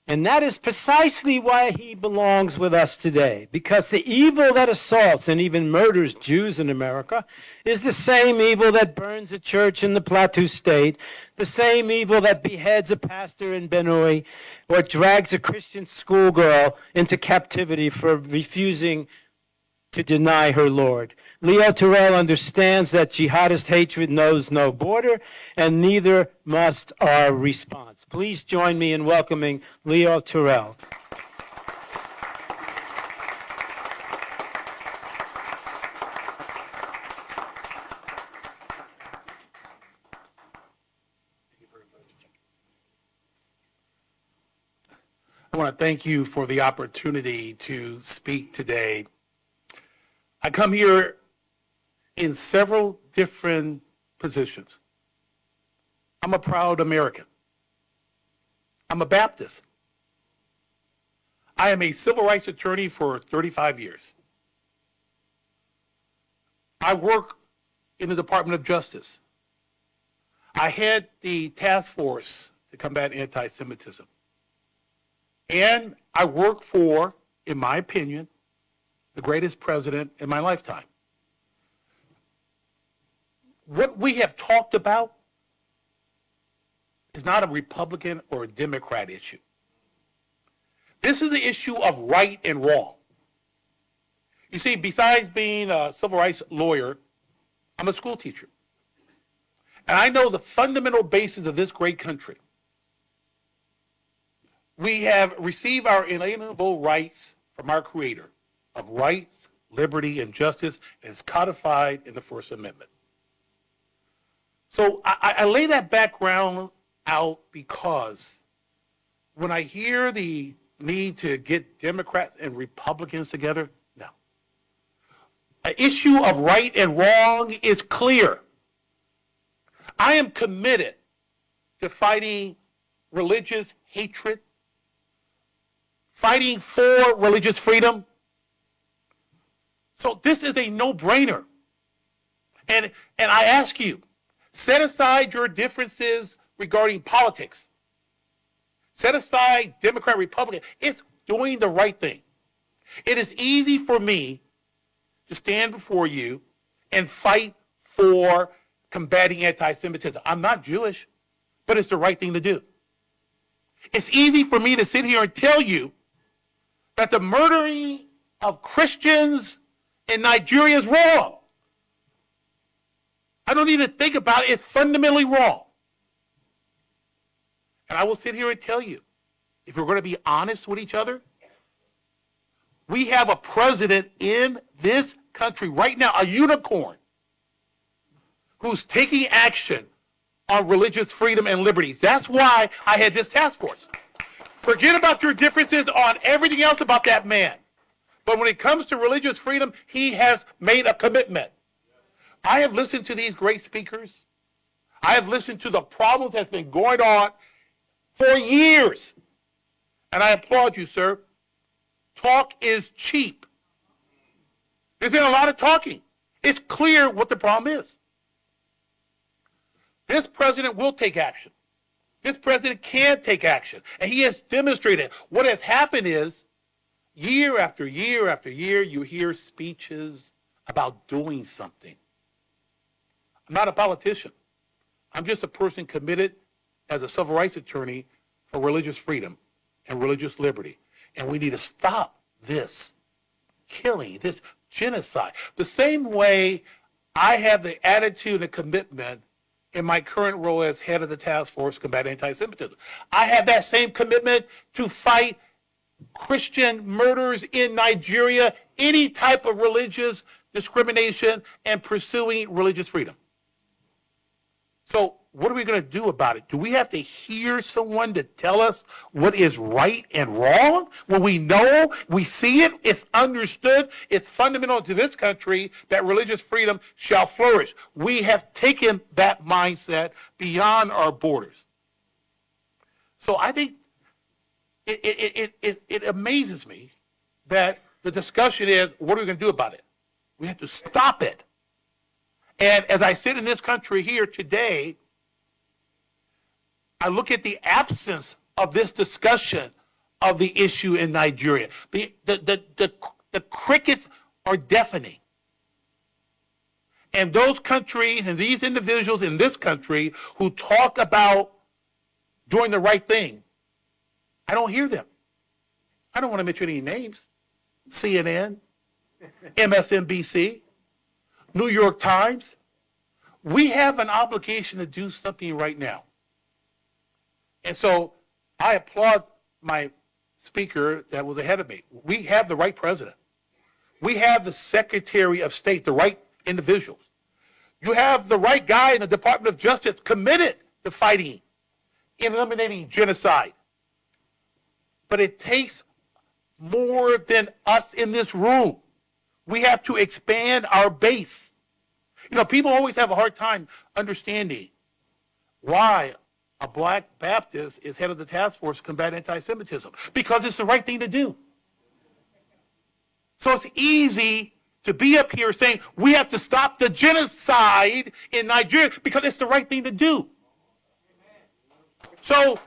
And that is precisely why he belongs with us today, because the evil that assaults and even murders Jews in America is the same evil that burns a church in the Plateau State, the same evil that beheads a pastor in Benue, or drags a Christian schoolgirl into captivity for refusing to deny her Lord. Leo Terrell understands that jihadist hatred knows no border, and neither must our response. Please join me in welcoming Leo Terrell. want to thank you for the opportunity to speak today. I come here in several different positions. I'm a proud American. I'm a Baptist. I am a civil rights attorney for 35 years. I work in the Department of Justice. I head the task force to combat anti-Semitism. And I work for, in my opinion, the greatest president in my lifetime. What we have talked about is not a Republican or a Democrat issue. This is the issue of right and wrong. You see, besides being a civil rights lawyer, I'm a school teacher. And I know the fundamental basis of this great country. We have received our inalienable rights from our Creator of rights, liberty, and justice, and it's codified in the First Amendment. So I lay that background out because when I hear the need to get Democrats and Republicans together, no. An issue of right and wrong is clear. I am committed to fighting religious hatred, fighting for religious freedom. So this is a no-brainer. And I ask you, set aside your differences regarding politics. Set aside Democrat, Republican. It's doing the right thing. It is easy for me to stand before you and fight for combating anti-Semitism. I'm not Jewish, but it's the right thing to do. It's easy for me to sit here and tell you that the murdering of Christians in Nigeria is wrong. I don't need to think about it. It's fundamentally wrong. And I will sit here and tell you, if we're going to be honest with each other, we have a president in this country right now, a unicorn, who's taking action on religious freedom and liberties. That's why I had this task force. Forget about your differences on everything else about that man. But when it comes to religious freedom, he has made a commitment. I have listened to these great speakers. I have listened to the problems that's been going on for years. And I applaud you, sir. Talk is cheap. There's been a lot of talking. It's clear what the problem is. This president will take action. This president can take action. And he has demonstrated. What has happened is, year after year after year, you hear speeches about doing something. I'm not a politician. I'm just a person committed as a civil rights attorney for religious freedom and religious liberty. And we need to stop this killing, this genocide. The same way I have the attitude and commitment in my current role as head of the task force to combat anti-Semitism. I have that same commitment to fight Christian murders in Nigeria, any type of religious discrimination, and pursuing religious freedom. So what are we going to do about it? Do we have to hear someone to tell us what is right and wrong? When we know, we see it, it's understood, it's fundamental to this country that religious freedom shall flourish. We have taken that mindset beyond our borders. So I think it amazes me that the discussion is, what are we going to do about it? We have to stop it. And as I sit in this country here today, I look at the absence of this discussion of the issue in Nigeria. The crickets are deafening. And those countries and these individuals in this country who talk about doing the right thing, I don't hear them. I don't want to mention any names. CNN, MSNBC, New York Times. We have an obligation to do something right now. And so I applaud my speaker that was ahead of me. We have the right president. We have the Secretary of State, the right individuals. You have the right guy in the Department of Justice committed to fighting, eliminating genocide. But it takes more than us in this room. We have to expand our base. You know, people always have a hard time understanding why a black Baptist is head of the task force to combat anti-Semitism, because it's the right thing to do. So it's easy to be up here saying we have to stop the genocide in Nigeria because it's the right thing to do. So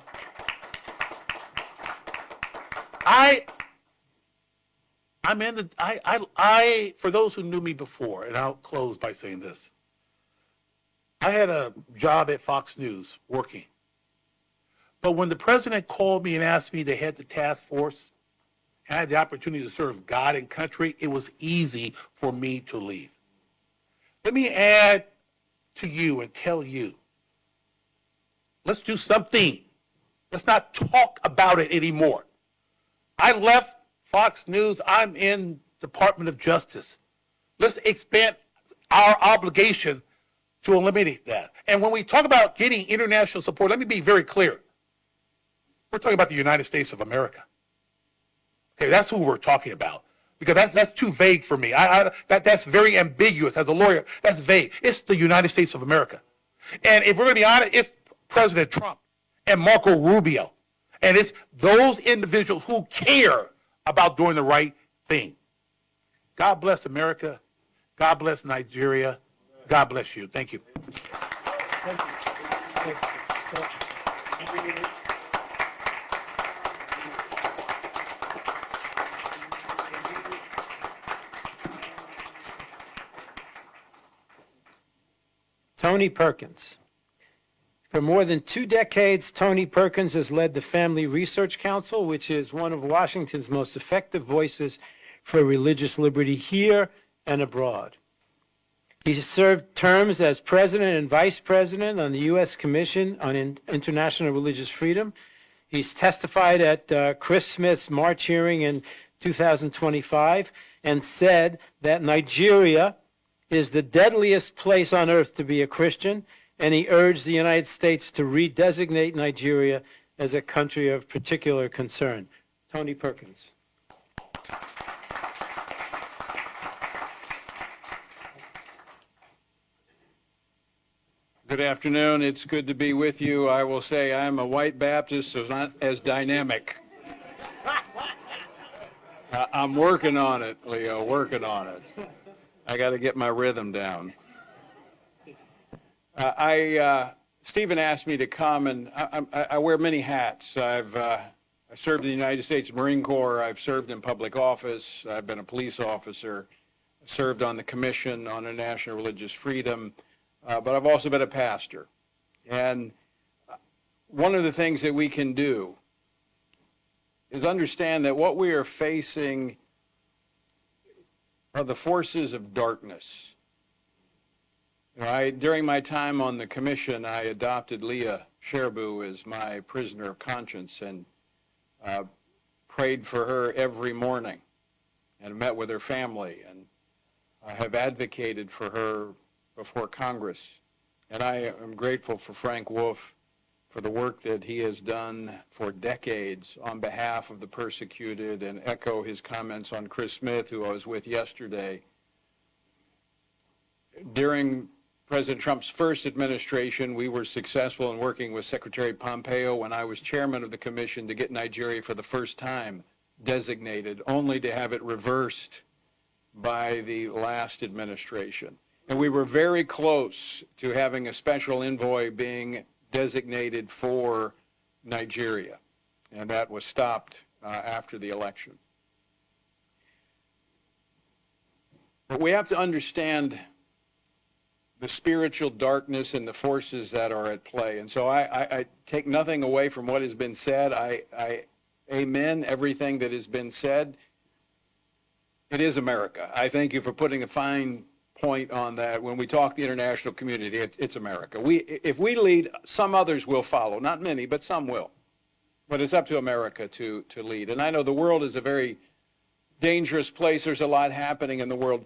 for those who knew me before, and I'll close by saying this. I had a job at Fox News working. But when the president called me and asked me to head the task force, and I had the opportunity to serve God and country, it was easy for me to leave. Let me add to you and tell you, let's do something. Let's not talk about it anymore. I left Fox News. I'm in Department of Justice. Let's expand our obligation to eliminate that. And when we talk about getting international support, let me be very clear. We're talking about the United States of America. Okay, that's who we're talking about. Because that's too vague for me. That's very ambiguous. As a lawyer, that's vague. It's the United States of America. And if we're going to be honest, it's President Trump and Marco Rubio. And it's those individuals who care about doing the right thing. God bless America. God bless Nigeria. God bless you. Thank you. Thank you. Thank you. Tony Perkins. For more than 2 decades, Tony Perkins has led the Family Research Council, which is one of Washington's most effective voices for religious liberty here and abroad. He served terms as president and vice president on the U.S. Commission on International Religious Freedom. He's testified at Chris Smith's March hearing in 2025 and said that Nigeria is the deadliest place on earth to be a Christian, and he urged the United States to redesignate Nigeria as a country of particular concern. Tony Perkins. Good afternoon. It's good to be with you. I will say I'm a white Baptist, so not as dynamic. I'm working on it, Leo, working on it. I got to get my rhythm down. Stephen asked me to come, and I wear many hats. I served in the United States Marine Corps. I've served in public office. I've been a police officer, served on the Commission on International Religious Freedom, but I've also been a pastor. And one of the things that we can do is understand that what we are facing are the forces of darkness. You know, during my time on the commission, I adopted Leah Sherbu as my prisoner of conscience and prayed for her every morning and met with her family, and I have advocated for her before Congress. And I am grateful for Frank Wolf for the work that he has done for decades on behalf of the persecuted, and echo his comments on Chris Smith, who I was with yesterday. During President Trump's first administration, we were successful in working with Secretary Pompeo when I was chairman of the commission to get Nigeria for the first time designated, only to have it reversed by the last administration. And we were very close to having a special envoy being designated for Nigeria, and that was stopped after the election. But we have to understand the spiritual darkness and the forces that are at play. And so I take nothing away from what has been said. I amen everything that has been said. It is America. I thank you for putting a fine point on that. When we talk the international community, it's America. If we lead, some others will follow. Not many, but some will. But it's up to America to lead. And I know the world is a very dangerous place. There's a lot happening in the world.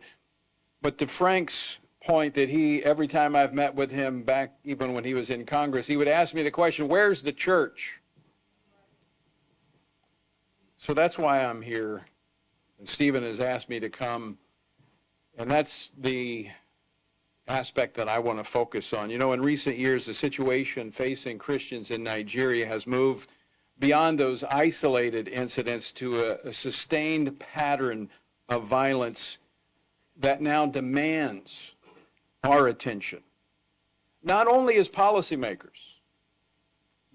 But to Frank's point, that every time I've met with him back even when he was in Congress, he would ask me the question, where's the church? So that's why I'm here. And Stephen has asked me to come. And that's the aspect that I want to focus on. You know, in recent years, the situation facing Christians in Nigeria has moved beyond those isolated incidents to a sustained pattern of violence that now demands our attention, not only as policymakers,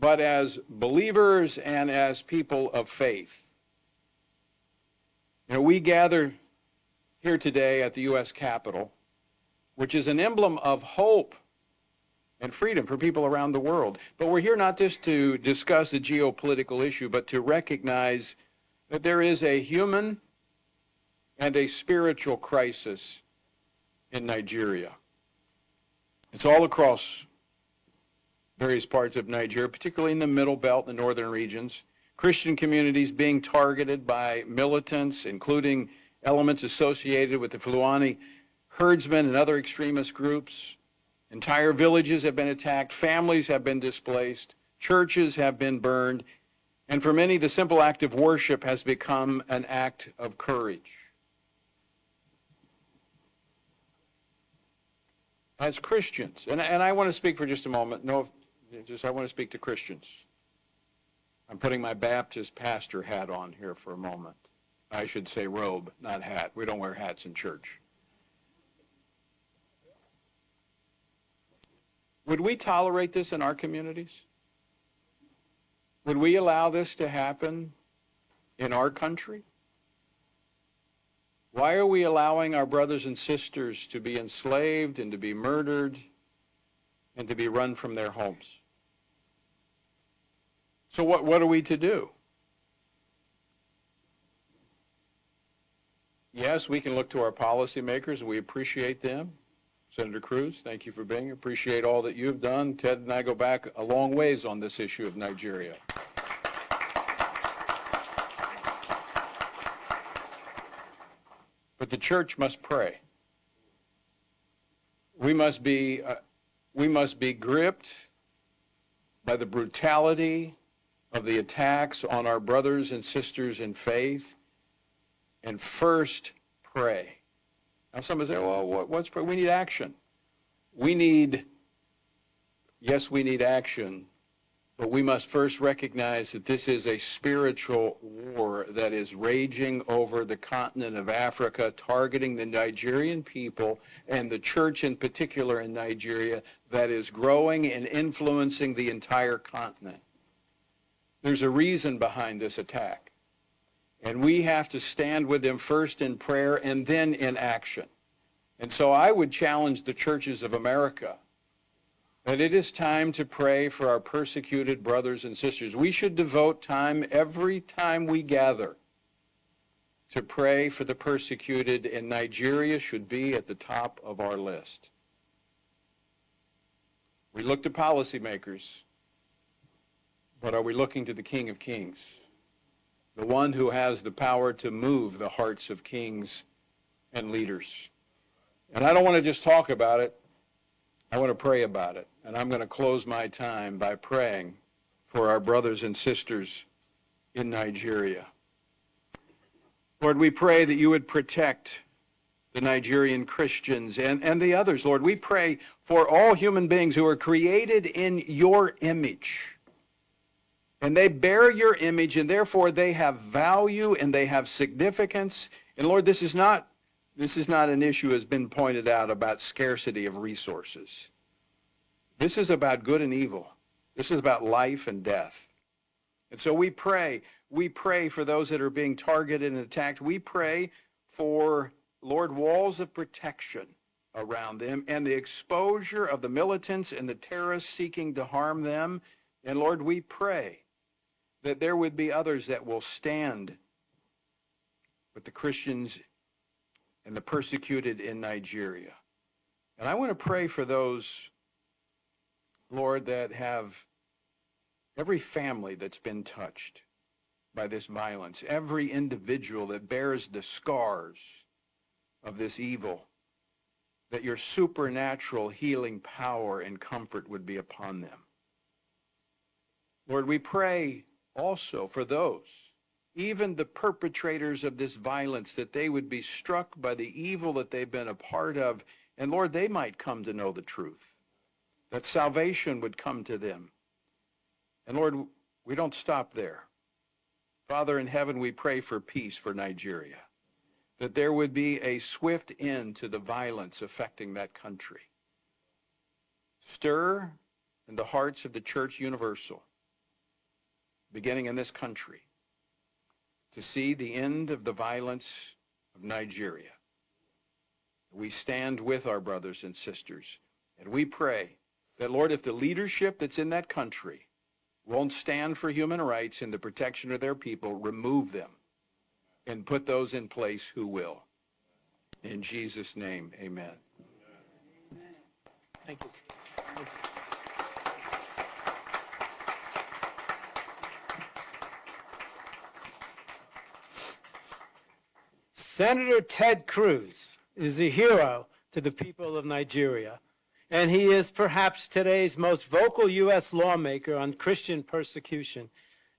but as believers and as people of faith. You know, we gather here today at the U.S. Capitol, which is an emblem of hope and freedom for people around the world. But we're here not just to discuss the geopolitical issue, but to recognize that there is a human and a spiritual crisis in Nigeria. It's all across various parts of Nigeria, particularly in the Middle Belt and the northern regions. Christian communities being targeted by militants, including elements associated with the Fulani herdsmen and other extremist groups. Entire villages have been attacked, families have been displaced, churches have been burned, and for many, the simple act of worship has become an act of courage. As Christians, and I want to speak for just a moment, I want to speak to Christians. I'm putting my Baptist pastor hat on here for a moment. I should say robe, not hat. We don't wear hats in church. Would we tolerate this in our communities? Would we allow this to happen in our country? Why are we allowing our brothers and sisters to be enslaved and to be murdered and to be run from their homes? So what are we to do? Yes, we can look to our policymakers, and we appreciate them. Senator Cruz, thank you for being here. Appreciate all that you've done. Ted and I go back a long ways on this issue of Nigeria. But the church must pray. We must be gripped by the brutality of the attacks on our brothers and sisters in faith, and first pray. Now some say, well, what's pray? We need action. We need action, but we must first recognize that this is a spiritual war that is raging over the continent of Africa, targeting the Nigerian people and the church in particular in Nigeria, that is growing and influencing the entire continent. There's a reason behind this attack. And we have to stand with them first in prayer and then in action. And so I would challenge the churches of America that it is time to pray for our persecuted brothers and sisters. We should devote time every time we gather to pray for the persecuted, and Nigeria should be at the top of our list. We look to policymakers, but are we looking to the King of Kings? The one who has the power to move the hearts of kings and leaders. And I don't want to just talk about it. I want to pray about it. And I'm going to close my time by praying for our brothers and sisters in Nigeria. Lord, we pray that you would protect the Nigerian Christians and the others. Lord, we pray for all human beings who are created in your image. And they bear your image, and therefore they have value and they have significance. And Lord, this is not an issue, as been pointed out, about scarcity of resources. This is about good and evil. This is about life and death. And so we pray for those that are being targeted and attacked. We pray for, Lord, walls of protection around them and the exposure of the militants and the terrorists seeking to harm them. And Lord, we pray that there would be others that will stand with the Christians and the persecuted in Nigeria. And I want to pray for those, Lord, that have every family that's been touched by this violence, every individual that bears the scars of this evil, that your supernatural healing power and comfort would be upon them. Lord, we pray also for those, even the perpetrators of this violence, that they would be struck by the evil that they've been a part of. And Lord, they might come to know the truth, that salvation would come to them. And Lord, we don't stop there. Father in heaven, we pray for peace for Nigeria, that there would be a swift end to the violence affecting that country. Stir in the hearts of the Church Universal, beginning in this country, to see the end of the violence of Nigeria. We stand with our brothers and sisters, and we pray that, Lord, if the leadership that's in that country won't stand for human rights and the protection of their people, remove them and put those in place who will. In Jesus' name, amen. Thank you. Senator Ted Cruz is a hero to the people of Nigeria, and he is perhaps today's most vocal U.S. lawmaker on Christian persecution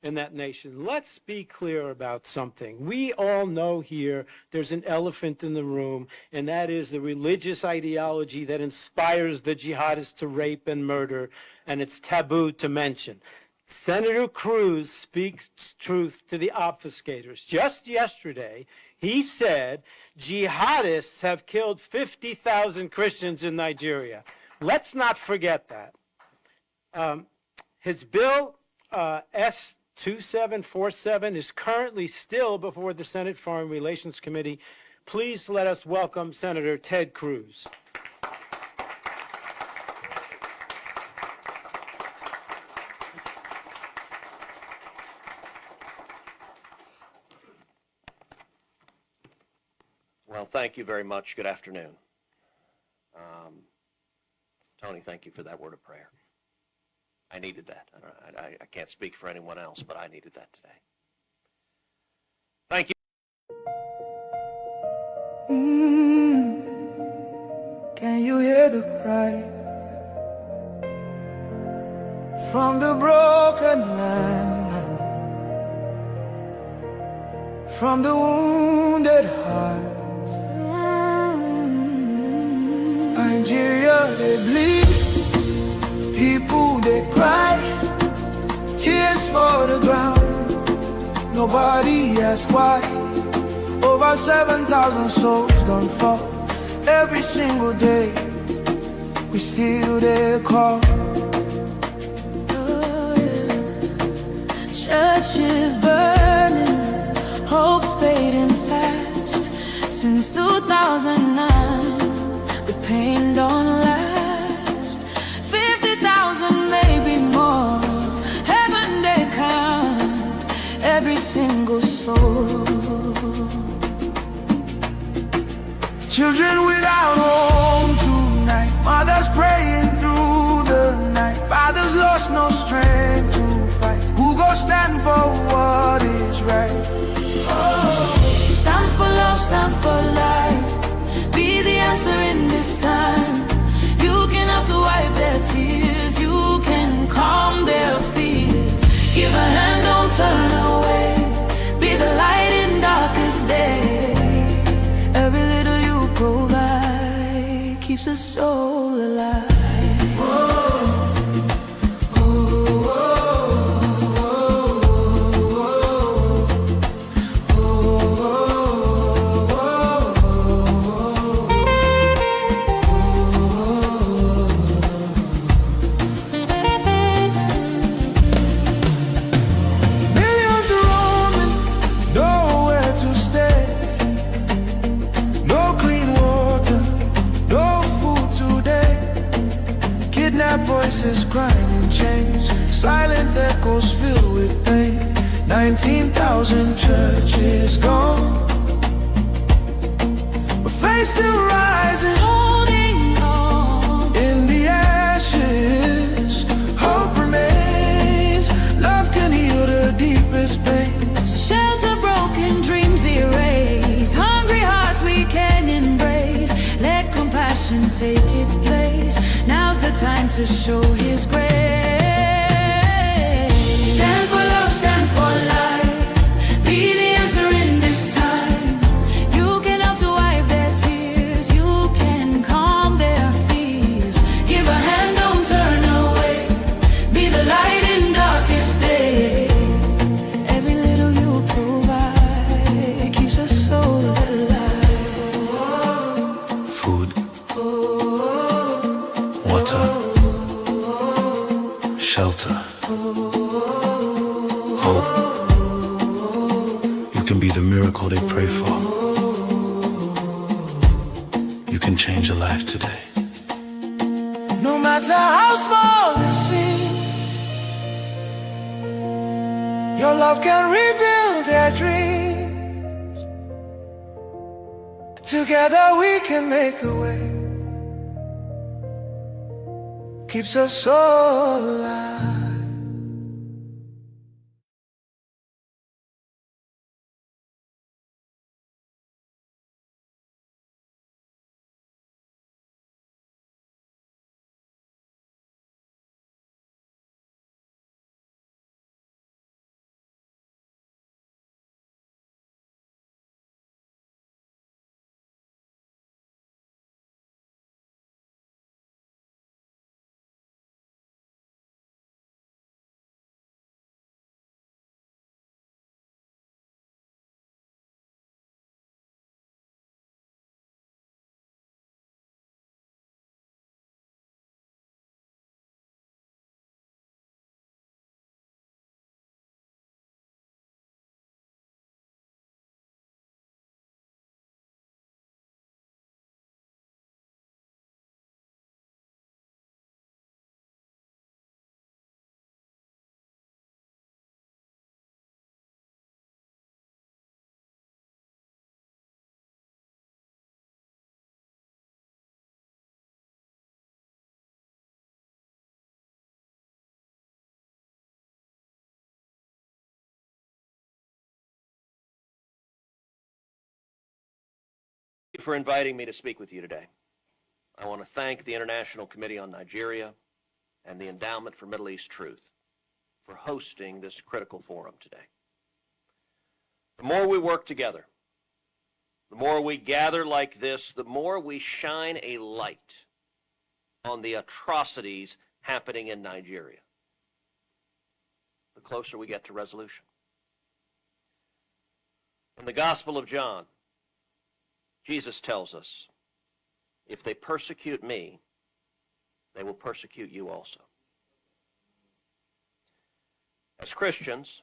in that nation. Let's be clear about something. We all know here there's an elephant in the room, and that is the religious ideology that inspires the jihadists to rape and murder, and it's taboo to mention. Senator Cruz speaks truth to the obfuscators. Just yesterday, he said jihadists have killed 50,000 Christians in Nigeria. Let's not forget that. His bill, S2747, is currently still before the Senate Foreign Relations Committee. Please let us welcome Senator Ted Cruz. Well, thank you very much. Good afternoon. Tony, thank you for that word of prayer. I needed that. I can't speak for anyone else, but I needed that today. Thank you. Can you hear the cry from the broken land, from the wounded heart? Nigeria, they bleed, people they cry, tears for the ground, nobody asks why. Over 7,000 souls don't fall every single day, we still they call. Oh, yeah. Churches burning, hope fading fast. Since 2009, the pain don't last. 50,000, maybe more. Heaven they count every single soul. Children without home tonight, mothers praying through the night, fathers lost no strength to fight. Who go stand for what is right? Oh, stand for love, stand for life. Be the answer in this time. You can have to wipe their tears, you can calm their fears. Give a hand, don't turn away. Be the light in darkest day. Every little you provide keeps a soul alive. Voices crying in chains, silent echoes filled with pain. 19,000 churches gone, but faith still rising, holding on. In the ashes, hope remains. Love can heal the deepest pains. Shelter broken, dreams erased. Hungry hearts we can embrace. Let compassion take its place. Now's the time to show His grace. Stand for love, stand for life. Be shelter, hope. You can be the miracle they pray for. You can change a life today. No matter how small it seems, your love can rebuild their dreams. Together we can make a way. Keeps us so alive. Thank you for inviting me to speak with you today. I want to thank the International Committee on Nigeria and the Endowment for Middle East Truth for hosting this critical forum today. The more we work together, the more we gather like this, the more we shine a light on the atrocities happening in Nigeria, the closer we get to resolution. In the Gospel of John, Jesus tells us, if they persecute me, they will persecute you also. As Christians,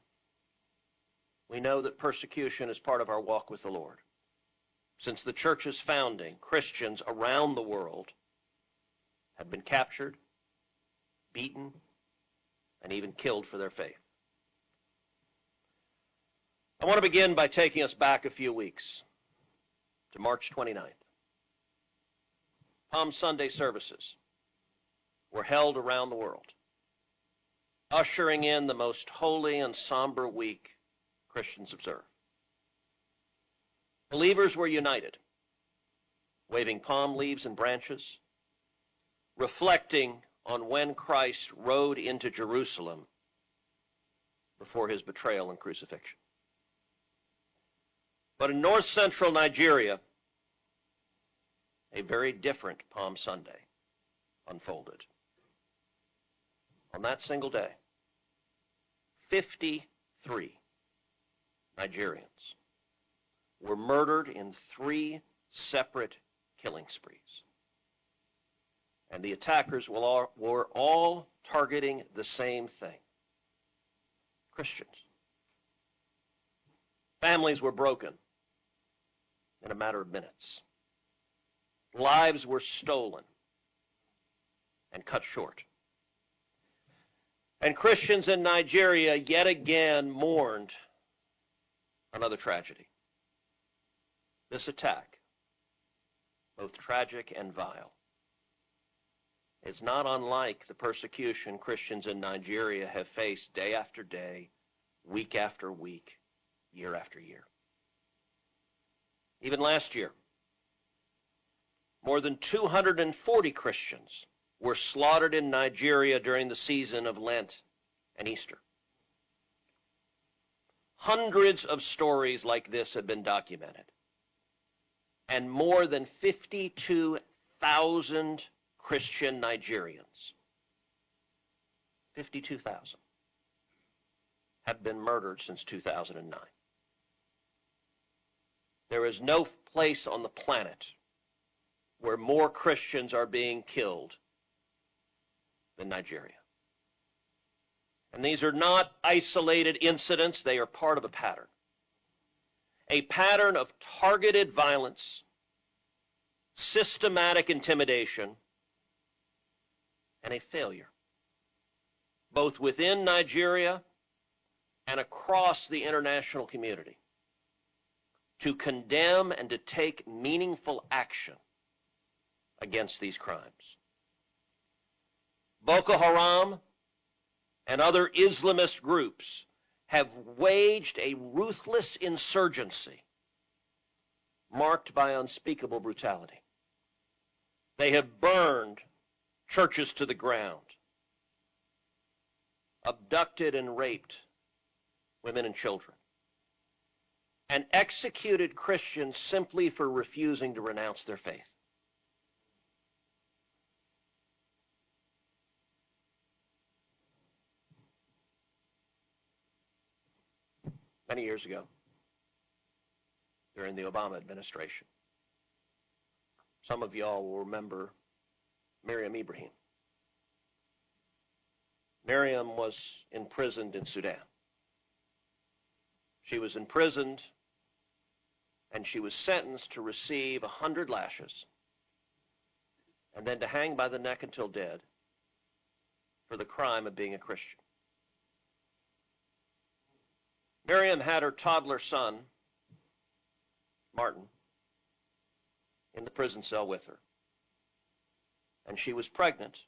we know that persecution is part of our walk with the Lord. Since the church's founding, Christians around the world have been captured, beaten, and even killed for their faith. I want to begin by taking us back a few weeks to March 29th. Palm Sunday services were held around the world, ushering in the most holy and somber week Christians observe. Believers were united, waving palm leaves and branches, reflecting on when Christ rode into Jerusalem before his betrayal and crucifixion. But in north-central Nigeria, a very different Palm Sunday unfolded. On that single day, 53 Nigerians were murdered in 3 separate killing sprees. And the attackers were all targeting the same thing: Christians. Families were broken in a matter of minutes. Lives were stolen and cut short. And Christians in Nigeria yet again mourned another tragedy. This attack, both tragic and vile, is not unlike the persecution Christians in Nigeria have faced day after day, week after week, year after year. Even last year, more than 240 Christians were slaughtered in Nigeria during the season of Lent and Easter. Hundreds of stories like this have been documented, and more than 52,000 Christian Nigerians, 52,000, have been murdered since 2009. There is no place on the planet where more Christians are being killed than Nigeria. And these are not isolated incidents, they are part of a pattern. A pattern of targeted violence, systematic intimidation, and a failure, both within Nigeria and across the international community, to condemn and to take meaningful action against these crimes. Boko Haram and other Islamist groups have waged a ruthless insurgency marked by unspeakable brutality. They have burned churches to the ground, abducted and raped women and children, and executed Christians simply for refusing to renounce their faith. Many years ago, during the Obama administration, some of y'all will remember Miriam Ibrahim. Miriam was imprisoned in Sudan. She was imprisoned and she was sentenced to receive 100 lashes and then to hang by the neck until dead for the crime of being a Christian. Miriam had her toddler son, Martin, in the prison cell with her. And she was pregnant,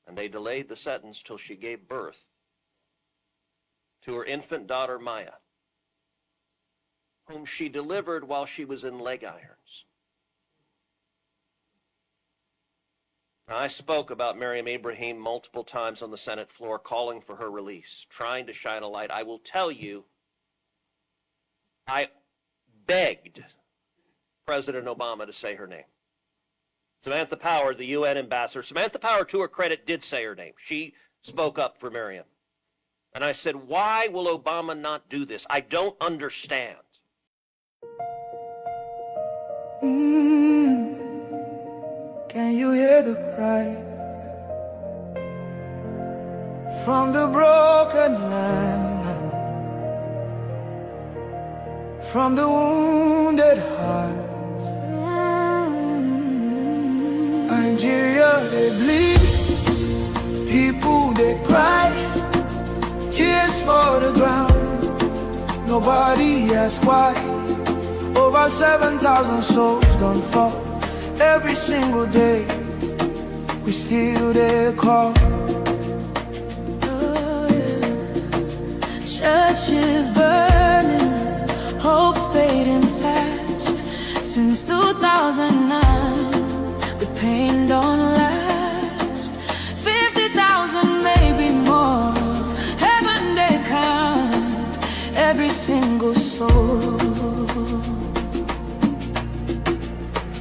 and they delayed the sentence till she gave birth to her infant daughter, Maya, whom she delivered while she was in leg irons. Now, I spoke about Miriam Ibrahim multiple times on the Senate floor, calling for her release, trying to shine a light. I will tell you, I begged President Obama to say her name. Samantha Power, the UN ambassador, Samantha Power, to her credit, did say her name. She spoke up for Miriam. And I said, why will Obama not do this? I don't understand. Can you hear the cry from the broken land, from the wounded hearts? Nigeria, they bleed, people they cry, tears for the ground. Nobody asks why. Over 7,000 souls don't fall. Every single day, we still there call. Oh, yeah. Churches burning, hope fading fast. Since 2009, the pain don't last. 50,000, maybe more. Heaven they count every single soul.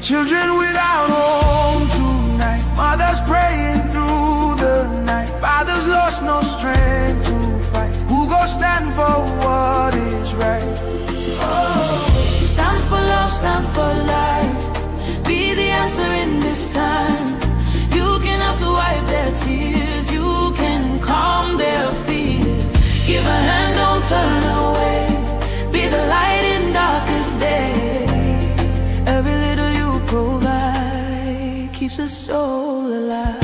Children without home tonight, mothers praying through the night, fathers lost no strength to fight. Who go stand for what is right? Oh, stand for love, stand for life. Be the answer in this time. You can have to wipe their tears. You can calm their fears. Give a hand, don't turn away. Be the light in darkest day. Every little you provide keeps a soul alive.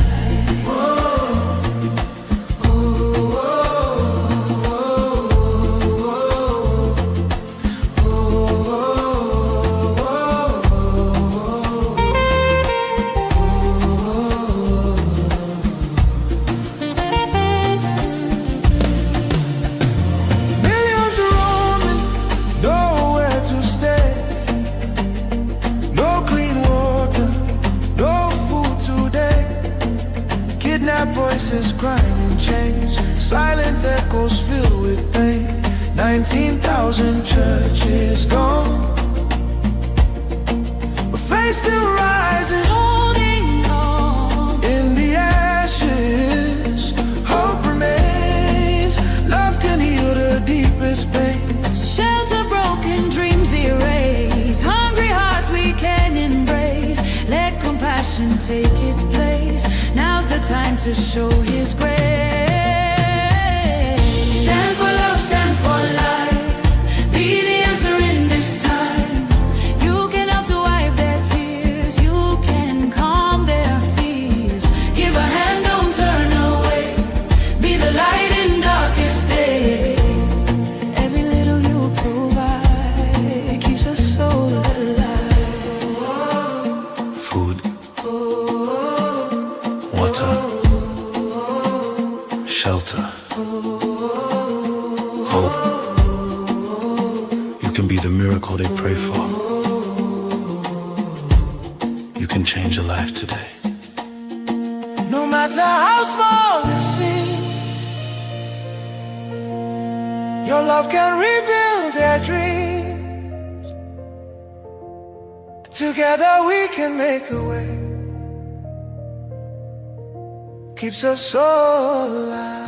Voices crying in chains, silent echoes filled with pain. 19,000 churches gone, but faith still rising, holding on. In the ashes, hope remains. Love can heal the deepest pain. Shelter broken, dreams erased. Hungry hearts we can embrace. Let compassion take its place. Now's the time to show His grace. food, water, shelter, hope. You can be the miracle they pray for. You can change a life today. No matter how small it seems, your love can rebuild their dreams. Together we can make a way. Keeps us so alive.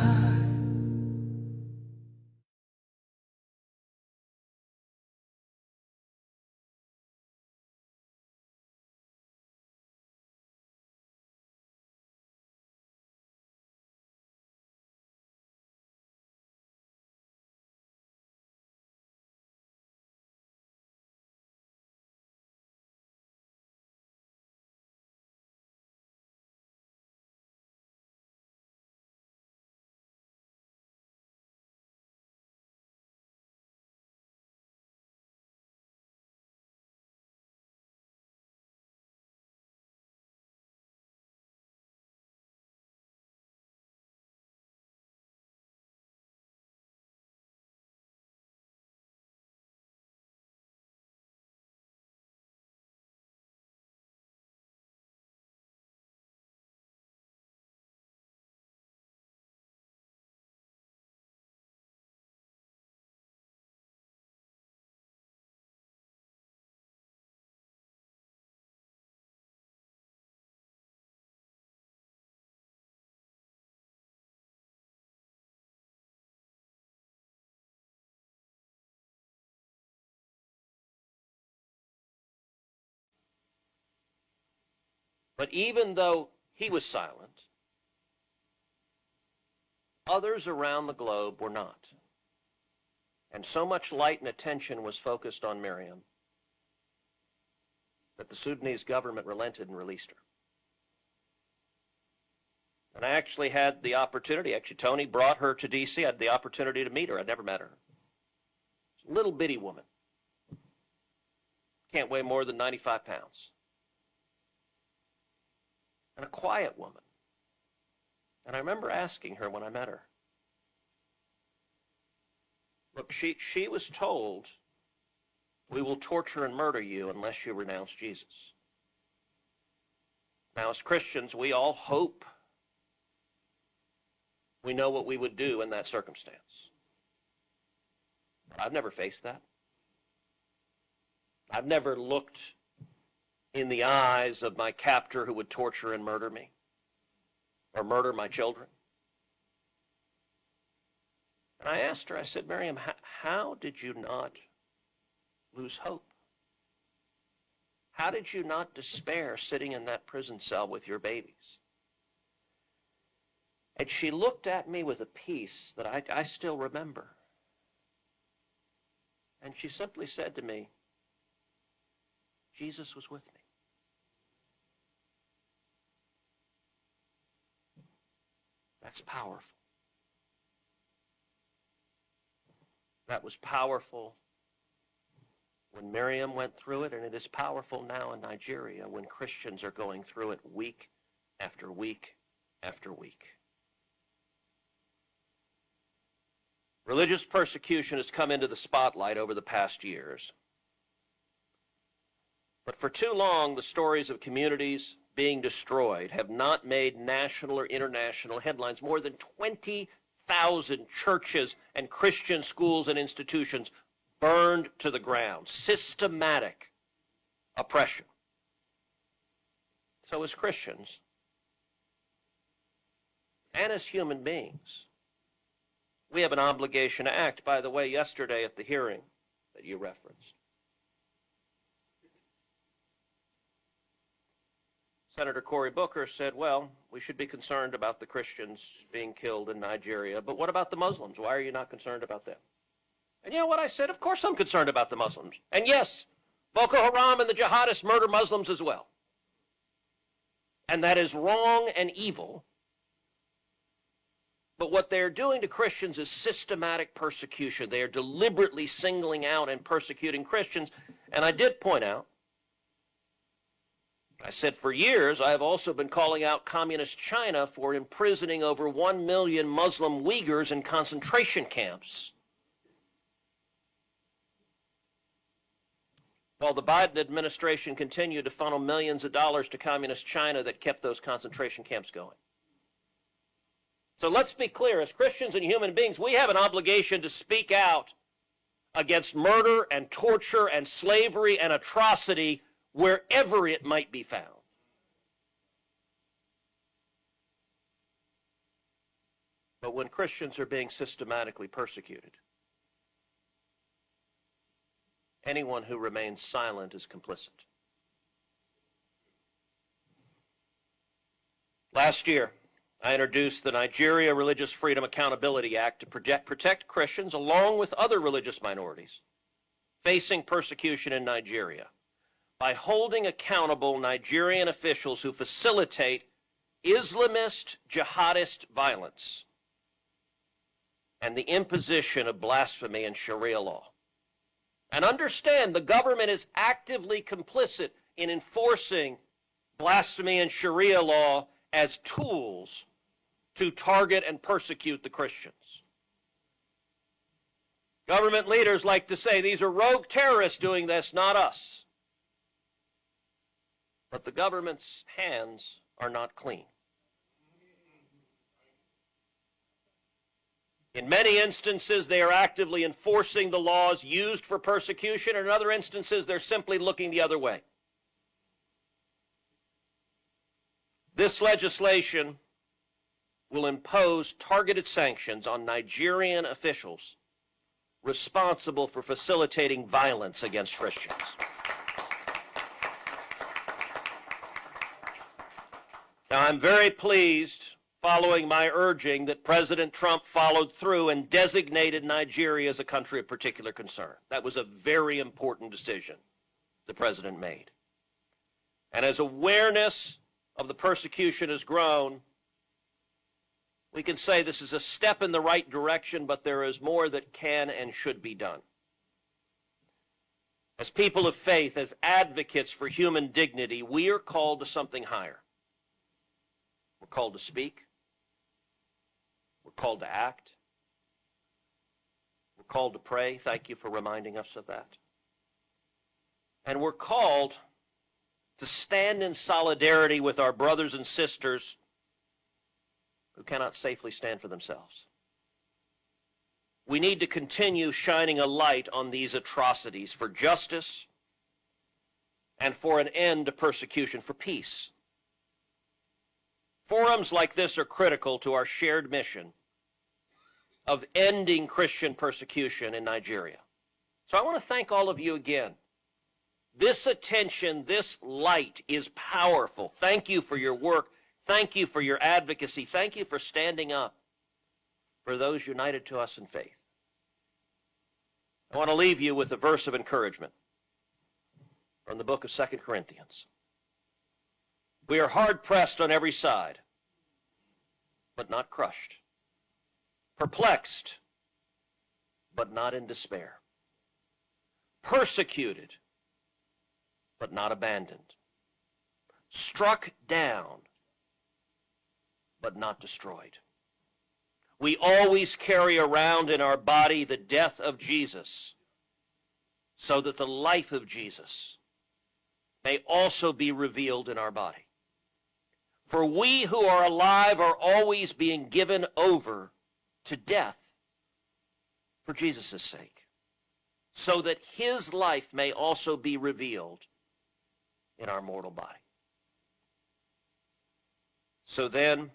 But even though he was silent, others around the globe were not. And so much light and attention was focused on Miriam that the Sudanese government relented and released her. And I actually had the opportunity, Tony brought her to D.C. I had the opportunity to meet her. I'd never met her. She's a little bitty woman. Can't weigh more than 95 pounds. And a quiet woman. And I remember asking her when I met her, look, she was told, we will torture and murder you unless you renounce Jesus. Now, as Christians, we all hope we know what we would do in that circumstance. I've never faced that. I've never looked in the eyes of my captor who would torture and murder me or murder my children. And I asked her, I said, Miriam, how did you not lose hope? How did you not despair sitting in that prison cell with your babies? And she looked at me with a peace that I still remember. And she simply said to me, Jesus was with me. That's powerful. That was powerful when Miriam went through it, and it is powerful now in Nigeria when Christians are going through it week after week after week. Religious persecution has come into the spotlight over the past years. But for too long, the stories of communities being destroyed have not made national or international headlines. More than 20,000 churches and Christian schools and institutions burned to the ground. Systematic oppression. So as Christians, and as human beings, we have an obligation to act. By the way, yesterday at the hearing that you referenced, Senator Cory Booker said, well, we should be concerned about the Christians being killed in Nigeria, but what about the Muslims? Why are you not concerned about them? And you know what I said? Of course I'm concerned about the Muslims. And yes, Boko Haram and the jihadists murder Muslims as well. And that is wrong and evil. But what they're doing to Christians is systematic persecution. They are deliberately singling out and persecuting Christians. And I did point out I said, for years, I have also been calling out communist China for imprisoning over 1 million Muslim Uyghurs in concentration camps. While the Biden administration continued to funnel millions of dollars to communist China that kept those concentration camps going. So let's be clear, as Christians and human beings, we have an obligation to speak out against murder and torture and slavery and atrocity wherever it might be found. But when Christians are being systematically persecuted, anyone who remains silent is complicit. Last year, I introduced the Nigeria Religious Freedom Accountability Act to protect Christians along with other religious minorities facing persecution in Nigeria by holding accountable Nigerian officials who facilitate Islamist jihadist violence and the imposition of blasphemy and Sharia law. And understand, the government is actively complicit in enforcing blasphemy and Sharia law as tools to target and persecute the Christians. Government leaders like to say these are rogue terrorists doing this, not us. But the government's hands are not clean. In many instances, they are actively enforcing the laws used for persecution. In other instances, they're simply looking the other way. This legislation will impose targeted sanctions on Nigerian officials responsible for facilitating violence against Christians. Now, I'm very pleased, following my urging, that President Trump followed through and designated Nigeria as a country of particular concern. That was a very important decision the president made. And as awareness of the persecution has grown, we can say this is a step in the right direction, but there is more that can and should be done. As people of faith, as advocates for human dignity, we are called to something higher. We're called to speak. We're called to act. We're called to pray. Thank you for reminding us of that. And we're called to stand in solidarity with our brothers and sisters who cannot safely stand for themselves. We need to continue shining a light on these atrocities for justice and for an end to persecution, for peace. Forums like this are critical to our shared mission of ending Christian persecution in Nigeria. So I want to thank all of you again. This attention, this light is powerful. Thank you for your work. Thank you for your advocacy. Thank you for standing up for those united to us in faith. I want to leave you with a verse of encouragement from the book of 2 Corinthians. We are hard-pressed on every side, but not crushed. Perplexed, but not in despair. Persecuted, but not abandoned. Struck down, but not destroyed. We always carry around in our body the death of Jesus, so that the life of Jesus may also be revealed in our body. For we who are alive are always being given over to death for Jesus' sake, so that his life may also be revealed in our mortal body. So then,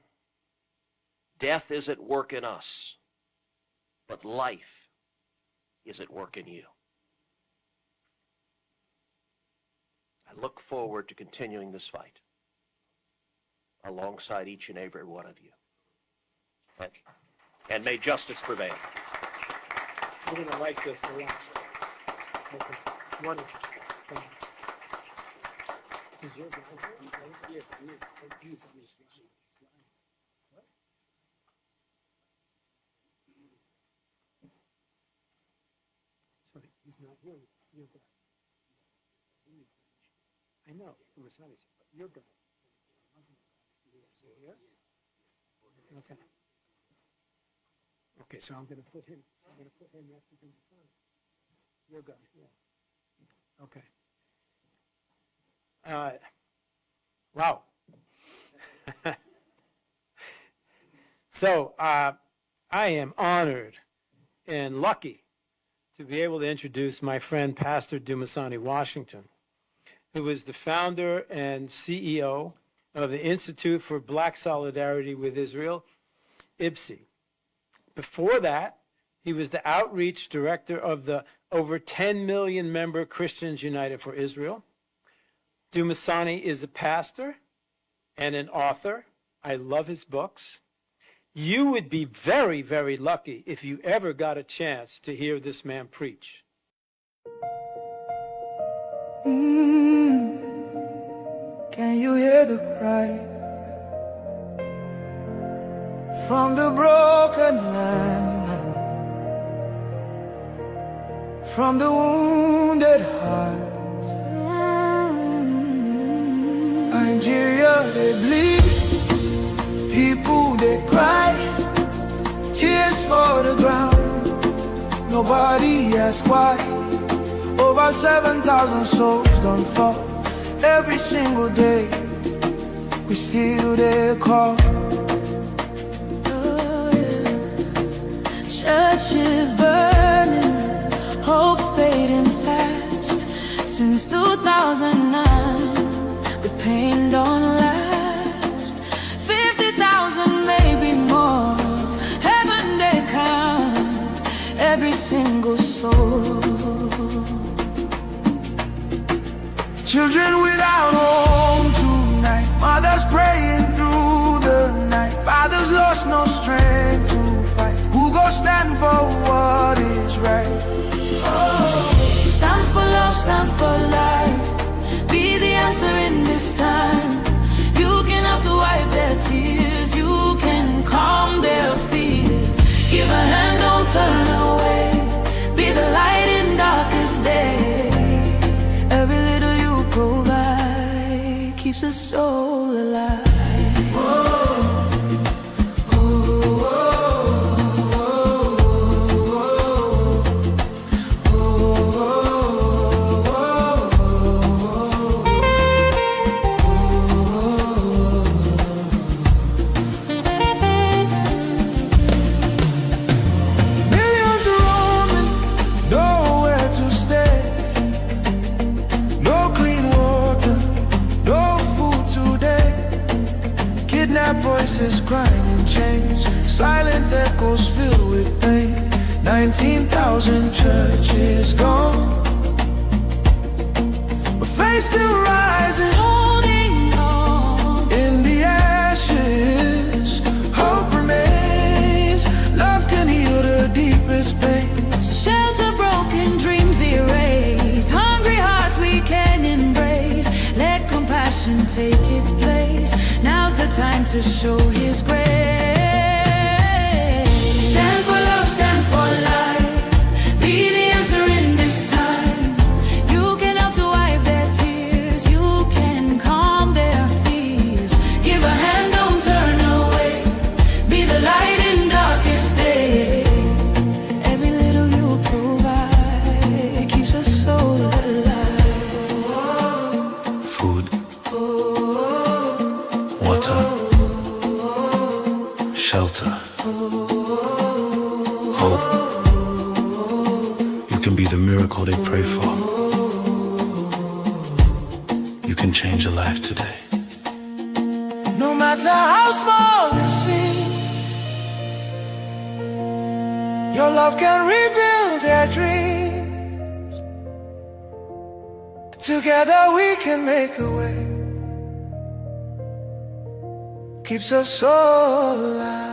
death is at work in us, but life is at work in you. I look forward to continuing this fight alongside each and every one of you. And may justice prevail. We're going to like this a lot. Okay. Wonderful. Thank you. Is yours Sorry, he's not here. I know, from a side. You're good. Okay. Okay, so I'm going to put him next to Dumasani. You're good, yeah. Okay. Wow. So I am honored and lucky to be able to introduce my friend, Pastor Dumasani Washington, who is the founder and CEO of the Institute for Black Solidarity with Israel, IBSI. Before that, he was the outreach director of the over 10 million member Christians United for Israel. Dumasani is a pastor and an author. I love his books. You would be very, very lucky if you ever got a chance to hear this man preach. Can you hear the cry from the broken land, from the wounded hearts? Nigeria, they bleed, people they cry, tears for the ground. Nobody asks why. Over 7,000 souls don't fall every single day. We still there call. Oh, yeah. Churches burning, hope fading fast. Since 2009, the pain don't last. 50,000, maybe more. Heaven they count every single soul. Children without home tonight, mothers praying through the night, fathers lost no strength to fight. Who go stand for what is right? Oh, stand for love, stand for life. Be the answer in this time. You can have to wipe their tears. You can calm their fears. Give a hand, don't turn away. Be the light in darkest day. Every little you provide keeps a soul alive. Millions roaming, nowhere to stay. No clean water, no food today. Kidnapped voices crying in chains, silent echoes filled with pain. 19,000 churches gone, but faith still rising. Holding on in the ashes, hope remains. Love can heal the deepest pain. Shelter broken, dreams erased. Hungry hearts we can embrace. Let compassion take its place. Now's the time to show his grace. Stand for love, stand for life. Be the answer in this time. You can help to wipe their tears. You can calm their fears. Give a hand, don't turn away. Be the light in darkest day. Every little you provide keeps a soul alive. Food, water, shelter, hope. You can be the miracle they pray for. You can change a life today. No matter how small it seems, your love can rebuild their dreams. Together we can make a way. Keeps us all alive.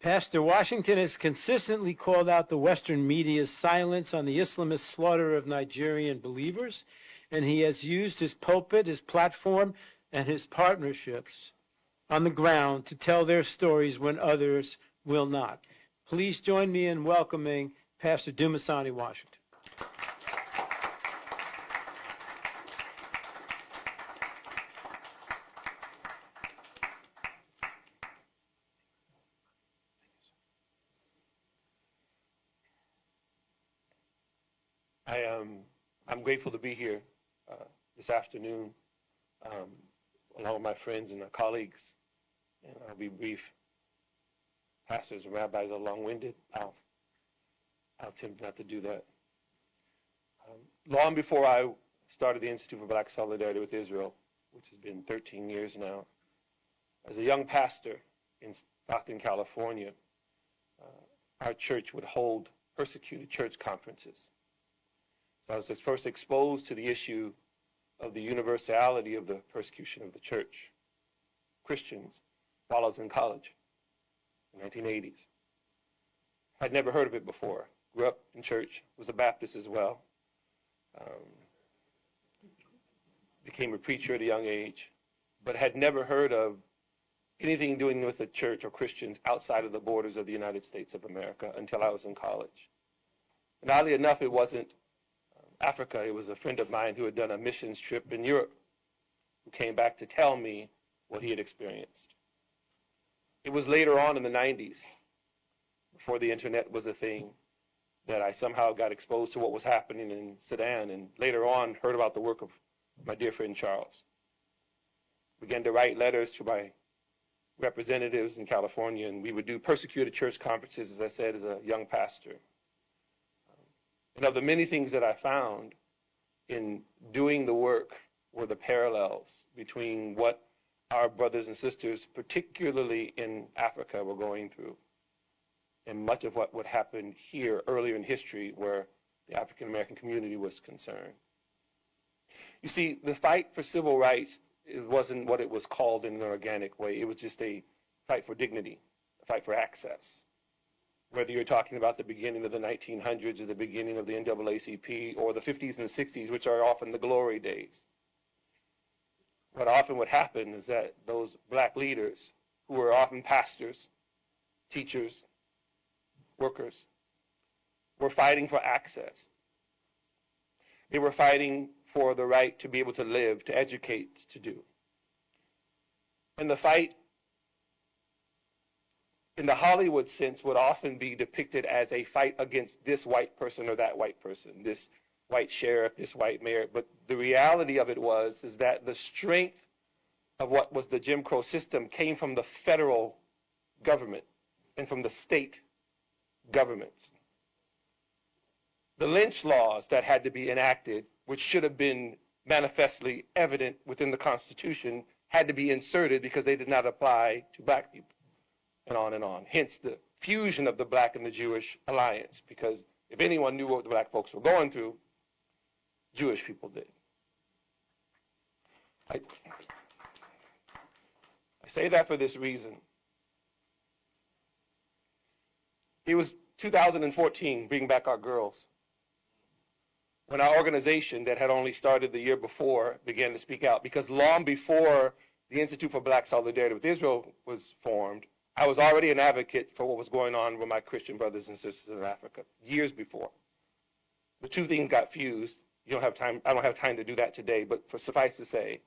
Pastor Washington has consistently called out the Western media's silence on the Islamist slaughter of Nigerian believers, and he has used his pulpit, his platform, and his partnerships on the ground to tell their stories when others will not. Please join me in welcoming Pastor Dumasani Washington. I'm grateful to be here this afternoon along with my friends and my colleagues, and I'll be brief. Pastors and rabbis are long-winded. I'll attempt not to do that. Long before I started the Institute for Black Solidarity with Israel, which has been 13 years now, as a young pastor in Stockton, California, our church would hold persecuted church conferences. So I was first exposed to the issue of the universality of the persecution of the church, Christians, while I was in college in the 1980s. I'd never heard of it before. Grew up in church, was a Baptist as well. Became a preacher at a young age, but had never heard of anything doing with the church or Christians outside of the borders of the United States of America until I was in college. And oddly enough, it wasn't Africa. It was a friend of mine who had done a missions trip in Europe who came back to tell me what he had experienced. It was later on in the 90s, before the internet was a thing, that I somehow got exposed to what was happening in Sudan, and later on heard about the work of my dear friend Charles. Began to write letters to my representatives in California, and we would do persecuted church conferences, as I said, as a young pastor. And of the many things that I found in doing the work were the parallels between what our brothers and sisters, particularly in Africa, were going through, and much of what would happen here earlier in history where the African American community was concerned. You see, the fight for civil rights, it wasn't what it was called in an organic way. It was just a fight for dignity, a fight for access. Whether you're talking about the beginning of the 1900s or the beginning of the NAACP or the 50s and 60s, which are often the glory days. What often would happen is that those black leaders, who were often pastors, teachers, workers, were fighting for access. They were fighting for the right to be able to live, to educate, to do. And the fight, in the Hollywood sense, would often be depicted as a fight against this white person or that white person, this white sheriff, this white mayor. But the reality of it is that the strength of what was the Jim Crow system came from the federal government and from the state governments. The lynch laws that had to be enacted, which should have been manifestly evident within the Constitution, had to be inserted because they did not apply to black people, and on and on. Hence the fusion of the black and the Jewish alliance, because if anyone knew what the black folks were going through, Jewish people did. I say that for this reason. It was 2014, Bring Back Our Girls, when our organization that had only started the year before began to speak out, because long before the Institute for Black Solidarity with Israel was formed, I was already an advocate for what was going on with my Christian brothers and sisters in Africa, years before. The two things got fused. You don't have time, I don't have time to do that today, but suffice to say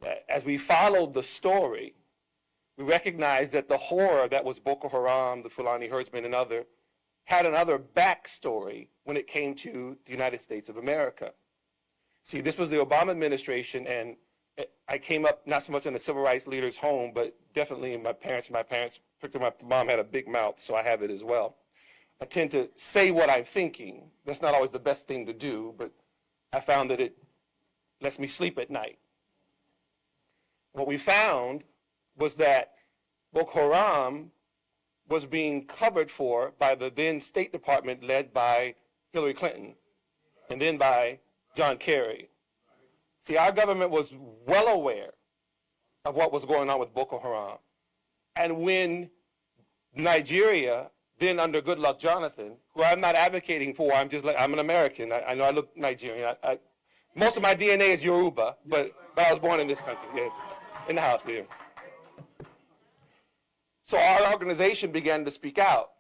that as we followed the story, we recognized that the horror that was Boko Haram, the Fulani herdsmen, and other, had another backstory when it came to the United States of America. See, this was the Obama administration, and I came up not so much in a civil rights leader's home, but definitely in my parents, particularly my mom had a big mouth, so I have it as well. I tend to say what I'm thinking. That's not always the best thing to do, but I found that it lets me sleep at night. What we found was that Boko Haram was being covered for by the then State Department led by Hillary Clinton and then by John Kerry. See, our government was well aware of what was going on with Boko Haram. And when Nigeria, then under Goodluck Jonathan, who I'm not advocating for, I'm just like, I'm an American. I know I look Nigerian. Most of my DNA is Yoruba, but I was born in this country, yeah, in the house here. So our organization began to speak out.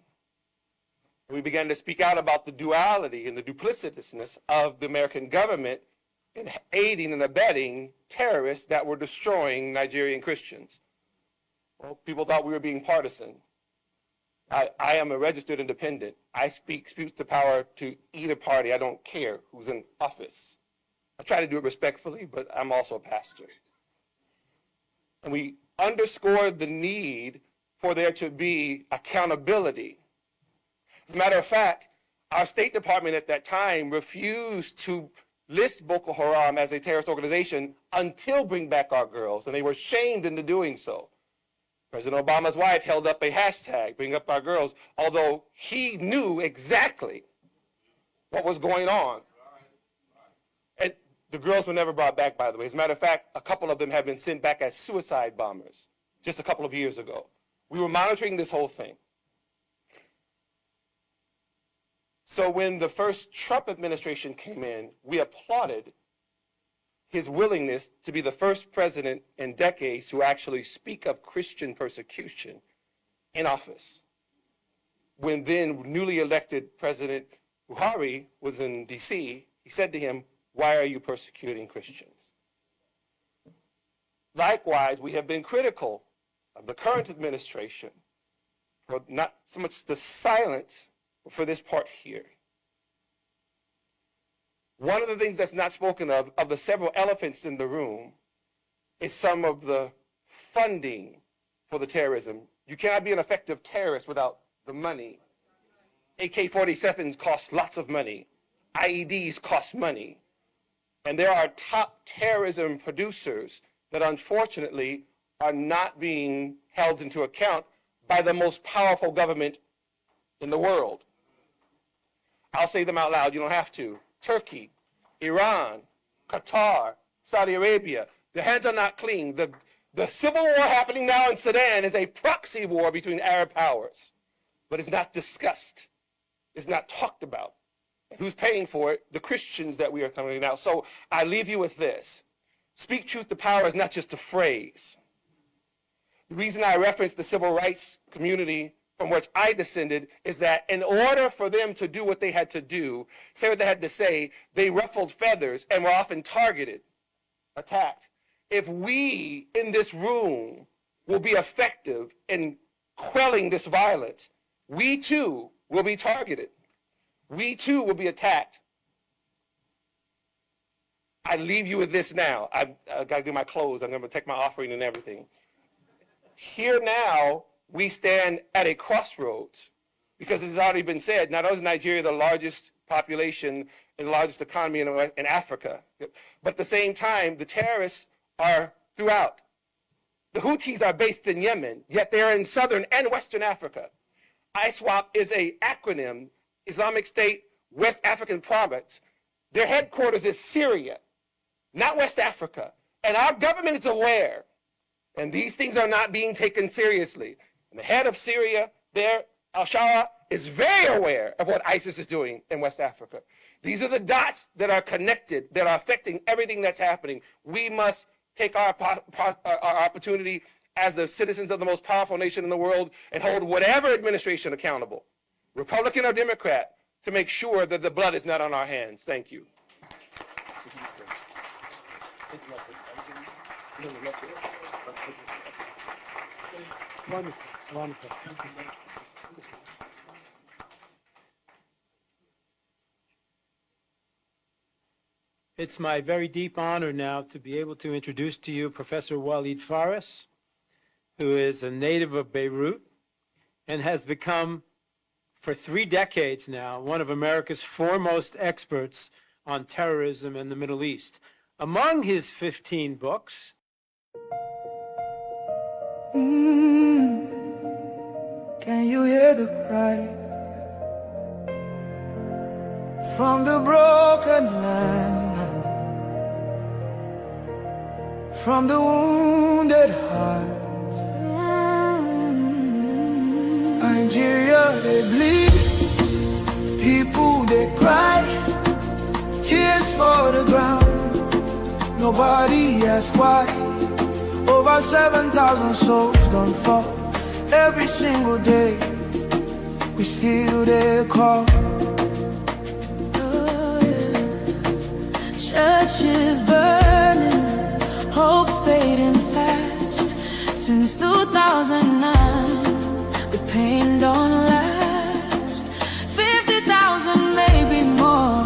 We began to speak out about the duality and the duplicitousness of the American government in aiding and abetting terrorists that were destroying Nigerian Christians. Well, people thought we were being partisan. I am a registered independent. I speak the power to either party. I don't care who's in office. I try to do it respectfully, but I'm also a pastor. And we underscored the need for there to be accountability. As a matter of fact, our State Department at that time refused to list Boko Haram as a terrorist organization until Bring Back Our Girls, and they were shamed into doing so. President Obama's wife held up a hashtag, Bring Up Our Girls, although he knew exactly what was going on. And the girls were never brought back, by the way. As a matter of fact, a couple of them have been sent back as suicide bombers just a couple of years ago. We were monitoring this whole thing. So when the first Trump administration came in, we applauded his willingness to be the first president in decades to actually speak of Christian persecution in office. When then newly elected President Buhari was in DC, he said to him, "Why are you persecuting Christians?" Likewise, we have been critical of the current administration for not so much the silence, but for this part here. One of the things that's not spoken of the several elephants in the room, is some of the funding for the terrorism. You cannot be an effective terrorist without the money. AK-47s cost lots of money. IEDs cost money. And there are top terrorism producers that unfortunately are not being held into account by the most powerful government in the world. I'll say them out loud, you don't have to. Turkey, Iran, Qatar, Saudi Arabia. Their hands are not clean. The civil war happening now in Sudan is a proxy war between Arab powers, but it's not discussed. It's not talked about. And who's paying for it? The Christians that we are coming now. So I leave you with this. Speak truth to power is not just a phrase. The reason I reference the civil rights community from which I descended is that in order for them to do what they had to do, say what they had to say, they ruffled feathers and were often targeted, attacked. If we in this room will be effective in quelling this violence, we too will be targeted. We too will be attacked. I leave you with this now. I've got to do my clothes. I'm going to take my offering and everything. Here now, we stand at a crossroads because it has already been said, not only is Nigeria the largest population and the largest economy in Africa, but at the same time, the terrorists are throughout. The Houthis are based in Yemen, yet they're in southern and western Africa. ISWAP is an acronym, Islamic State West African Province. Their headquarters is Syria, not West Africa. And our government is aware, and these things are not being taken seriously. And the head of Syria there, al-Shara, is very aware of what ISIS is doing in West Africa. These are the dots that are connected, that are affecting everything that's happening. We must take our opportunity as the citizens of the most powerful nation in the world and hold whatever administration accountable, Republican or Democrat, to make sure that the blood is not on our hands. Thank you. Wonderful, wonderful. It's my very deep honor now to be able to introduce to you Professor Walid Faris, who is a native of Beirut and has become, for 3 decades now, one of America's foremost experts on terrorism in the Middle East. Among his 15 books, Can you hear the cry from the broken land, from the wounded hearts? I Nigeria, they bleed. People, they cry. Tears for the ground. Nobody asks why. Over 7,000 souls don't fall. Every single day, we still there call. Churches burning, hope fading fast. Since 2009, the pain don't last. 50,000, maybe more.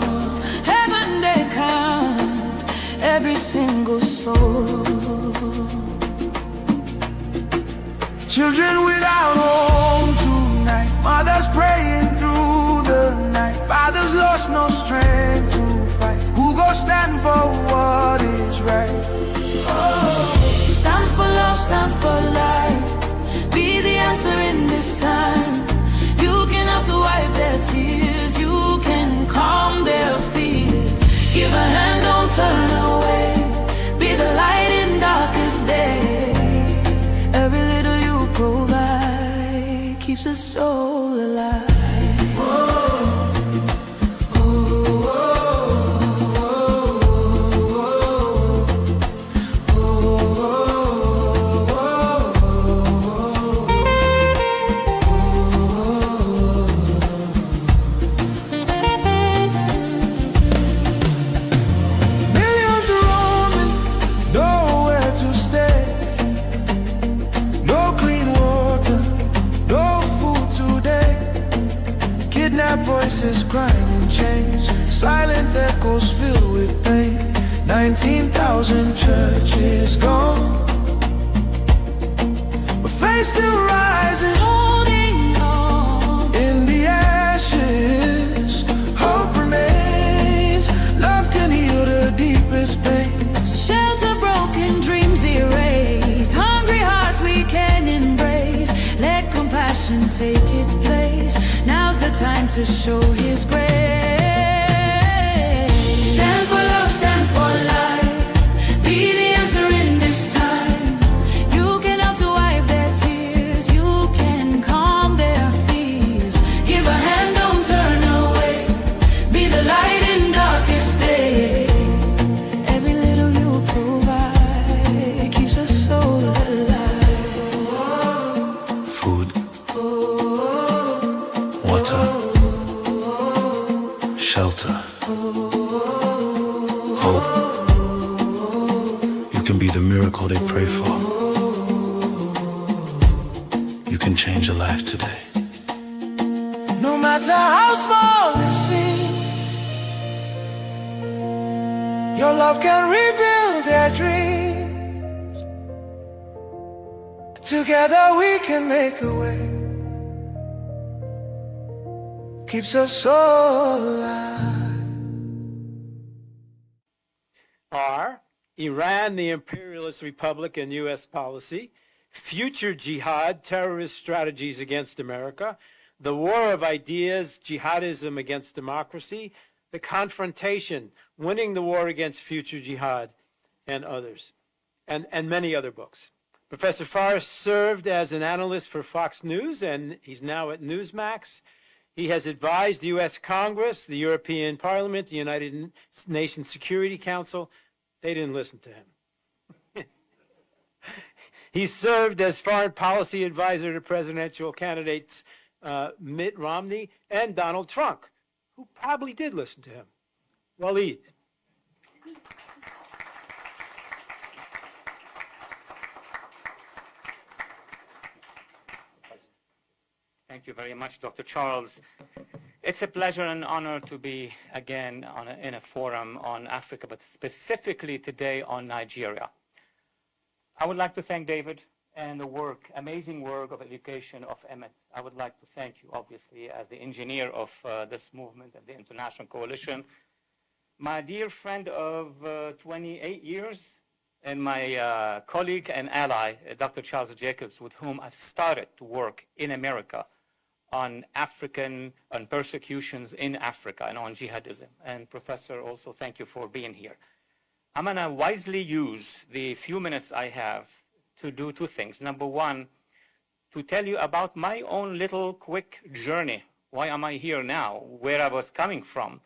Heaven they count every single soul. Children without home tonight. Mothers praying through the night. Fathers lost no strength to fight. Who go stand for what is right? Oh, stand for love, stand for life. Be the answer in this time. You can have to wipe their tears. You can calm their fears. Give a hand, don't turn away. Be the light in darkest day. Every little you provide keeps a soul alive. Whoa. Voices crying in chains, silent echoes filled with pain. 19,000 churches gone, but faith still rising, holding on. In the ashes, hope remains. Love can heal the deepest pains. Shelter broken, dreams erased. Hungry hearts we can embrace. Let compassion take its place. Now's the time to show His grace. Stand for love, stand for life. Be the answer in this time. You can help to wipe their tears. You can calm their fears. Give a hand, don't turn away. Be the light in darkest day. Every little you provide keeps a soul alive. Food, water, shelter, hope. You can be the miracle they pray for. You can change a life today. No matter how small it seems, your love can rebuild their dreams. Together we can make a way. Keeps us all alive. Are Iran, the imperialist republic, and U.S. policy, future jihad, terrorist strategies against America, the war of ideas, jihadism against democracy, the confrontation, winning the war against future jihad, and others, and many other books. Professor Forrest served as an analyst for Fox News, and he's now at Newsmax. He has advised the U.S. Congress, the European Parliament, the United Nations Security Council. They didn't listen to him. He served as foreign policy advisor to presidential candidates Mitt Romney and Donald Trump, who probably did listen to him. Waleed. Thank you very much, Dr. Charles. It's a pleasure and honor to be again in a forum on Africa, but specifically today on Nigeria. I would like to thank David and the work, amazing work of education of Emmett. I would like to thank you, obviously, as the engineer of this movement and the International Coalition. My dear friend of 28 years and my colleague and ally, Dr. Charles Jacobs, with whom I've started to work in America on persecutions in Africa and on jihadism. And Professor, also thank you for being here. I'm gonna wisely use the few minutes I have to do two things. Number one, to tell you about my own little quick journey. Why am I here now? Where I was coming from?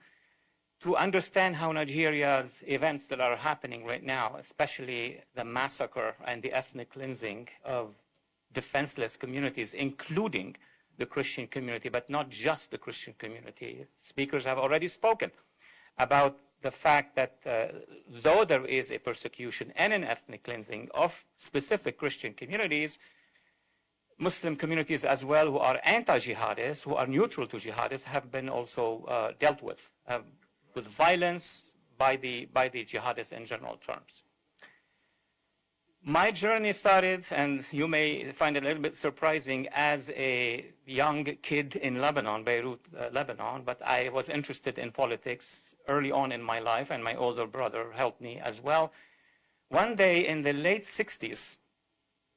To understand how Nigeria's events that are happening right now, especially the massacre and the ethnic cleansing of defenseless communities, including the Christian community, but not just the Christian community. Speakers have already spoken about the fact that though there is a persecution and an ethnic cleansing of specific Christian communities, Muslim communities as well who are anti-jihadists, who are neutral to jihadists, have been also dealt with violence by the jihadists in general terms. My journey started, and you may find it a little bit surprising, as a young kid in Lebanon, Beirut, Lebanon, but I was interested in politics early on in my life, and my older brother helped me as well. One day in the late 60s,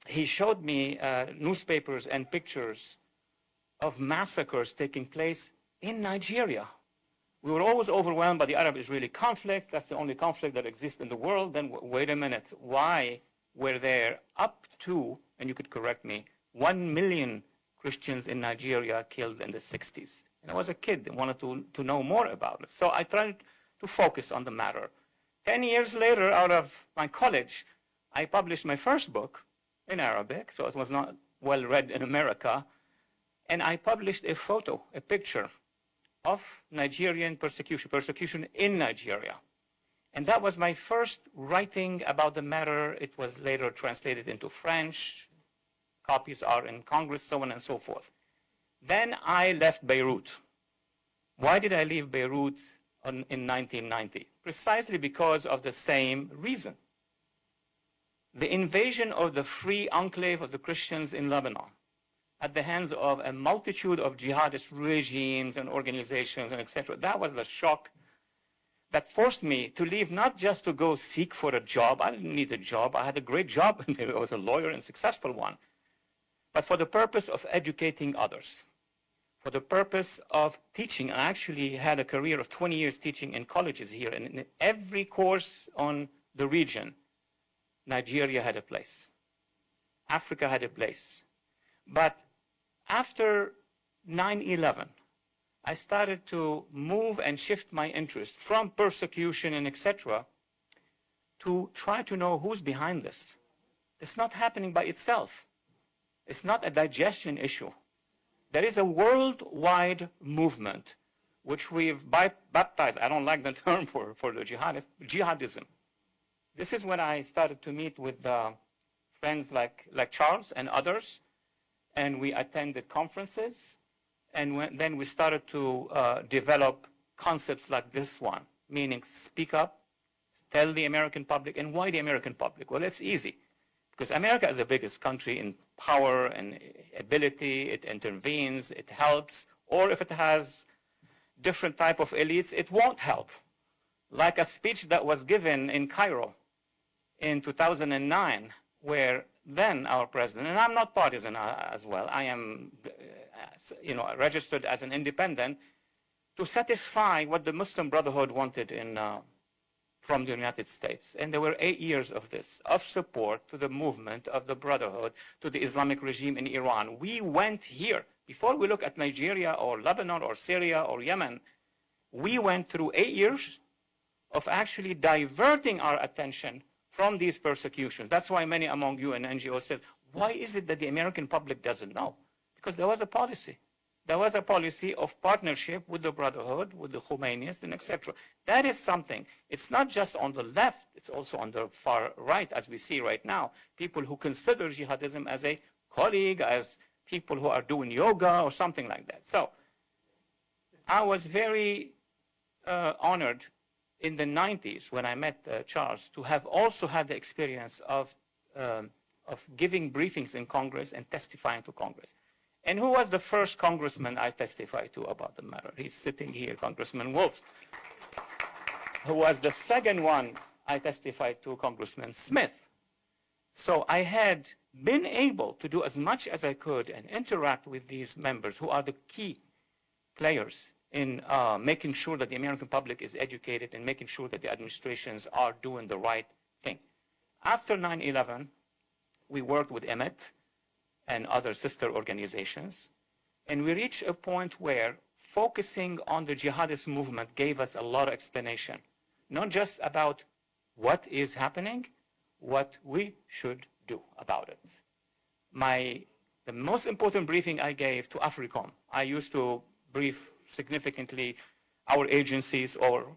he showed me newspapers and pictures of massacres taking place in Nigeria. We were always overwhelmed by the Arab-Israeli conflict. That's the only conflict that exists in the world. Then wait a minute, why were there up to, and you could correct me, 1 million Christians in Nigeria killed in the 60s? And I was a kid and wanted to know more about it. So I tried to focus on the matter. 10 years later, out of my college, I published my first book in Arabic, so it was not well read in America. And I published a photo, a picture of Nigerian persecution in Nigeria. And that was my first writing about the matter. It was later translated into French. Copies are in Congress, so on and so forth. Then I left Beirut. Why did I leave Beirut in 1990? Precisely because of the same reason. The invasion of the free enclave of the Christians in Lebanon at the hands of a multitude of jihadist regimes and organizations and etc. That was the shock that forced me to leave, not just to go seek for a job. I didn't need a job. I had a great job. I was a lawyer and successful one. But for the purpose of educating others, for the purpose of teaching. I actually had a career of 20 years teaching in colleges here. And in every course on the region, Nigeria had a place. Africa had a place. But after 9/11, I started to move and shift my interest from persecution and etc. to try to know who's behind this. It's not happening by itself. It's not a digestion issue. There is a worldwide movement which we've baptized. I don't like the term for the jihadism. This is when I started to meet with friends like Charles and others, and we attended conferences. And then we started to develop concepts like this one, meaning speak up, tell the American public. And why the American public? Well, it's easy, because America is the biggest country in power and ability. It intervenes, it helps. Or if it has different type of elites, it won't help. Like a speech that was given in Cairo in 2009, where then our president, and I'm not partisan as well, I am registered as an independent, to satisfy what the Muslim Brotherhood wanted from the United States. And there were 8 years of this, of support to the movement of the Brotherhood, to the Islamic regime in Iran. We went here, before we look at Nigeria or Lebanon or Syria or Yemen, we went through 8 years of actually diverting our attention from these persecutions. That's why many among you and NGOs said, why is it that the American public doesn't know? Because there was a policy. There was a policy of partnership with the Brotherhood, with the Khomeinists, and etc. That is something. It's not just on the left, it's also on the far right, as we see right now. People who consider jihadism as a colleague, as people who are doing yoga or something like that. So I was very honored in the 90s when I met Charles to have also had the experience of giving briefings in Congress and testifying to Congress. And who was the first congressman I testified to about the matter? He's sitting here, Congressman Wolf. Who was the second one I testified to? Congressman Smith. So I had been able to do as much as I could and interact with these members who are the key players in making sure that the American public is educated and making sure that the administrations are doing the right thing. After 9/11, we worked with Emmett and other sister organizations. And we reached a point where focusing on the jihadist movement gave us a lot of explanation, not just about what is happening, what we should do about it. The most important briefing I gave to AFRICOM, I used to brief significantly our agencies or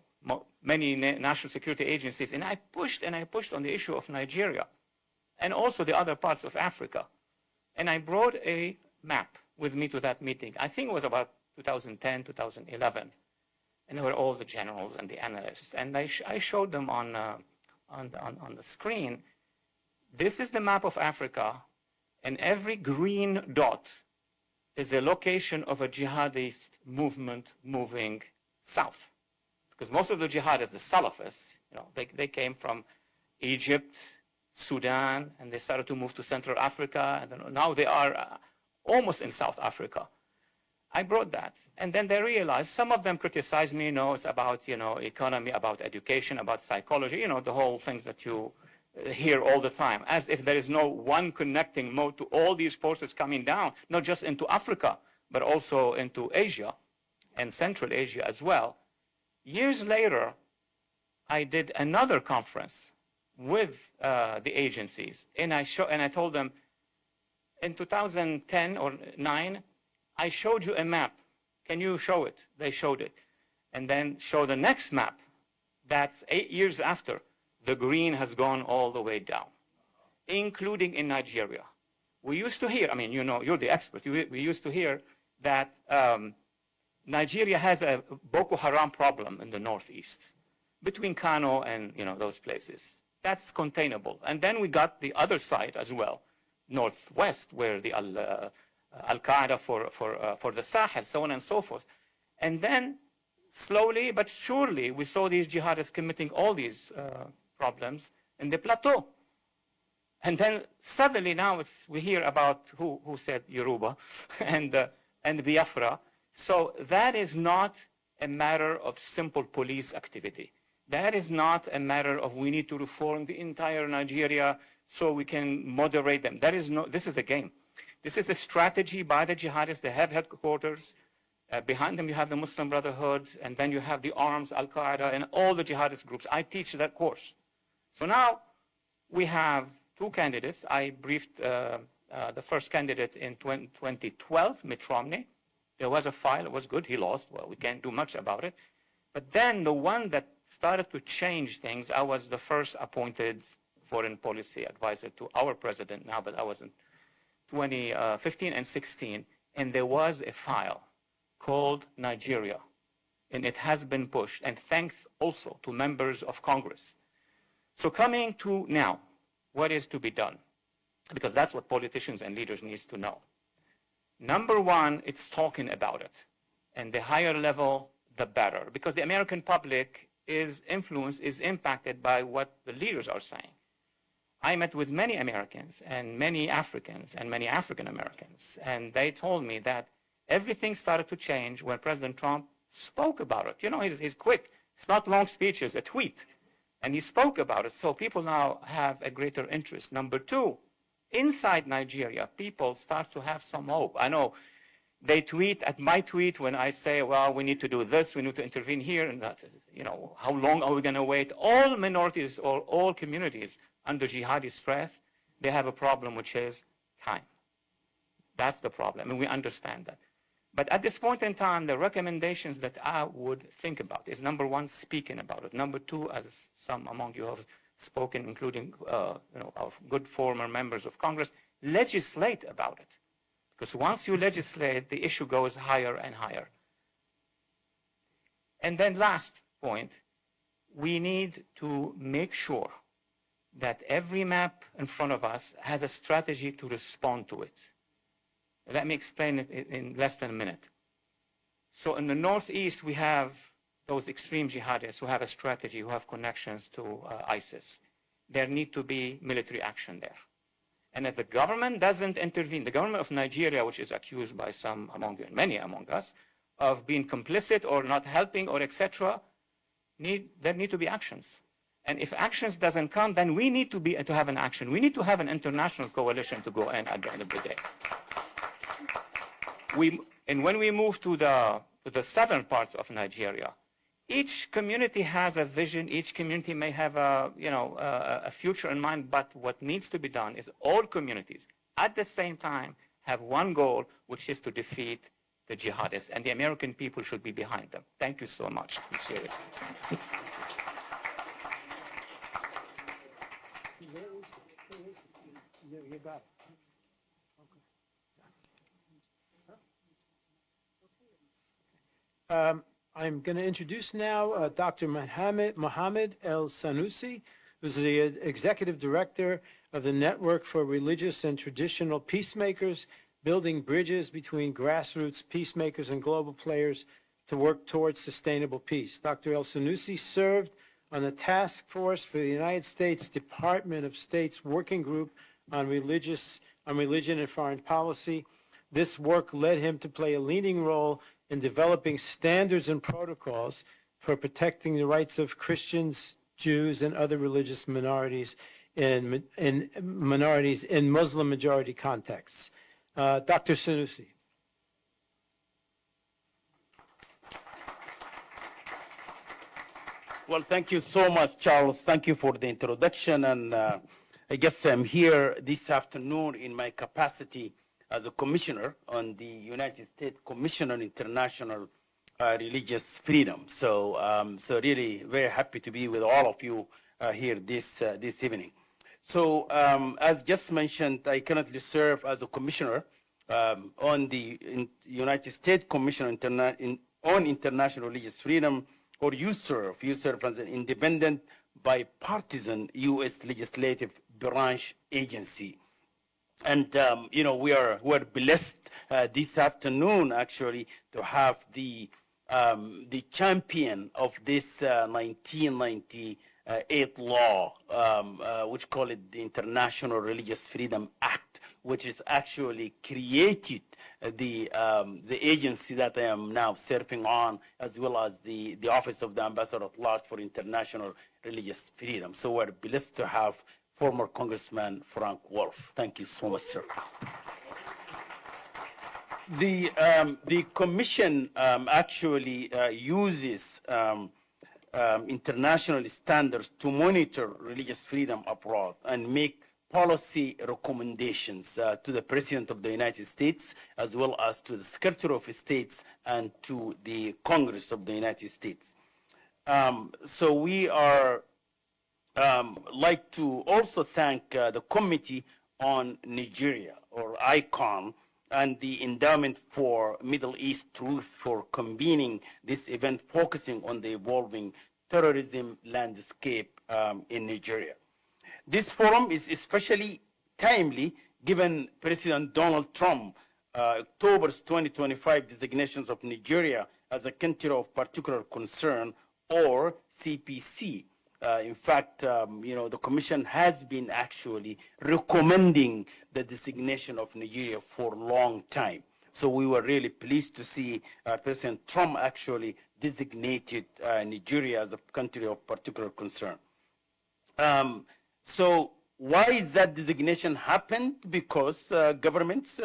many national security agencies, and I pushed on the issue of Nigeria and also the other parts of Africa. And I brought a map with me to that meeting. I think it was about 2010, 2011. And there were all the generals and the analysts. And I showed them on the screen, this is the map of Africa, and every green dot is a location of a jihadist movement moving south. Because most of the jihadists, the Salafists, they came from Egypt, Sudan, and they started to move to Central Africa, and now they are almost in South Africa. I brought that, and then they realized, some of them criticized me, it's about, economy, about education, about psychology, the whole things that you hear all the time, as if there is no one connecting mode to all these forces coming down, not just into Africa, but also into Asia and Central Asia as well. Years later, I did another conference with the agencies, and I told them, in 2010 or 9, I showed you a map. Can you show it? They showed it. And then show the next map. That's 8 years after. The green has gone all the way down, including in Nigeria. We used to hear, you're the expert. We used to hear that Nigeria has a Boko Haram problem in the northeast, between Kano and those places. That's containable. And then we got the other side as well, northwest, where the Al-Qaeda for the Sahel, so on and so forth. And then slowly but surely, we saw these jihadists committing all these problems in the plateau. And then suddenly now we hear about who said Yoruba and Biafra. So that is not a matter of simple police activity. That is not a matter of we need to reform the entire Nigeria so we can moderate them. This is a game. This is a strategy by the jihadists. They have headquarters. Behind them you have the Muslim Brotherhood, and then you have the arms, Al-Qaeda, and all the jihadist groups. I teach that course. So now we have 2 candidates. I briefed the first candidate in 2012, Mitt Romney. There was a file. It was good. He lost. Well, we can't do much about it. But then the one that started to change things, I was the first appointed foreign policy advisor to our president now, but I was in 2015 and 16, and there was a file called Nigeria, and it has been pushed, and thanks also to members of Congress. So coming to now, what is to be done? Because that's what politicians and leaders need to know. Number one, it's talking about it, and the higher level, the better, because the American public is impacted by what the leaders are saying. I met with many Americans and many Africans and many African Americans, and they told me that everything started to change when President Trump spoke about it. He's quick. It's not long speeches, a tweet. And he spoke about it, so people now have a greater interest. Number two, inside Nigeria, people start to have some hope. I know they tweet at my tweet when I say, well, we need to do this, we need to intervene here, and that, how long are we going to wait? All minorities or all communities under jihadist threat, they have a problem, which is time. That's the problem, and we understand that. But at this point in time, the recommendations that I would think about is, number one, speaking about it. Number two, as some among you have spoken, including our good former members of Congress, legislate about it. Because once you legislate, the issue goes higher and higher. And then last point, we need to make sure that every map in front of us has a strategy to respond to it. Let me explain it in less than a minute. So in the Northeast, we have those extreme jihadists who have a strategy, who have connections to ISIS. There need to be military action there. And if the government doesn't intervene, the government of Nigeria, which is accused by some among you and many among us, of being complicit or not helping or etc., there need to be actions. And if actions doesn't come, then we need to have an action. We need to have an international coalition to go in at the end of the day. And when we move to the southern parts of Nigeria, each community has a vision. Each community may have a future in mind. But what needs to be done is all communities at the same time have one goal, which is to defeat the jihadists. And the American people should be behind them. Thank you so much. Appreciate it. You got it. I'm going to introduce now Dr. Mohammed El Sanusi, who's the Executive Director of the Network for Religious and Traditional Peacemakers, building bridges between grassroots peacemakers and global players to work towards sustainable peace. Dr. El Sanusi served on the task force for the United States Department of State's Working Group on Religion and Foreign Policy. This work led him to play a leading role in developing standards and protocols for protecting the rights of Christians, Jews, and other religious minorities in Muslim-majority contexts. Dr. Sanusi. Well, thank you so much, Charles. Thank you for the introduction. And I guess I'm here this afternoon in my capacity as a commissioner on the United States Commission on International Religious Freedom. So, so really very happy to be with all of you here this evening. So, as just mentioned, I currently serve as a commissioner on the United States Commission on International Religious Freedom, or USERF. USERF as an independent, bipartisan U.S. legislative branch agency. And we're blessed this afternoon actually to have the champion of this 1998 law, which call it the International Religious Freedom Act, which is actually created the agency that I am now serving on, as well as the Office of the Ambassador at Large for International Religious Freedom. So we're blessed to have former Congressman Frank Wolf. Thank you so much, sir. The commission actually uses international standards to monitor religious freedom abroad and make policy recommendations to the President of the United States, as well as to the Secretary of State and to the Congress of the United States. So we are like to also thank the Committee on Nigeria, or ICON, and the Endowment for Middle East Truth for convening this event focusing on the evolving terrorism landscape in Nigeria. This forum is especially timely given President Donald Trump October's 2025 designations of Nigeria as a country of particular concern, or CPC. In fact, the Commission has been actually recommending the designation of Nigeria for a long time. So we were really pleased to see President Trump actually designated Nigeria as a country of particular concern. So why is that designation happened? Because governments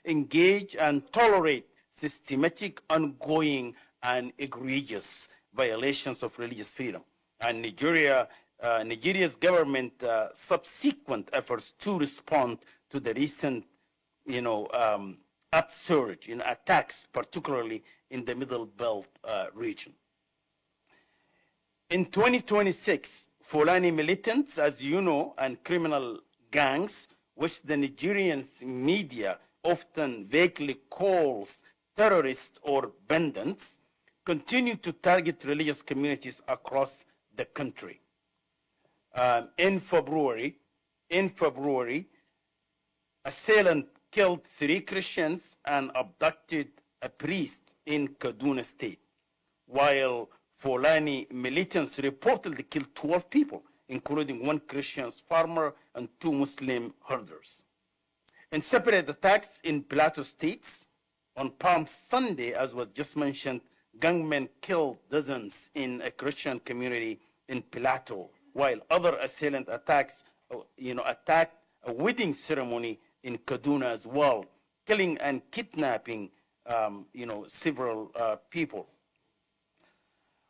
engage and tolerate systematic, ongoing, and egregious violations of religious freedom. And Nigeria's government subsequent efforts to respond to the recent, upsurge in attacks, particularly in the Middle Belt region. In 2026, Fulani militants, as you know, and criminal gangs, which the Nigerian media often vaguely calls terrorists or bandits, continue to target religious communities across the country. In February, assailant killed 3 Christians and abducted a priest in Kaduna State, while Fulani militants reportedly killed 12 people, including 1 Christian farmer and 2 Muslim herders. In separate attacks in Plateau states, on Palm Sunday, as was just mentioned, gunmen killed dozens in a Christian community in Plateau, while other assailant attacked a wedding ceremony in Kaduna as well, killing and kidnapping, several people.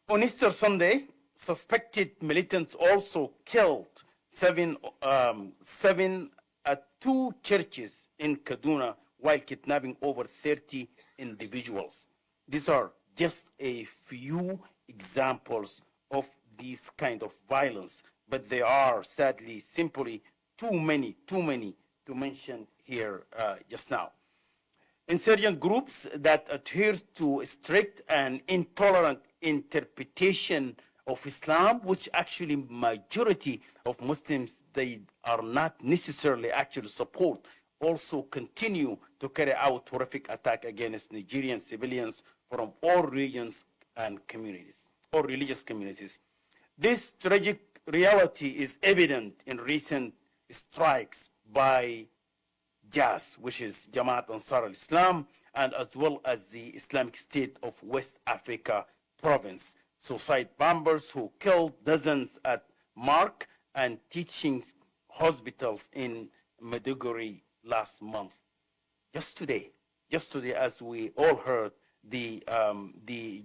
On Easter Sunday, suspected militants also killed seven at 2 churches in Kaduna while kidnapping over 30 individuals. These are just a few examples of this kind of violence, but they are sadly simply too many to mention here just now. Insurgent groups that adhere to strict and intolerant interpretation of Islam, which actually majority of Muslims, they are not necessarily actually support, also continue to carry out horrific attack against Nigerian civilians from all regions and communities, or religious communities. This tragic reality is evident in recent strikes by JAS, which is Jamaat Ansar al-Islam, and as well as the Islamic State of West Africa province, suicide bombers who killed dozens at Mark and teaching hospitals in Maiduguri last month. Just today, as we all heard, the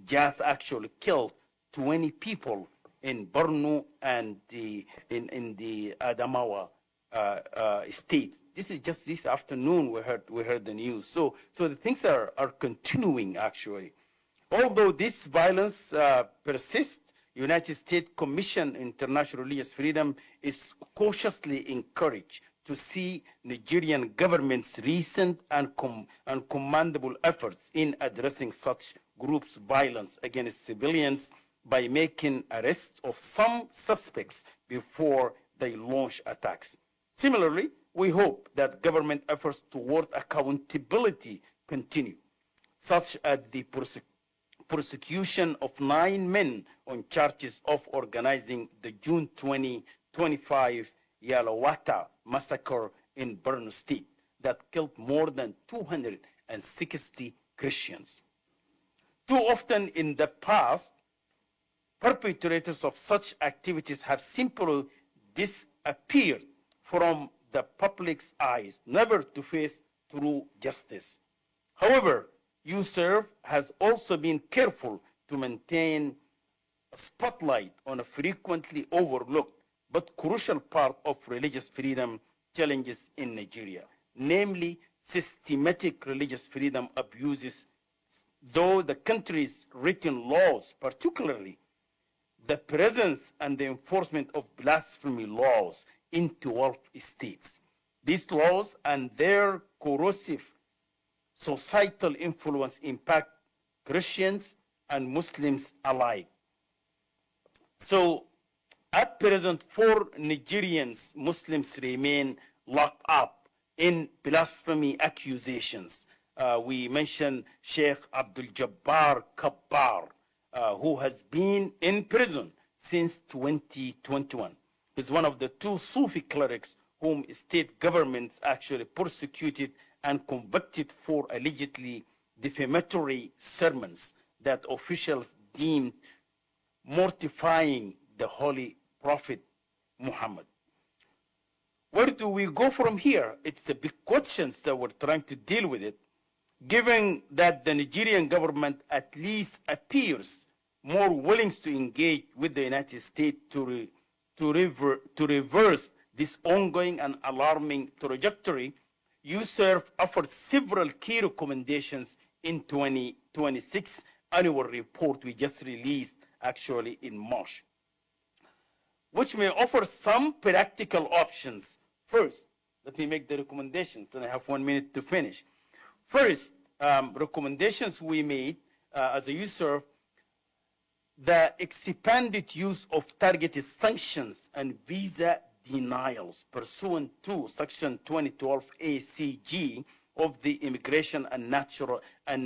JAS actually killed 20 people in Borno and in the Adamawa states. This is just this afternoon we heard the news. So the things are continuing actually. Although this violence persists, United States Commission on International Religious Freedom is cautiously encouraged to see Nigerian government's recent and commendable efforts in addressing such groups' violence against civilians by making arrests of some suspects before they launch attacks. Similarly, we hope that government efforts toward accountability continue, such as the prosecution of 9 men on charges of organizing the June 2025 Yalawata massacre in Borno State that killed more than 260 Christians. Too often in the past, perpetrators of such activities have simply disappeared from the public's eyes, never to face true justice. However, USERV has also been careful to maintain a spotlight on a frequently overlooked but crucial part of religious freedom challenges in Nigeria, namely systematic religious freedom abuses, though the country's written laws, particularly the presence and the enforcement of blasphemy laws in 12 states. These laws and their corrosive societal influence impact Christians and Muslims alike. So, at present, 4 Nigerians, Muslims remain locked up in blasphemy accusations. We mentioned Sheikh Abdul Jabbar Kabbar, who has been in prison since 2021. He's one of the 2 Sufi clerics whom state governments actually persecuted and convicted for allegedly defamatory sermons that officials deemed mortifying the Holy Prophet Muhammad. Where do we go from here? It's a big question that we're trying to deal with it, given that the Nigerian government at least appears more willing to engage with the United States to reverse this ongoing and alarming trajectory. USERV offered several key recommendations in 2026 annual report we just released actually in March, which may offer some practical options. First, let me make the recommendations, and I have 1 minute to finish. First, recommendations we made as a USERV: the expanded use of targeted sanctions and visa denials pursuant to Section 2012 ACG of the Immigration and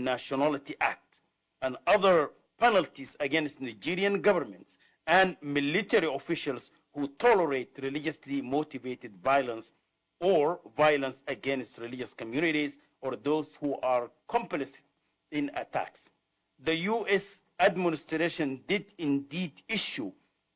Nationality Act, and other penalties against Nigerian governments and military officials who tolerate religiously motivated violence or violence against religious communities or those who are complicit in attacks. The U.S. administration did indeed issue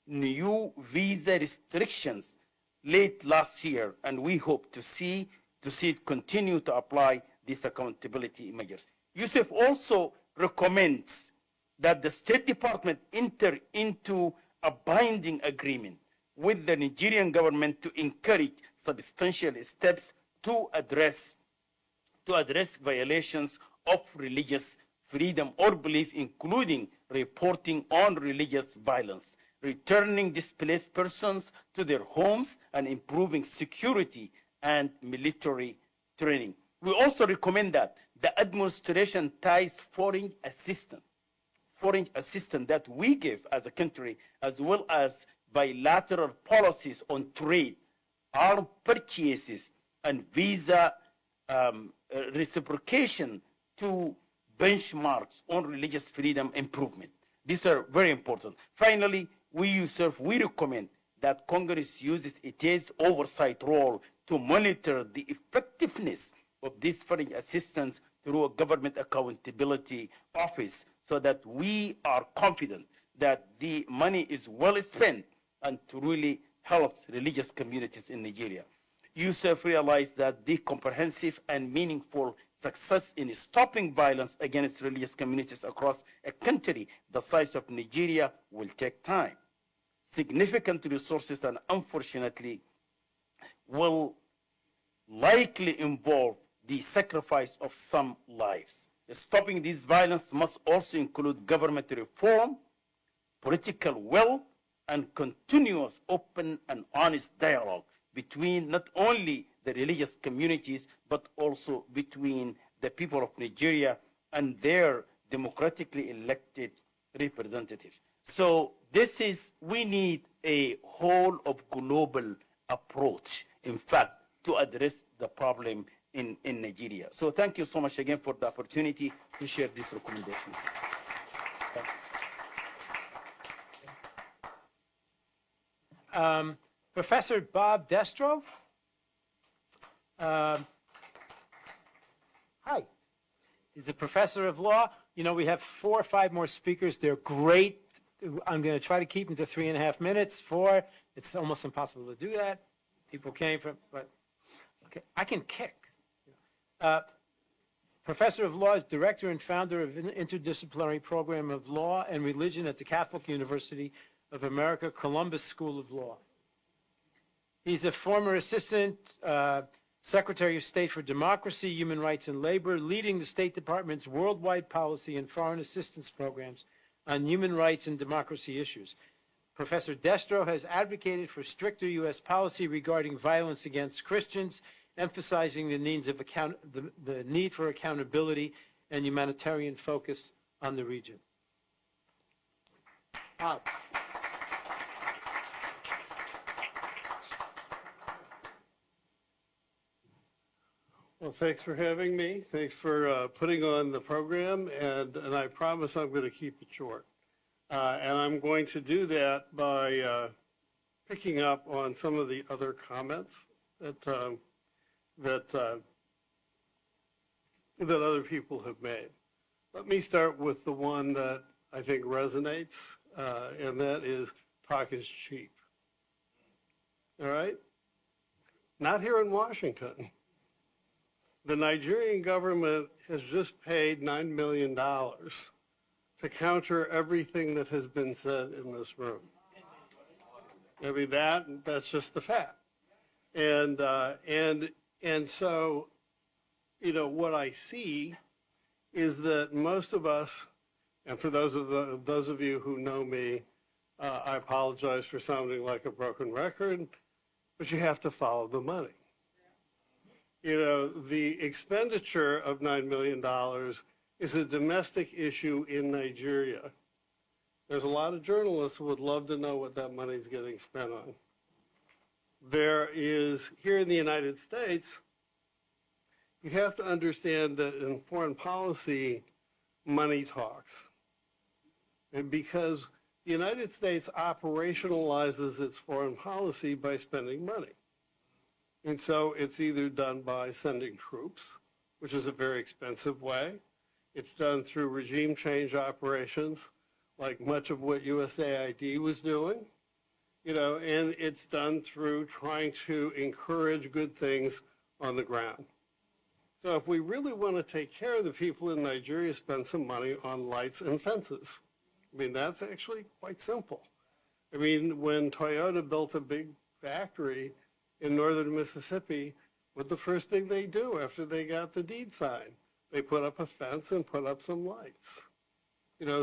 new visa restrictions late last year, and we hope to see it continue to apply these accountability measures. Yusuf also recommends that the State Department enter into a binding agreement with the Nigerian government to encourage substantial steps to address violations of religious freedom or belief, including reporting on religious violence, returning displaced persons to their homes, and improving security and military training. We also recommend that the administration ties foreign assistance that we give as a country, as well as bilateral policies on trade, arms purchases, and visa reciprocation to benchmarks on religious freedom improvement. These are very important. Finally, we recommend that Congress uses its oversight role to monitor the effectiveness of this foreign assistance through a government accountability office, so that we are confident that the money is well spent and truly helps religious communities in Nigeria. Yusuf realized that the comprehensive and meaningful success in stopping violence against religious communities across a country the size of Nigeria will take time, significant resources, and unfortunately will likely involve the sacrifice of some lives. Stopping this violence must also include government reform, political will, and continuous open and honest dialogue between not only the religious communities, but also between the people of Nigeria and their democratically elected representatives. So we need a whole of global approach, in fact, to address the problem in Nigeria. So thank you so much again for the opportunity to share these recommendations. Professor Bob Destro. Hi. He's a professor of law. You know, we have 4 or 5 more speakers. They're great. I'm going to try to keep them to 3.5 minutes. 4. It's almost impossible to do that. People came from, but okay, I can kick. Professor of Law is director and founder of an interdisciplinary program of law and religion at the Catholic University of America, Columbus School of Law. He's a former assistant Secretary of State for Democracy, Human Rights, and Labor, leading the State Department's worldwide policy and foreign assistance programs on human rights and democracy issues. Professor Destro has advocated for stricter U.S. policy regarding violence against Christians, emphasizing the need for accountability and humanitarian focus on the region. Bob. Well, thanks for having me. Thanks for putting on the program, and I promise I'm going to keep it short. And I'm going to do that by picking up on some of the other comments that other people have made. Let me start with the one that I think resonates, and that is talk is cheap. All right? Not here in Washington. The Nigerian government has just paid $9 million to counter everything that has been said in this room. I mean, that's just the fact. And so, you know, what I see is that most of us, and for those of you who know me, I apologize for sounding like a broken record, but you have to follow the money. You know, the expenditure of $9 million is a domestic issue in Nigeria. There's a lot of journalists who would love to know what that money is getting spent on. There is, here in the United States, you have to understand that in foreign policy, money talks. And because the United States operationalizes its foreign policy by spending money. And so it's either done by sending troops, which is a very expensive way. It's done through regime change operations, like much of what USAID was doing. and it's done through trying to encourage good things on the ground. So if we really want to take care of the people in Nigeria, spend some money on lights and fences. I mean, that's actually quite simple. I mean, when Toyota built a big factory in northern Mississippi, what the first thing they do after they got the deed signed? They put up a fence and put up some lights.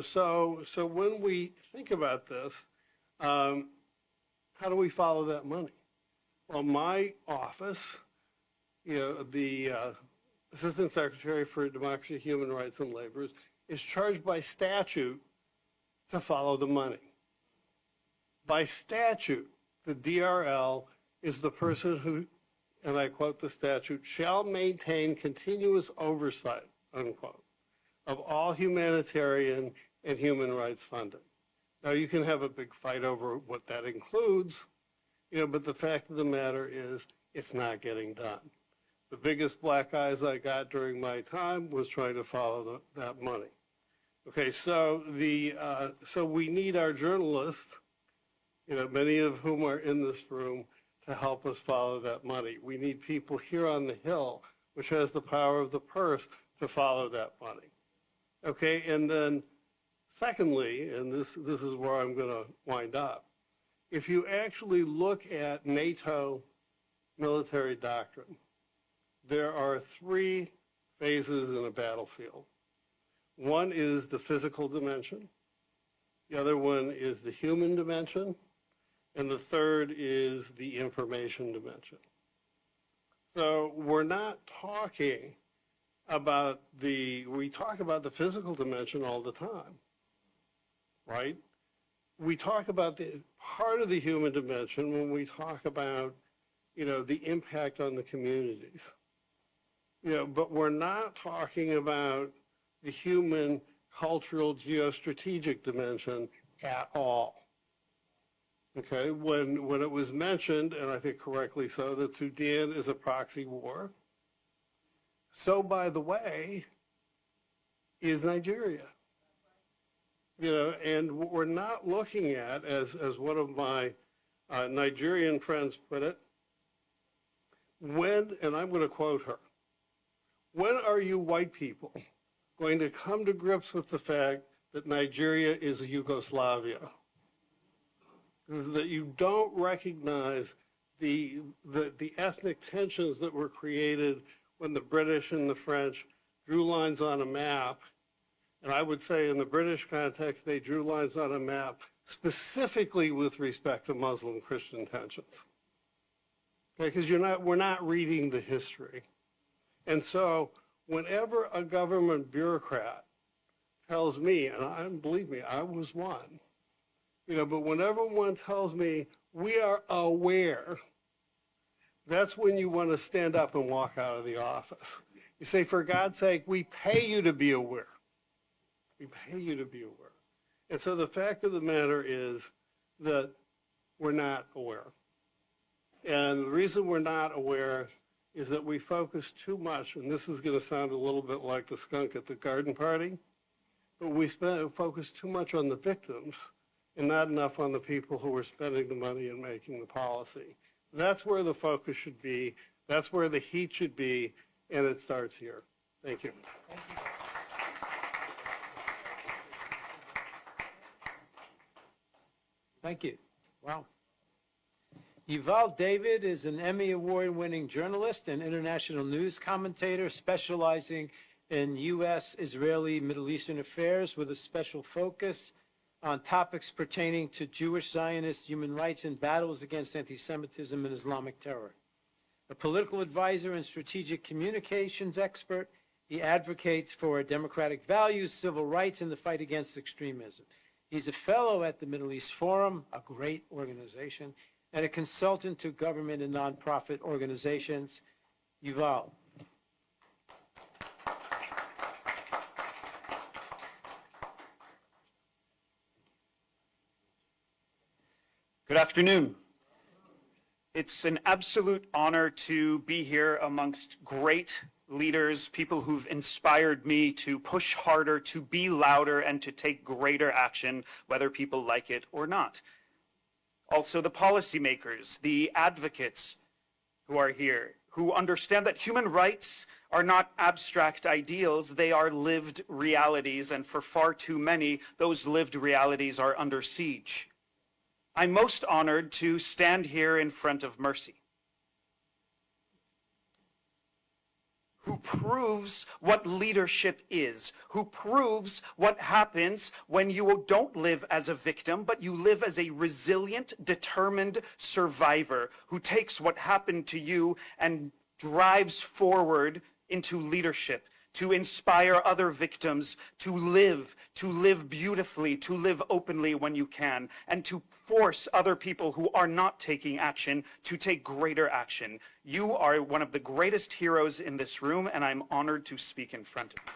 So when we think about this, how do we follow that money? Well, my office, the Assistant Secretary for Democracy, Human Rights, and Labor, is charged by statute to follow the money. By statute, the DRL is the person who, and I quote the statute, shall maintain continuous oversight, unquote, of all humanitarian and human rights funding. Now, you can have a big fight over what that includes, but the fact of the matter is it's not getting done. The biggest black eyes I got during my time was trying to follow that money. Okay, so so we need our journalists, many of whom are in this room, to help us follow that money. We need people here on the Hill, which has the power of the purse, to follow that money. Okay, and then secondly, and this is where I'm going to wind up, if you actually look at NATO military doctrine, there are 3 phases in a battlefield. One is the physical dimension, the other one is the human dimension, and the third is the information dimension. So we're not talking about we talk about the physical dimension all the time, right? We talk about the part of the human dimension when we talk about, the impact on the communities. But we're not talking about the human, cultural, geostrategic dimension at all. Okay, when it was mentioned, and I think correctly so, that Sudan is a proxy war, so by the way, is Nigeria. And what we're not looking at, as one of my Nigerian friends put it, and I'm going to quote her, when are you white people going to come to grips with the fact that Nigeria is Yugoslavia? That you don't recognize the ethnic tensions that were created when the British and the French drew lines on a map. And I would say in the British context, they drew lines on a map specifically with respect to Muslim-Christian tensions. Okay, because we're not reading the history. And so whenever a government bureaucrat tells me, and believe me, I was one, but whenever one tells me we are aware, that's when you want to stand up and walk out of the office. You say, for God's sake, we pay you to be aware. We pay you to be aware. And so the fact of the matter is that we're not aware. And the reason we're not aware is that we focus too much, and this is going to sound a little bit like the skunk at the garden party, but we focus too much on the victims and not enough on the people who are spending the money and making the policy. That's where the focus should be. That's where the heat should be, and it starts here. Thank you. Thank you. Thank you. Wow. Yuval David is an Emmy Award-winning journalist and international news commentator specializing in U.S., Israeli, Middle Eastern affairs with a special focus on topics pertaining to Jewish, Zionist, human rights, and battles against anti-Semitism and Islamic terror. A political advisor and strategic communications expert, he advocates for democratic values, civil rights, and the fight against extremism. He's a fellow at the Middle East Forum, a great organization, and a consultant to government and nonprofit organizations. Yuval. Good afternoon. It's an absolute honor to be here amongst great leaders, people who've inspired me to push harder, to be louder, and to take greater action, whether people like it or not. also the policymakers, the advocates who are here, who understand that human rights are not abstract ideals, they are lived realities, and for far too many, those lived realities are under siege. I'm most honored to stand here in front of Mercy, who proves what leadership is, who proves what happens when you don't live as a victim, but you live as a resilient, determined survivor, who takes what happened to you and drives forward into leadership, to inspire other victims to live beautifully, to live openly when you can, and to force other people who are not taking action to take greater action. You are one of the greatest heroes in this room, and I'm honored to speak in front of you.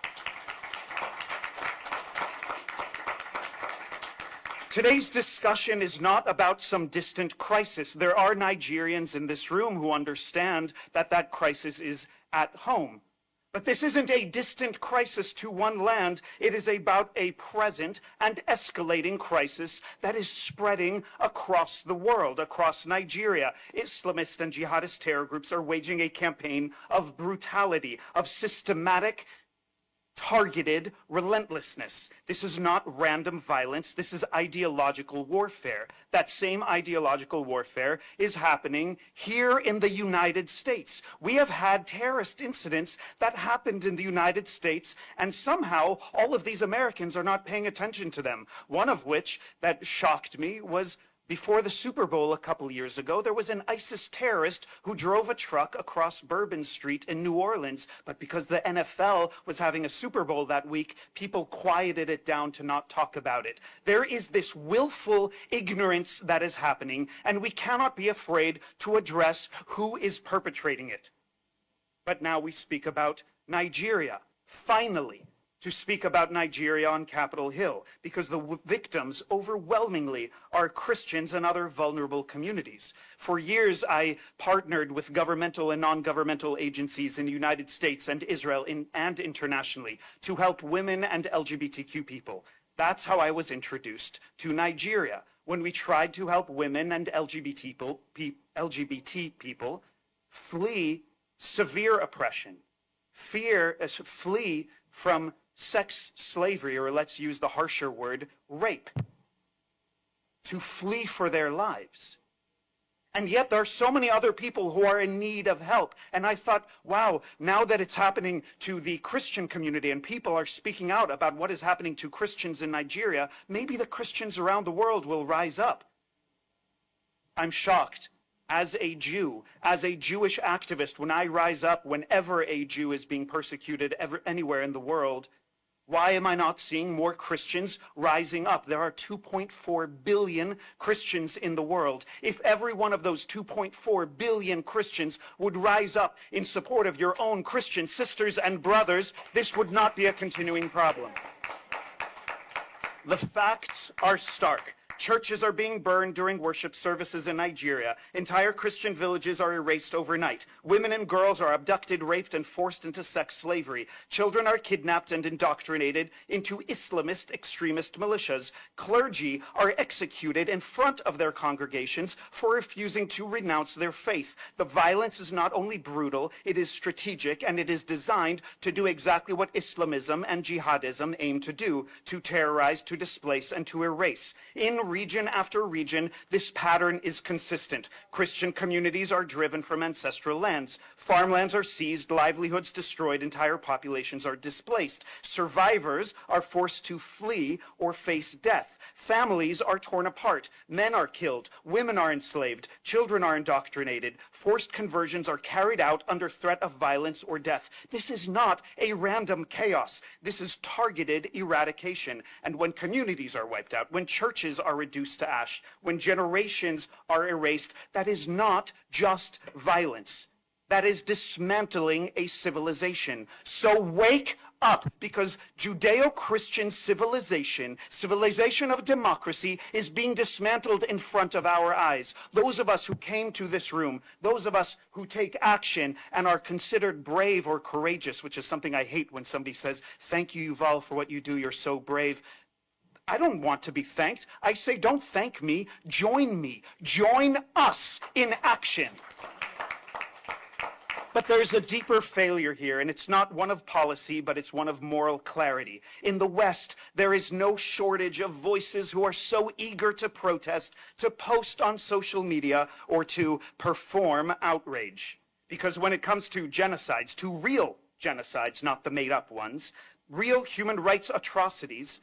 Today's discussion is not about some distant crisis. There are Nigerians in this room who understand that that crisis is at home. But this isn't a distant crisis to one land. It is about a present and escalating crisis that is spreading across the world, across Nigeria. Islamist and jihadist terror groups are waging a campaign of brutality, of systematic, targeted relentlessness. This is not random violence. This is ideological warfare. That same ideological warfare is happening here in the United States. We have had terrorist incidents that happened in the United States, and somehow all of these Americans are not paying attention to them. One of which that shocked me was before the Super Bowl a couple years ago, there was an ISIS terrorist who drove a truck across Bourbon Street in New Orleans, but because the NFL was having a Super Bowl that week, people quieted it down to not talk about it. There is this willful ignorance that is happening, and we cannot be afraid to address who is perpetrating it. But now we speak about Nigeria, finally. To speak about Nigeria on Capitol Hill, because the victims overwhelmingly are Christians and other vulnerable communities. For years, I partnered with governmental and non-governmental agencies in the United States and Israel and internationally to help women and LGBTQ people. That's how I was introduced to Nigeria, when we tried to help women and LGBT people flee severe oppression, flee from sex slavery, or let's use the harsher word, rape, to flee for their lives. And yet there are so many other people who are in need of help. And I thought, wow, now that it's happening to the Christian community and people are speaking out about what is happening to Christians in Nigeria, maybe the Christians around the world will rise up. I'm shocked. As a Jew, as a Jewish activist, when I rise up whenever a Jew is being persecuted anywhere in the world, why am I not seeing more Christians rising up? There are 2.4 billion Christians in the world. If every one of those 2.4 billion Christians would rise up in support of your own Christian sisters and brothers, this would not be a continuing problem. The facts are stark. Churches are being burned during worship services in Nigeria. Entire Christian villages are erased overnight. Women and girls are abducted, raped, and forced into sex slavery. Children are kidnapped and indoctrinated into Islamist extremist militias. Clergy are executed in front of their congregations for refusing to renounce their faith. The violence is not only brutal, it is strategic, and it is designed to do exactly what Islamism and jihadism aim to do, to terrorize, to displace, and to erase. In region after region, this pattern is consistent. Christian communities are driven from ancestral lands. Farmlands are seized, livelihoods destroyed, entire populations are displaced. Survivors are forced to flee or face death. Families are torn apart. Men are killed. Women are enslaved. Children are indoctrinated. Forced conversions are carried out under threat of violence or death. This is not a random chaos. This is targeted eradication. And when communities are wiped out, when churches are reduced to ash, when generations are erased, that is not just violence. That is dismantling a civilization. So wake up, because Judeo-Christian civilization of democracy, is being dismantled in front of our eyes. Those of us who came to this room, those of us who take action and are considered brave or courageous, which is something I hate when somebody says, "Thank you, Yuval, for what you do, you're so brave." I don't want to be thanked. I say, don't thank me, join me. Join us in action. But there's a deeper failure here, and it's not one of policy, but it's one of moral clarity. In the West, there is no shortage of voices who are so eager to protest, to post on social media, or to perform outrage. Because when it comes to genocides, to real genocides, not the made-up ones, real human rights atrocities,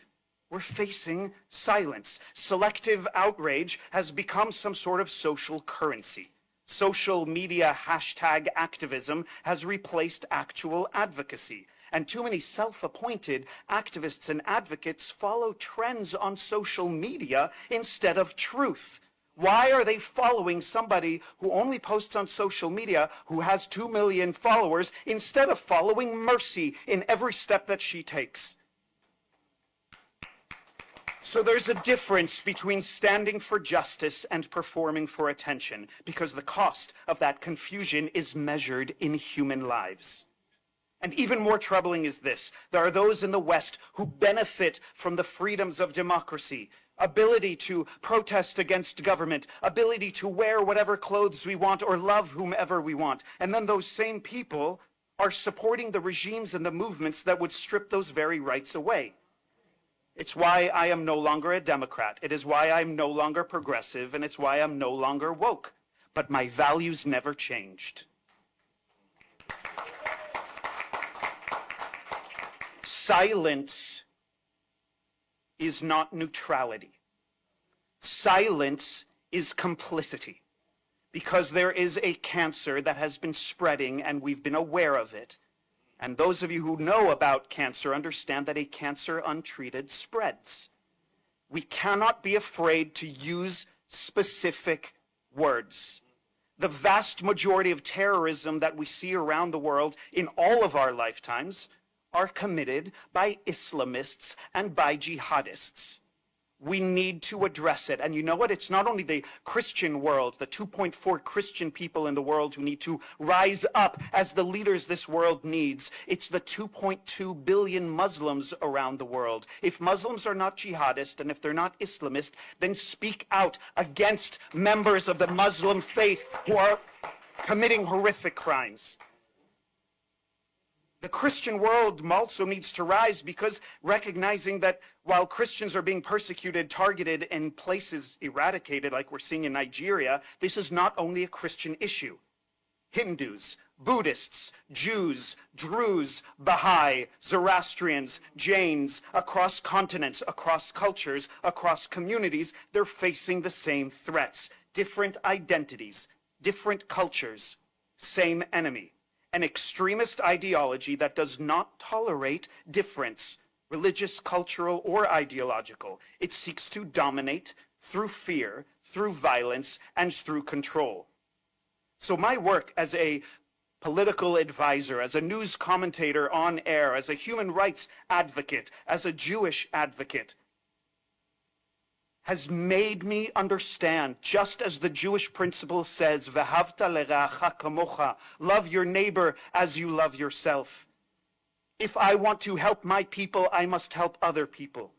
we're facing silence. Selective outrage has become some sort of social currency. Social media hashtag activism has replaced actual advocacy. And too many self-appointed activists and advocates follow trends on social media instead of truth. Why are they following somebody who only posts on social media, who has 2 million followers, instead of following Mercy in every step that she takes? So there's a difference between standing for justice and performing for attention, because the cost of that confusion is measured in human lives. And even more troubling is this: there are those in the West who benefit from the freedoms of democracy, ability to protest against government, ability to wear whatever clothes we want or love whomever we want. And then those same people are supporting the regimes and the movements that would strip those very rights away. It's why I am no longer a Democrat. It is why I'm no longer progressive, and it's why I'm no longer woke. But my values never changed. Silence is not neutrality. Silence is complicity. Because there is a cancer that has been spreading, and we've been aware of it. And those of you who know about cancer understand that a cancer untreated spreads. We cannot be afraid to use specific words. The vast majority of terrorism that we see around the world in all of our lifetimes are committed by Islamists and by jihadists. We need to address it. And you know what? It's not only the Christian world, the 2.4 Christian people in the world who need to rise up as the leaders this world needs. It's the 2.2 billion Muslims around the world. If Muslims are not jihadist and if they're not Islamist, then speak out against members of the Muslim faith who are committing horrific crimes. The Christian world also needs to rise, because recognizing that while Christians are being persecuted, targeted, and places eradicated, like we're seeing in Nigeria, this is not only a Christian issue. Hindus, Buddhists, Jews, Druze, Baha'i, Zoroastrians, Jains, across continents, across cultures, across communities, they're facing the same threats. Different identities, different cultures, same enemy. An extremist ideology that does not tolerate difference, religious, cultural, or ideological. It seeks to dominate through fear, through violence, and through control. So my work as a political advisor, as a news commentator on air, as a human rights advocate, as a Jewish advocate, has made me understand, just as the Jewish principle says, V'havta le'ra'acha kamocha, love your neighbor as you love yourself. If I want to help my people, I must help other people.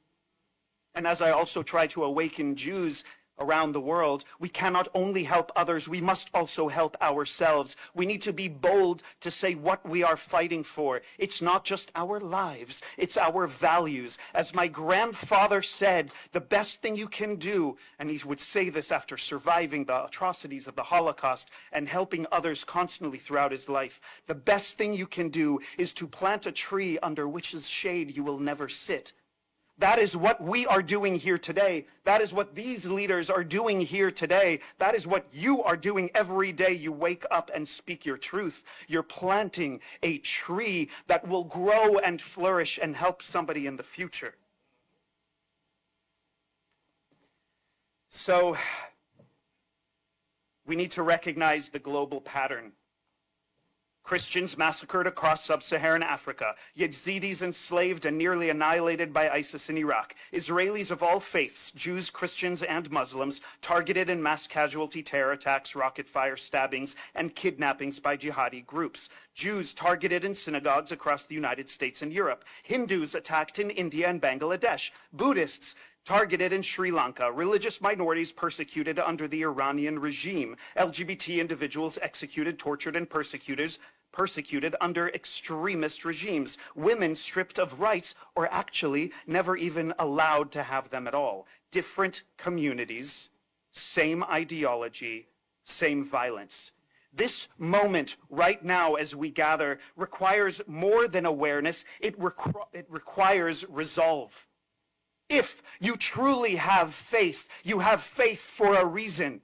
And as I also try to awaken Jews around the world, we cannot only help others, we must also help ourselves. We need to be bold to say what we are fighting for. It's not just our lives, it's our values. As my grandfather said, the best thing you can do, and he would say this after surviving the atrocities of the Holocaust and helping others constantly throughout his life, the best thing you can do is to plant a tree under which's shade you will never sit. That is what we are doing here today. That is what these leaders are doing here today. That is what you are doing every day you wake up and speak your truth. You're planting a tree that will grow and flourish and help somebody in the future. So, we need to recognize the global pattern. Christians massacred across sub-Saharan Africa, Yazidis enslaved and nearly annihilated by ISIS in Iraq, Israelis of all faiths, Jews, Christians, and Muslims, targeted in mass casualty terror attacks, rocket fire, stabbings, and kidnappings by jihadi groups, Jews targeted in synagogues across the United States and Europe, Hindus attacked in India and Bangladesh, Buddhists targeted in Sri Lanka, religious minorities persecuted under the Iranian regime, LGBT individuals executed, tortured, and persecuted under extremist regimes, women stripped of rights or actually never even allowed to have them at all. Different communities, same ideology, same violence. This moment right now as we gather requires more than awareness, it requires resolve. If you truly have faith, you have faith for a reason.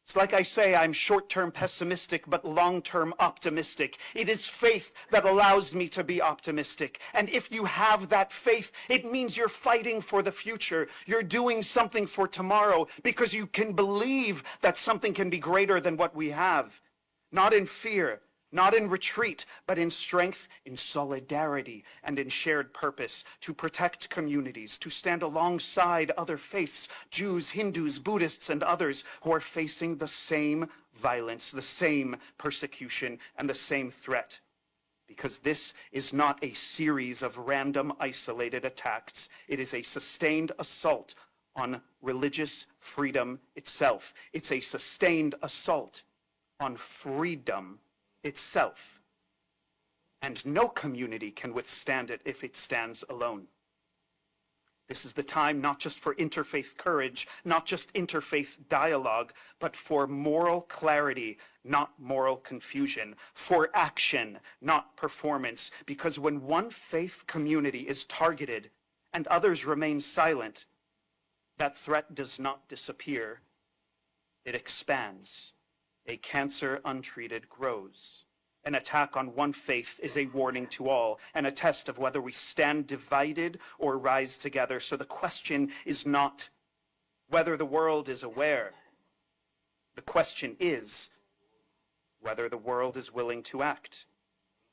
It's like I say, I'm short-term pessimistic, but long-term optimistic. It is faith that allows me to be optimistic. And if you have that faith, it means you're fighting for the future. You're doing something for tomorrow because you can believe that something can be greater than what we have. Not in fear, not in retreat, but in strength, in solidarity, and in shared purpose, to protect communities, to stand alongside other faiths, Jews, Hindus, Buddhists, and others who are facing the same violence, the same persecution, and the same threat. Because this is not a series of random, isolated attacks. It is a sustained assault on religious freedom itself. It's a sustained assault on freedom itself. And no community can withstand it if it stands alone. This is the time not just for interfaith courage, not just interfaith dialogue, but for moral clarity, not moral confusion, for action, not performance. Because when one faith community is targeted and others remain silent, that threat does not disappear, it expands. A cancer untreated grows. An attack on one faith is a warning to all, and a test of whether we stand divided or rise together. So the question is not whether the world is aware. The question is whether the world is willing to act.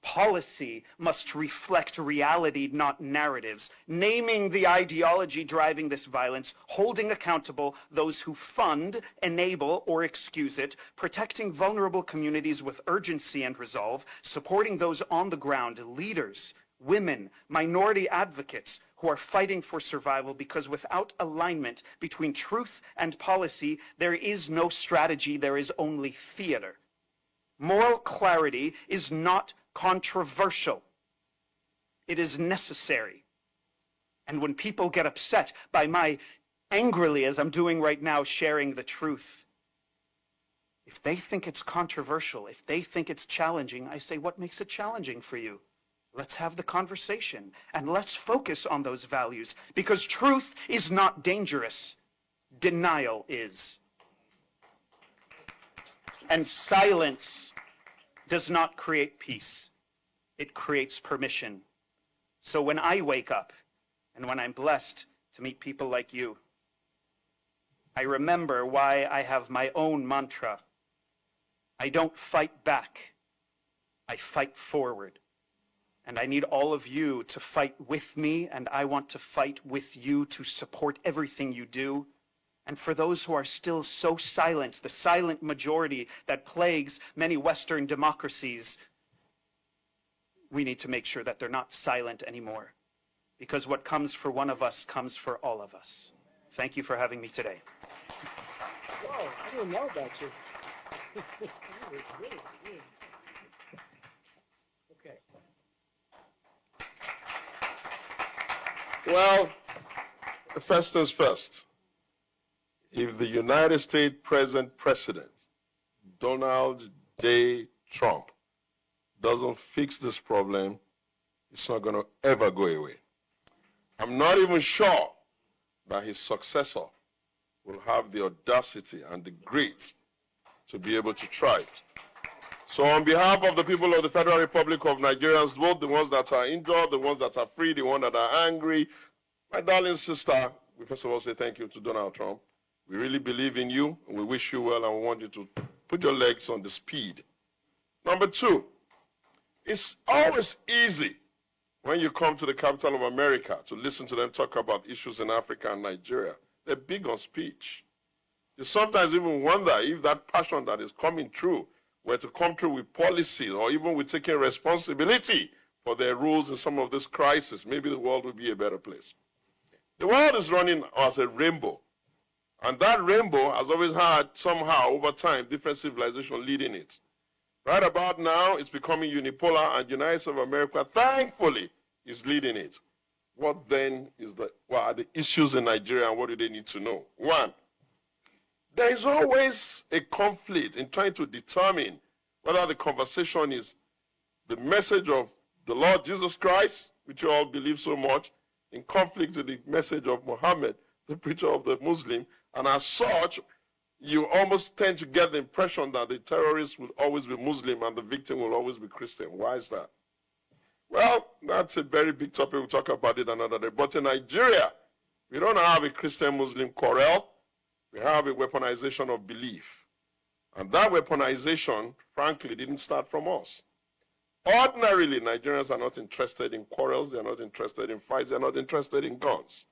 Policy must reflect reality, not narratives, naming the ideology driving this violence, holding accountable those who fund, enable, or excuse it, protecting vulnerable communities with urgency and resolve, supporting those on the ground, leaders, women, minority advocates who are fighting for survival, because without alignment between truth and policy, there is no strategy, there is only theater. Moral clarity is not controversial. It is necessary. And when people get upset by my angrily, as I'm doing right now, sharing the truth, if they think it's controversial, if they think it's challenging, I say, what makes it challenging for you? Let's have the conversation and let's focus on those values, because truth is not dangerous. Denial is. And silence does not create peace. It creates permission. So when I wake up and when I'm blessed to meet people like you, I remember why I have my own mantra. I don't fight back. I fight forward. And I need all of you to fight with me, and I want to fight with you to support everything you do. And for those who are still so silent, the silent majority that plagues many Western democracies, we need to make sure that they're not silent anymore. Because what comes for one of us comes for all of us. Thank you for having me today. Whoa, I didn't know about you. Okay. Well, first things first. If the United States present President, Donald J. Trump, doesn't fix this problem, it's not going to ever go away. I'm not even sure that his successor will have the audacity and the grit to be able to try it. So on behalf of the people of the Federal Republic of Nigerians, both the ones that are injured, the ones that are free, the ones that are angry, my darling sister, we first of all say thank you to Donald Trump. We really believe in you, and we wish you well, and we want you to put your legs on the speed. Number two, it's always easy when you come to the capital of America to listen to them talk about issues in Africa and Nigeria. They're big on speech. You sometimes even wonder if that passion that is coming through were to come through with policy or even with taking responsibility for their rules in some of this crisis, maybe the world would be a better place. The world is running as a rainbow. And that rainbow has always had, somehow, over time, different civilizations leading it. Right about now, it's becoming unipolar, and United States of America, thankfully, is leading it. What then is what are the issues in Nigeria, and what do they need to know? One, there is always a conflict in trying to determine whether the conversation is the message of the Lord Jesus Christ, which you all believe so much, in conflict with the message of Muhammad, the preacher of the Muslim, and as such, you almost tend to get the impression that the terrorist will always be Muslim and the victim will always be Christian. Why is that? Well, that's a very big topic. We'll talk about it another day. But in Nigeria, we don't have a Christian-Muslim quarrel. We have a weaponization of belief. And that weaponization, frankly, didn't start from us. Ordinarily, Nigerians are not interested in quarrels. They're not interested in fights. They're not interested in guns.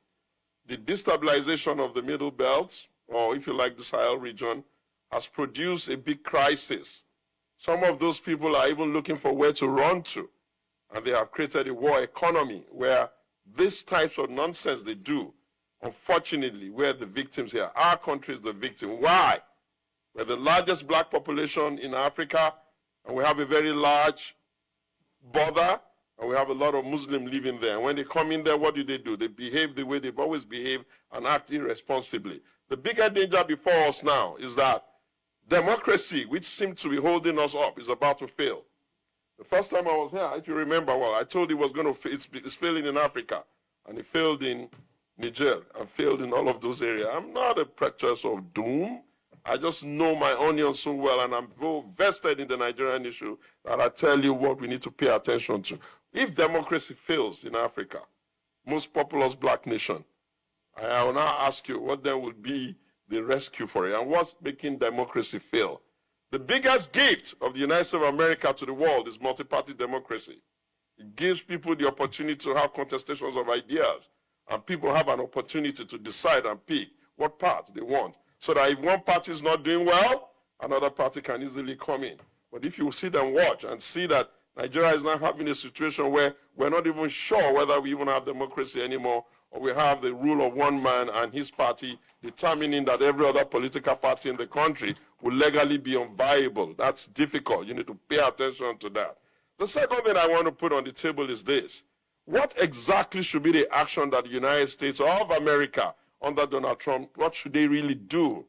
The destabilization of the Middle Belt, or if you like the Sahel region, has produced a big crisis. Some of those people are even looking for where to run to. And they have created a war economy where these types of nonsense they do, unfortunately, we're the victims here. Our country is the victim. Why? We're the largest black population in Africa, and we have a very large border, and we have a lot of Muslims living there. And when they come in there, what do? They behave the way they've always behaved and act irresponsibly. The bigger danger before us now is that democracy, which seems to be holding us up, is about to fail. The first time I was here, if you remember, well, I told you it was going to, it's failing in Africa, and it failed in Niger, and failed in all of those areas. I'm not a preacher of doom. I just know my onion so well, and I'm so vested in the Nigerian issue that I tell you what we need to pay attention to. If democracy fails in Africa, most populous black nation, I will now ask you what then would be the rescue for it, and what's making democracy fail? The biggest gift of the United States of America to the world is multi-party democracy. It gives people the opportunity to have contestations of ideas, and people have an opportunity to decide and pick what path they want. So that if one party is not doing well, another party can easily come in. But if you sit and watch and see that Nigeria is now having a situation where we're not even sure whether we even have democracy anymore, or we have the rule of one man and his party determining that every other political party in the country will legally be unviable. That's difficult. You need to pay attention to that. The second thing I want to put on the table is this. What exactly should be the action that the United States of America under Donald Trump, what should they really do?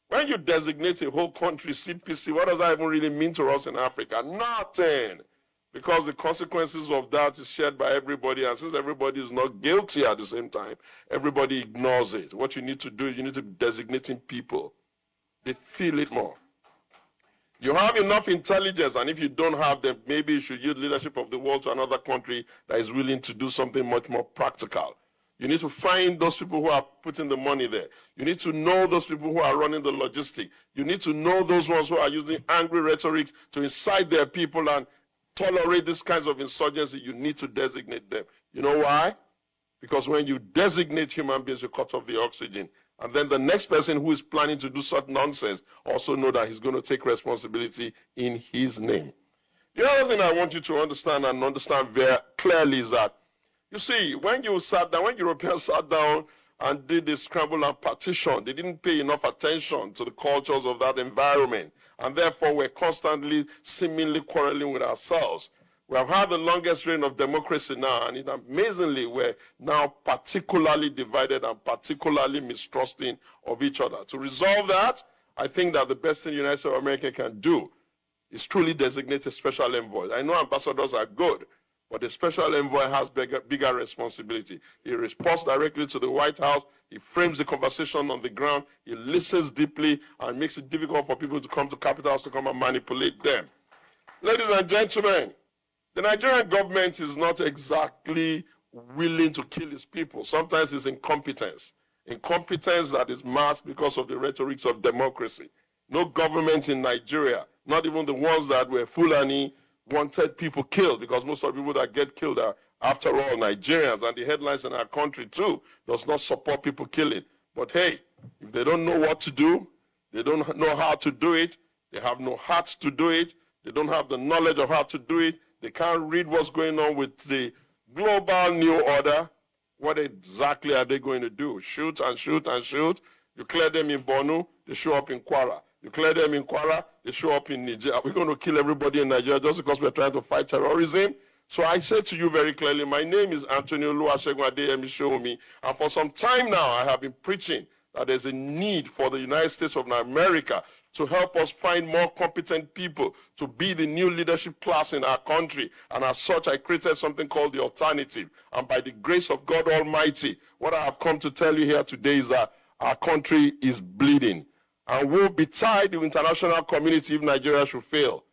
When you designate a whole country CPC, what does that even really mean to us in Africa? Nothing. Because the consequences of that is shared by everybody, and since everybody is not guilty at the same time, everybody ignores it. What you need to do is you need to be designating people. They feel it more. You have enough intelligence, and if you don't have them, maybe you should use leadership of the world to another country that is willing to do something much more practical. You need to find those people who are putting the money there. You need to know those people who are running the logistics. You need to know those ones who are using angry rhetoric to incite their people and tolerate these kinds of insurgency. You need to designate them. You know why? Because when you designate human beings, you cut off the oxygen. And then the next person who is planning to do such nonsense also know that he's going to take responsibility in his name. The other thing I want you to understand and understand very clearly is that, you see, when Europeans sat down and did the scramble and partition, they didn't pay enough attention to the cultures of that environment. And therefore, we're constantly seemingly quarreling with ourselves. We have had the longest reign of democracy now, and amazingly, we're now particularly divided and particularly mistrusting of each other. To resolve that, I think that the best thing the United States of America can do is truly designate a special envoy. I know ambassadors are good, but the special envoy has bigger responsibility. He responds directly to the White House. He frames the conversation on the ground. He listens deeply and makes it difficult for people to come to capitals to come and manipulate them. Ladies and gentlemen, the Nigerian government is not exactly willing to kill its people. Sometimes it's incompetence. Incompetence that is masked because of the rhetoric of democracy. No government in Nigeria, not even the ones that were Fulani, wanted people killed, because most of the people that get killed are, after all, Nigerians, and the headlines in our country too does not support people killing. But hey, if they don't know what to do, they don't know how to do it, they have no heart to do it, they don't have the knowledge of how to do it, they can't read what's going on with the global new order, What exactly are they going to do? Shoot and shoot and shoot? You clear them in Borno, they show up in Kwara. You clear them in Kwara, they show up in Nigeria. Are we going to kill everybody in Nigeria just because we're trying to fight terrorism? So I said to you very clearly, my name is Anthony Oluwasegun Adeyemi Showomi, and for some time now I have been preaching that there's a need for the United States of America to help us find more competent people to be the new leadership class in our country. And as such, I created something called the Alternative. And by the grace of God Almighty, what I have come to tell you here today is that our country is bleeding. And we'll betide the international community if Nigeria should fail.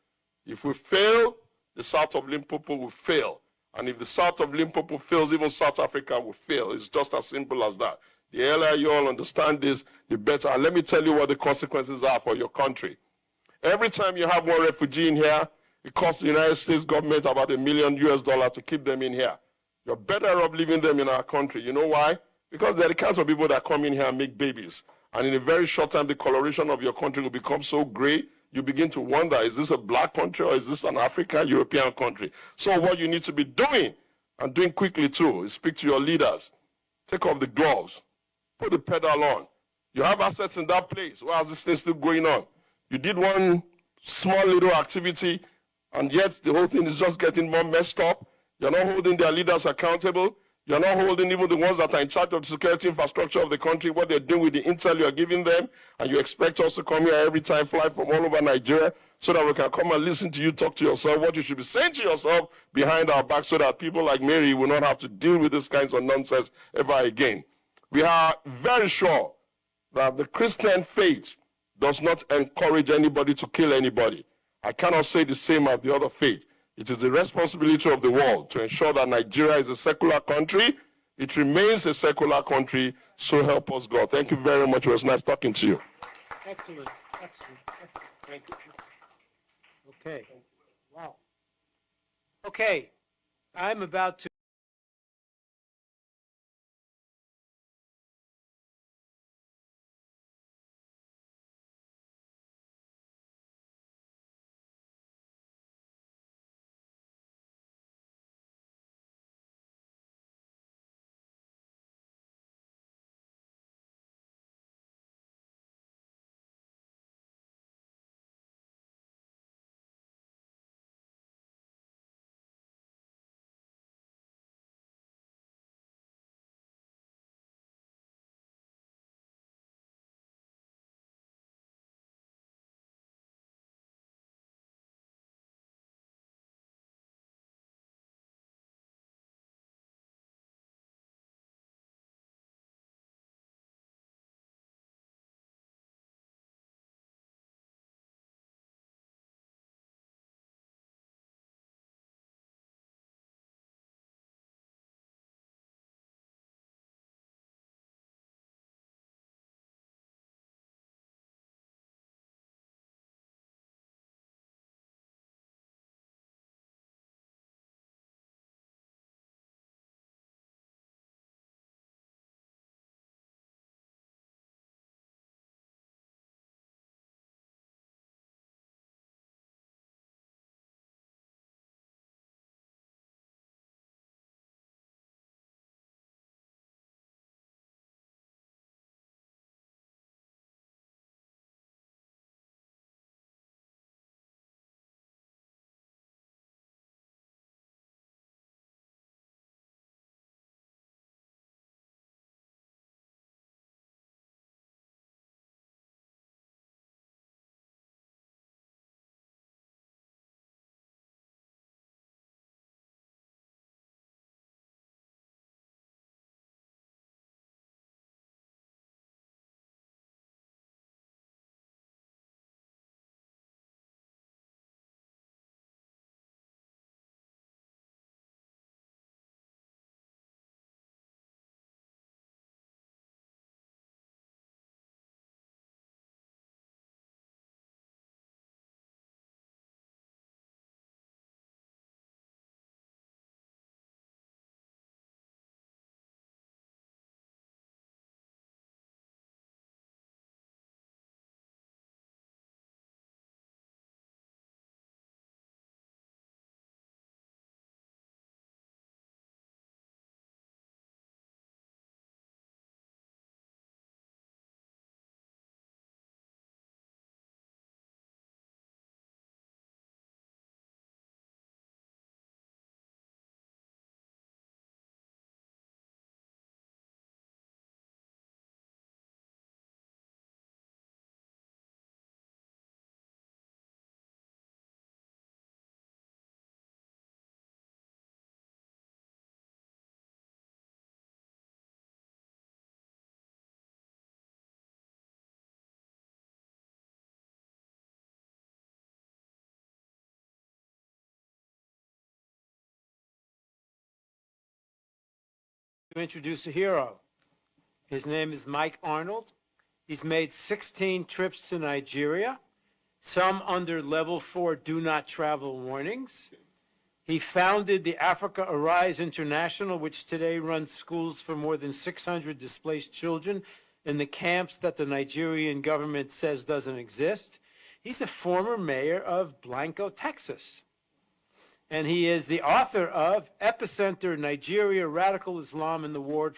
If we fail, the south of Limpopo will fail. And if the south of Limpopo fails, even South Africa will fail. It's just as simple as that. The earlier you all understand this, the better. And let me tell you what the consequences are for your country. Every time you have one refugee in here, it costs the United States government about $1 million to keep them in here. You're better off leaving them in our country. You know why? Because they're the kinds of people that come in here and make babies. And in a very short time, the coloration of your country will become so gray, you begin to wonder, is this a black country or is this an African, European country? So what you need to be doing, and doing quickly too, is speak to your leaders. Take off the gloves. Put the pedal on. You have assets in that place. Why is this thing still going on? You did one small little activity, and yet the whole thing is just getting more messed up. You're not holding their leaders accountable. You're not holding even the ones that are in charge of the security infrastructure of the country, what they're doing with the intel you're giving them, and you expect us to come here every time, fly from all over Nigeria, so that we can come and listen to you talk to yourself, what you should be saying to yourself behind our back, so that people like Mary will not have to deal with this kinds of nonsense ever again. We are very sure that the Christian faith does not encourage anybody to kill anybody. I cannot say the same of the other faith. It is the responsibility of the world to ensure that Nigeria is a secular country. It remains a secular country, so help us God. Thank you very much. It was nice talking to you. Excellent. Excellent. Thank you. Okay. Wow. Okay. I'm about to. to introduce a hero. His name is Mike Arnold. He's made 16 trips to Nigeria, some under level 4 do not travel warnings. He founded the Africa Arise International, which today runs schools for more than 600 displaced children in the camps that the Nigerian government says doesn't exist. He's a former mayor of Blanco, Texas. And he is the author of Epicenter, Nigeria, Radical Islam and the War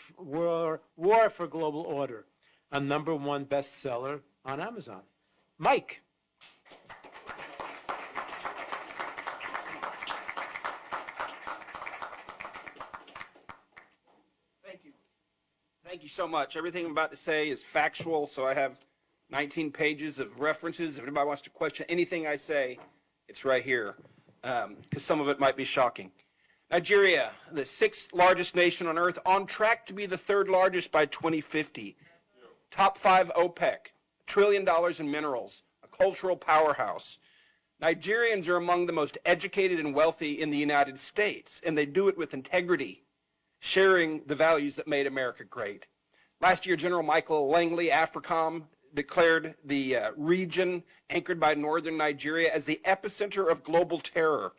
for Global Order, a #1 bestseller on Amazon. Mike. Thank you. Thank you so much. Everything I'm about to say is factual, so I have 19 pages of references. If anybody wants to question anything I say, it's right here, because some of it might be shocking. Nigeria, the 6th largest nation on earth, on track to be the 3rd largest by 2050. Top 5 OPEC, $1 trillion in minerals, a cultural powerhouse. Nigerians are among the most educated and wealthy in the United States, and they do it with integrity, sharing the values that made America great. Last year, General Michael Langley, AFRICOM, declared the region anchored by northern Nigeria as the epicenter of global terror.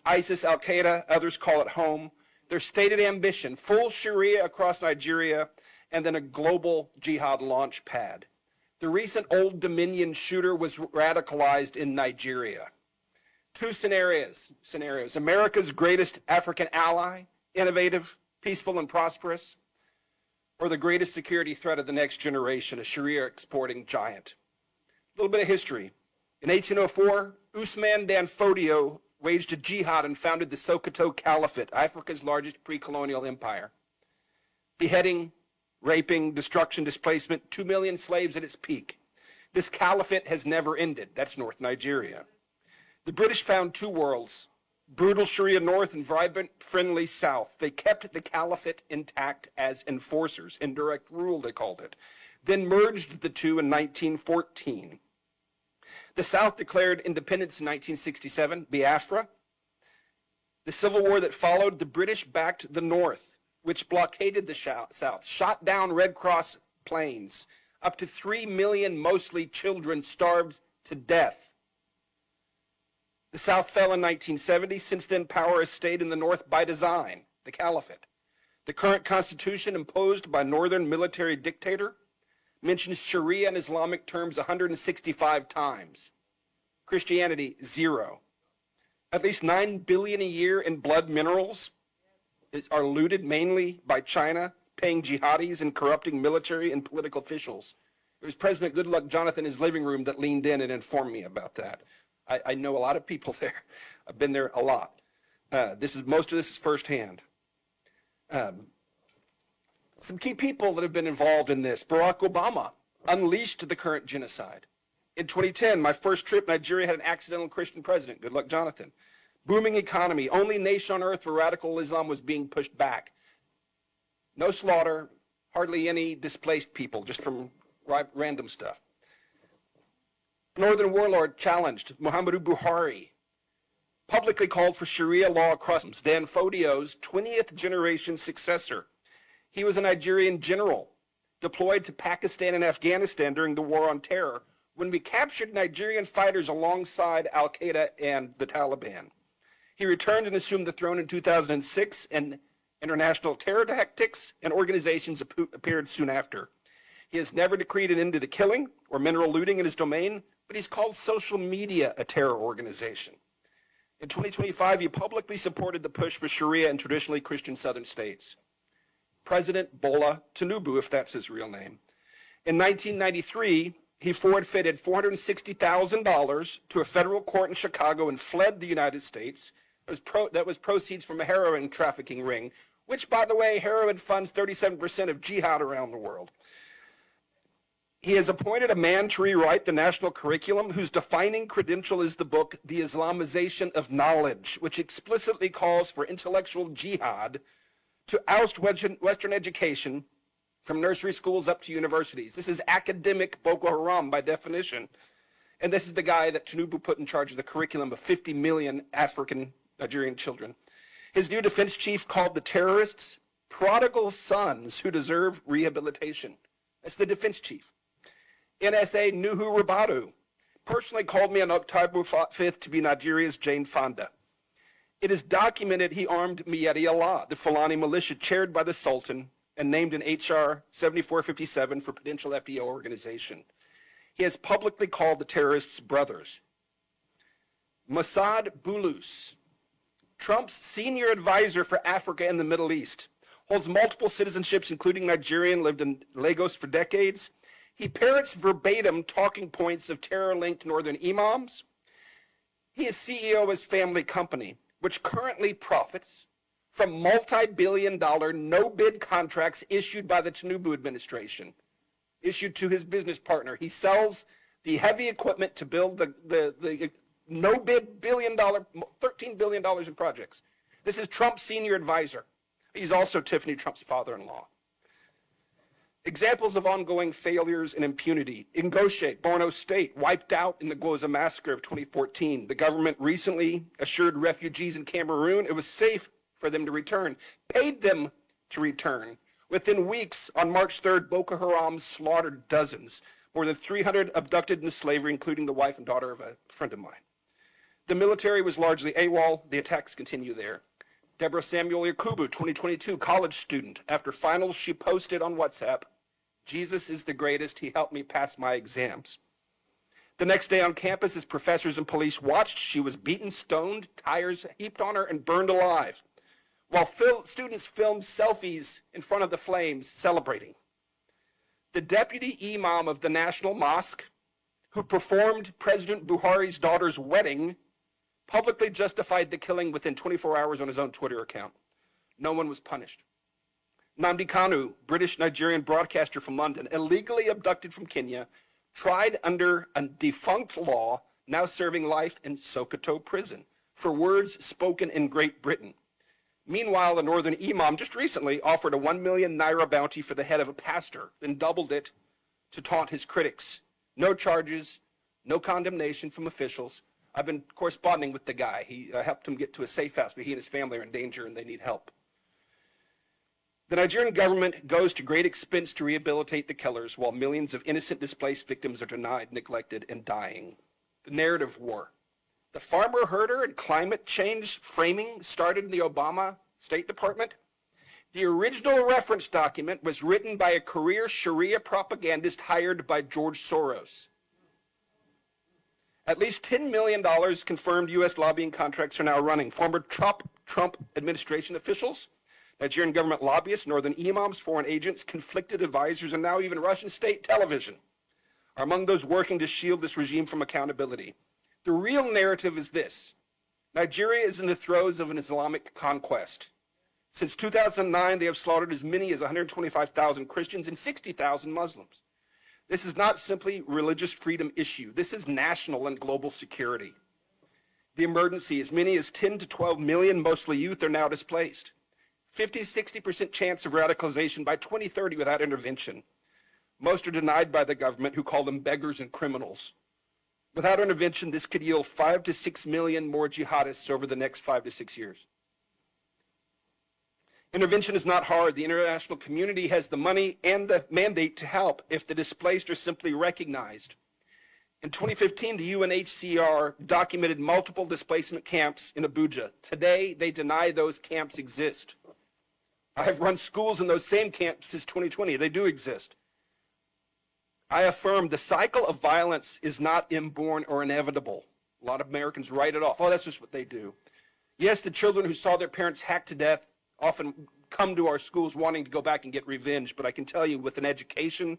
ISIS, Al-Qaeda, others call it home. Their stated ambition, full Sharia across Nigeria, and then a global jihad launch pad. The recent Old Dominion shooter was radicalized in Nigeria. Two scenarios. America's greatest African ally, innovative, peaceful, and prosperous, or the greatest security threat of the next generation, a Sharia exporting giant. A little bit of history. In 1804, Usman Dan Fodio waged a jihad and founded the Sokoto Caliphate, Africa's largest pre-colonial empire. Beheading, raping, destruction, displacement, 2 million slaves at its peak. This caliphate has never ended. That's North Nigeria. The British found two worlds, brutal Sharia north and vibrant, friendly south. They kept the caliphate intact as enforcers, indirect rule they called it, then merged the two in 1914. The South declared independence in 1967, Biafra. The civil war that followed, the British backed the North, which blockaded the South, shot down Red Cross planes. Up to 3 million, mostly children, starved to death. The South fell in 1970. Since then, power has stayed in the North by design, the caliphate. The current constitution, imposed by northern military dictator, mentions Sharia in Islamic terms 165 times. Christianity, 0. At least $9 billion a year in blood minerals are looted mainly by China, paying jihadis and corrupting military and political officials. It was President Goodluck Jonathan in his living room that leaned in and informed me about that. I know a lot of people there. I've been there a lot. Most of this is firsthand. Some key people that have been involved in this. Barack Obama unleashed the current genocide. In 2010, my first trip, Nigeria had an accidental Christian president, Goodluck Jonathan. Booming economy, only nation on earth where radical Islam was being pushed back. No slaughter, hardly any displaced people, just from random stuff. Northern warlord challenged Muhammadu Buhari, publicly called for Sharia law across Dan Fodio's 20th generation successor. He was a Nigerian general deployed to Pakistan and Afghanistan during the war on terror when we captured Nigerian fighters alongside Al-Qaeda and the Taliban. He returned and assumed the throne in 2006, and international terror tactics and organizations appeared soon after. He has never decreed an end to the killing or mineral looting in his domain, but he's called social media a terror organization. In 2025, he publicly supported the push for Sharia in traditionally Christian southern states. President Bola Tinubu, if that's his real name. In 1993, he forfeited $460,000 to a federal court in Chicago and fled the United States. That was proceeds from a heroin trafficking ring, which, by the way, heroin funds 37% of jihad around the world. He has appointed a man to rewrite the national curriculum whose defining credential is the book, The Islamization of Knowledge, which explicitly calls for intellectual jihad to oust Western education from nursery schools up to universities. This is academic Boko Haram by definition. And this is the guy that Tinubu put in charge of the curriculum of 50 million African Nigerian children. His new defense chief called the terrorists prodigal sons who deserve rehabilitation. That's the defense chief. NSA Nuhu Rabadu personally called me on October 5th to be Nigeria's Jane Fonda. It is documented he armed Miyeti Allah, the Fulani militia chaired by the Sultan and named in HR 7457 for potential FDO organization. He has publicly called the terrorists brothers. Mossad Bulus, Trump's senior advisor for Africa and the Middle East, holds multiple citizenships, including Nigerian, lived in Lagos for decades. He parrots verbatim talking points of terror-linked northern imams. He is CEO of his family company, which currently profits from multi-billion-dollar no-bid contracts issued by the Tinubu administration, issued to his business partner. He sells the heavy equipment to build the no-bid billion-dollar, $13 billion in projects. This is Trump's senior advisor. He's also Tiffany Trump's father-in-law. Examples of ongoing failures and impunity. Ngoshe, Borno State, wiped out in the Gwoza massacre of 2014. The government recently assured refugees in Cameroon it was safe for them to return, paid them to return. Within weeks, on March 3rd, Boko Haram slaughtered dozens, more than 300 abducted into slavery, including the wife and daughter of a friend of mine. The military was largely AWOL. The attacks continue there. Deborah Samuel Yakubu, 2022, college student. After finals, she posted on WhatsApp, "Jesus is the greatest. He helped me pass my exams." The next day on campus, as professors and police watched, she was beaten, stoned, tires heaped on her, and burned alive, while students filmed selfies in front of the flames celebrating. The deputy imam of the National Mosque, who performed President Buhari's daughter's wedding, publicly justified the killing within 24 hours on his own Twitter account. No one was punished. Nnamdi Kanu, British Nigerian broadcaster from London, illegally abducted from Kenya, tried under a defunct law, now serving life in Sokoto prison for words spoken in Great Britain. Meanwhile, the northern imam just recently offered a 1 million naira bounty for the head of a pastor, then doubled it to taunt his critics. No charges, no condemnation from officials. I've been corresponding with the guy. He helped him get to a safe house, but he and his family are in danger and they need help. The Nigerian government goes to great expense to rehabilitate the killers, while millions of innocent displaced victims are denied, neglected, and dying. The narrative war. The farmer herder and climate change framing started in the Obama State Department. The original reference document was written by a career Sharia propagandist hired by George Soros. At least $10 million confirmed U.S. lobbying contracts are now running. Former Trump administration officials, Nigerian government lobbyists, northern imams, foreign agents, conflicted advisors, and now even Russian state television are among those working to shield this regime from accountability. The real narrative is this: Nigeria is in the throes of an Islamic conquest. Since 2009, they have slaughtered as many as 125,000 Christians and 60,000 Muslims. This is not simply a religious freedom issue. This is national and global security. The emergency: as many as 10 to 12 million, mostly youth, are now displaced. 50-60% chance of radicalization by 2030 without intervention. Most are denied by the government, who call them beggars and criminals. Without intervention, this could yield 5 to 6 million more jihadists over the next 5 to 6 years. Intervention is not hard. The international community has the money and the mandate to help if the displaced are simply recognized. In 2015, the UNHCR documented multiple displacement camps in Abuja. Today, they deny those camps exist. I have run schools in those same camps since 2020. They do exist. I affirm the cycle of violence is not inborn or inevitable. A lot of Americans write it off. Oh, that's just what they do. Yes, the children who saw their parents hacked to death often come to our schools wanting to go back and get revenge, but I can tell you, with an education,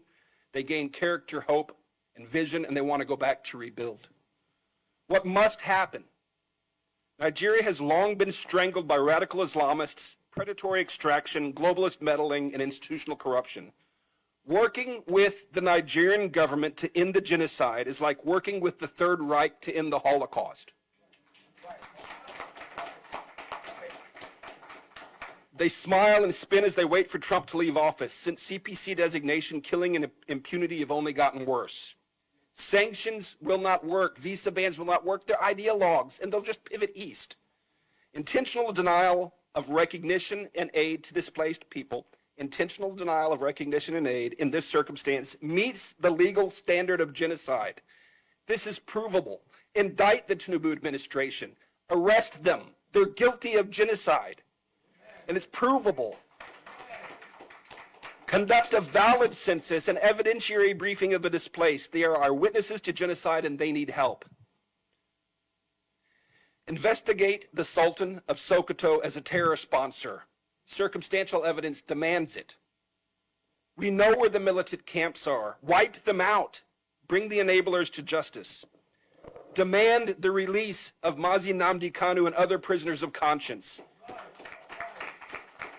they gain character, hope, and vision, and they want to go back to rebuild. What must happen? Nigeria has long been strangled by radical Islamists, predatory extraction, globalist meddling, and institutional corruption. Working with the Nigerian government to end the genocide is like working with the Third Reich to end the Holocaust. They smile and spin as they wait for Trump to leave office. Since CPC designation, killing and impunity have only gotten worse. Sanctions will not work. Visa bans will not work. They're ideologues, and they'll just pivot east. Intentional denial of recognition and aid to displaced people, intentional denial of recognition and aid in this circumstance meets the legal standard of genocide. This is provable. Indict the Tinubu administration. Arrest them. They're guilty of genocide. And it's provable. Conduct a valid census and evidentiary briefing of the displaced. They are our witnesses to genocide and they need help. Investigate the Sultan of Sokoto as a terror sponsor. Circumstantial evidence demands it. We know where the militant camps are. Wipe them out. Bring the enablers to justice. Demand the release of Mazi Nnamdi Kanu and other prisoners of conscience.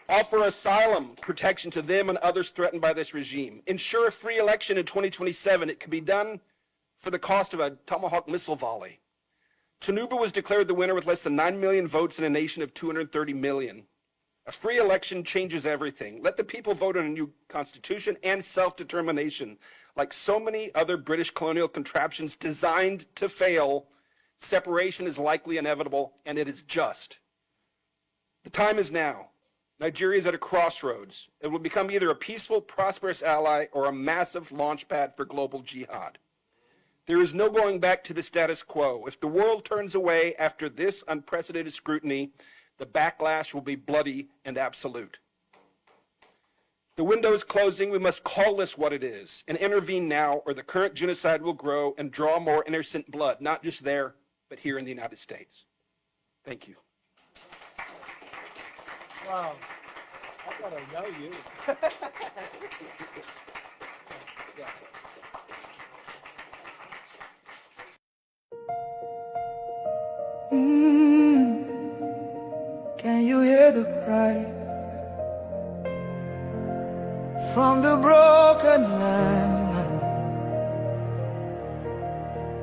Offer asylum protection to them and others threatened by this regime. Ensure a free election in 2027. It can be done for the cost of a Tomahawk missile volley. Tinubu was declared the winner with less than 9 million votes in a nation of 230 million. A free election changes everything. Let the people vote on a new constitution and self-determination. Like so many other British colonial contraptions designed to fail, separation is likely inevitable, and it is just. The time is now. Nigeria is at a crossroads. It will become either a peaceful, prosperous ally or a massive launchpad for global jihad. There is no going back to the status quo. If the world turns away after this unprecedented scrutiny, the backlash will be bloody and absolute. The window is closing. We must call this what it is and intervene now, or the current genocide will grow and draw more innocent blood, not just there, but here in the United States. Thank you. Wow. I gotta know you. Can you hear the cry from the broken land,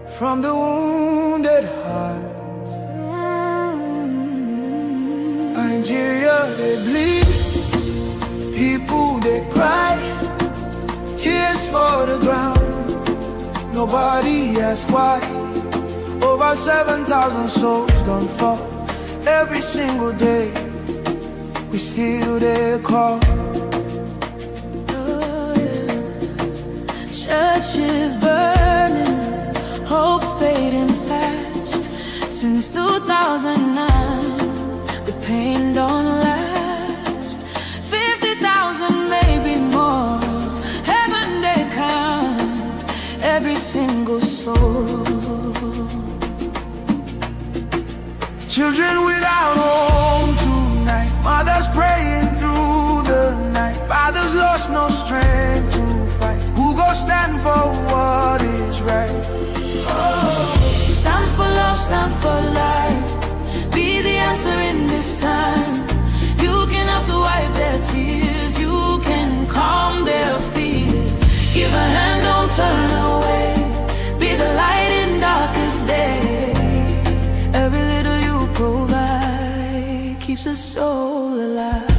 from the wounded hearts? Nigeria, they bleed, people they cry, tears for the ground. Nobody asks why. Over 7,000 souls don't fall every single day. We still there call. Churches burning, hope fading fast. Since 2009, the pain don't last. 50,000, maybe more. Heaven they count every single soul. Children without home tonight, mothers praying through the night, fathers lost no strength to fight. Who go stand for what is right? Oh, stand for love, stand for life. Be the answer in this time. You can have to wipe their tears. You can calm their fears. Give a hand, don't turn away. Be the light in darkest day. Every little you provide keeps a soul alive.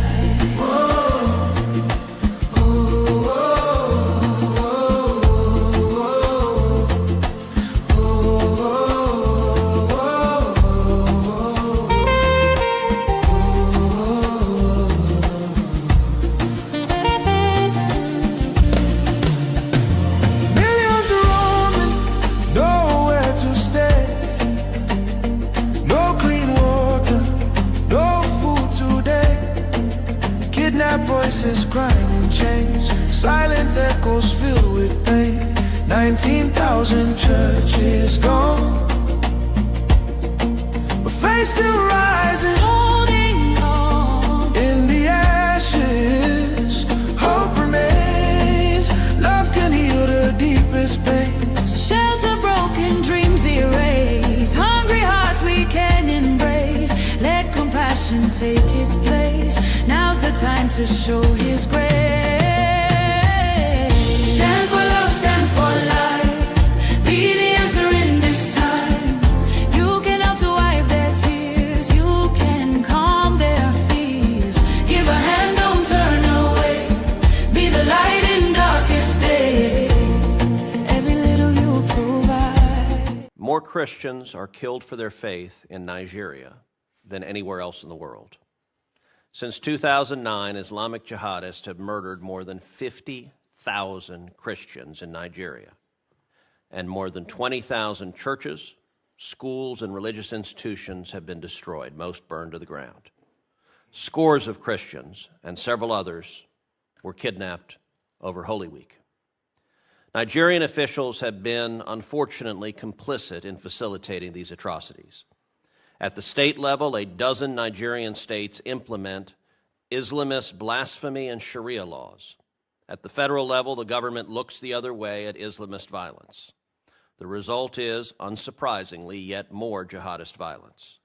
Voices crying in chains, silent echoes filled with pain. 19,000 churches gone, but faith still rising, holding on. In the ashes, hope remains. Love can heal the deepest pains. Shelter broken, dreams erased. Hungry hearts we can embrace. Let compassion take its place. Now's the time to show His grace. Stand for love, stand for life. Be the answer in this time. You can help to wipe their tears. You can calm their fears. Give a hand, don't turn away. Be the light in darkest day. Every little you provide. More Christians are killed for their faith in Nigeria than anywhere else in the world. Since 2009, Islamic jihadists have murdered more than 50,000 Christians in Nigeria, and more than 20,000 churches, schools, and religious institutions have been destroyed, most burned to the ground. Scores of Christians and several others were kidnapped over Holy Week. Nigerian officials have been, unfortunately, complicit in facilitating these atrocities. At the state level, a dozen Nigerian states implement Islamist blasphemy and Sharia laws. At the federal level, the government looks the other way at Islamist violence. The result is, unsurprisingly, yet more jihadist violence.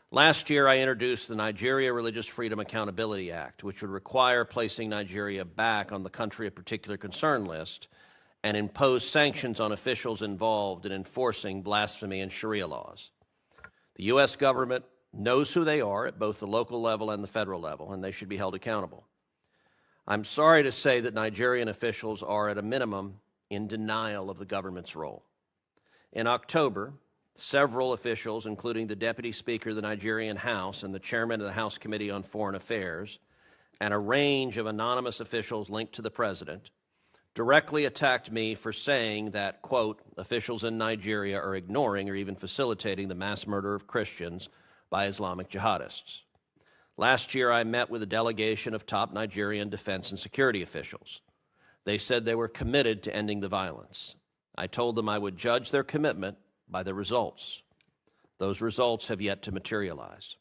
Last year, I introduced the Nigeria Religious Freedom Accountability Act, which would require placing Nigeria back on the country of particular concern list and impose sanctions on officials involved in enforcing blasphemy and Sharia laws. The U.S. government knows who they are at both the local level and the federal level, and they should be held accountable. I'm sorry to say that Nigerian officials are, at a minimum, in denial of the government's role. In October, several officials, including the Deputy Speaker of the Nigerian House and the Chairman of the House Committee on Foreign Affairs, and a range of anonymous officials linked to the President, directly attacked me for saying that, quote, officials in Nigeria are ignoring or even facilitating the mass murder of Christians by Islamic jihadists. Last year, I met with a delegation of top Nigerian defense and security officials. They said they were committed to ending the violence. I told them I would judge their commitment by the results. Those results have yet to materialize.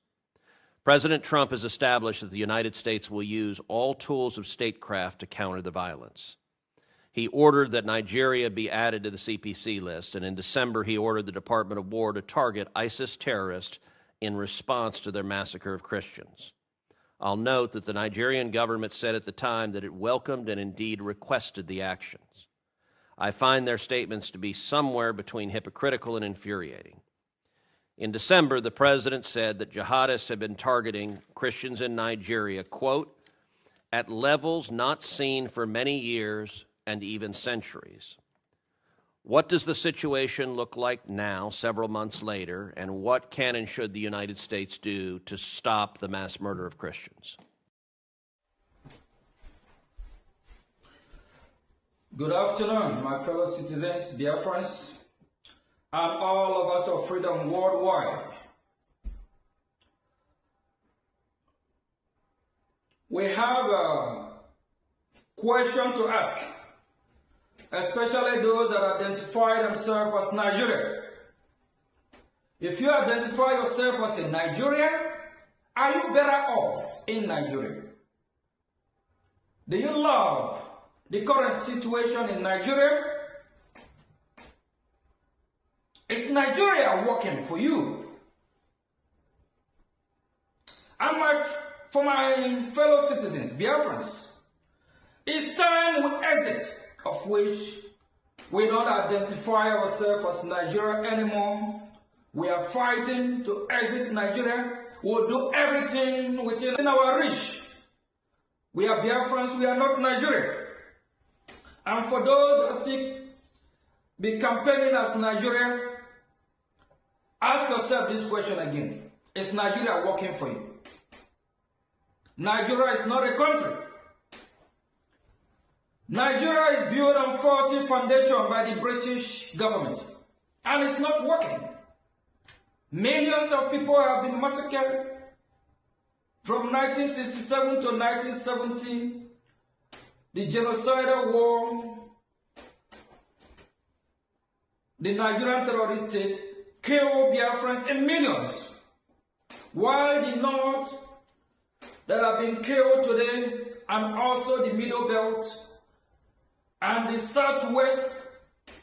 President Trump has established that the United States will use all tools of statecraft to counter the violence. He ordered that Nigeria be added to the CPC list, and in December he ordered the Department of War to target ISIS terrorists in response to their massacre of Christians. I'll note that the Nigerian government said at the time that it welcomed and indeed requested the actions. I find their statements to be somewhere between hypocritical and infuriating. In December, the president said that jihadists have been targeting Christians in Nigeria, quote, at levels not seen for many years and even centuries. What does the situation look like now, several months later, and what can and should the United States do to stop the mass murder of Christians? Good afternoon, my fellow citizens, Biafrans, and all of us of freedom worldwide. We have a question to ask, especially those that identify themselves as Nigerian. If you identify yourself as a Nigerian, are you better off in Nigeria? Do you love the current situation in Nigeria? Is Nigeria working for you? And for my fellow citizens, Biafrans, it's time we exit, of which we don't identify ourselves as Nigeria anymore. We are fighting to exit Nigeria. We'll do everything within our reach. We are Biafrans, we are not Nigeria. And for those that still be campaigning as Nigeria, ask yourself this question again. Is Nigeria working for you? Nigeria is not a country. Nigeria is built on faulty foundation by the British government, and it's not working. Millions of people have been massacred from 1967 to 1970. The genocidal war, the Nigerian terrorist state killed Biafrans in millions, while the North that have been killed today, and also the Middle Belt and the Southwest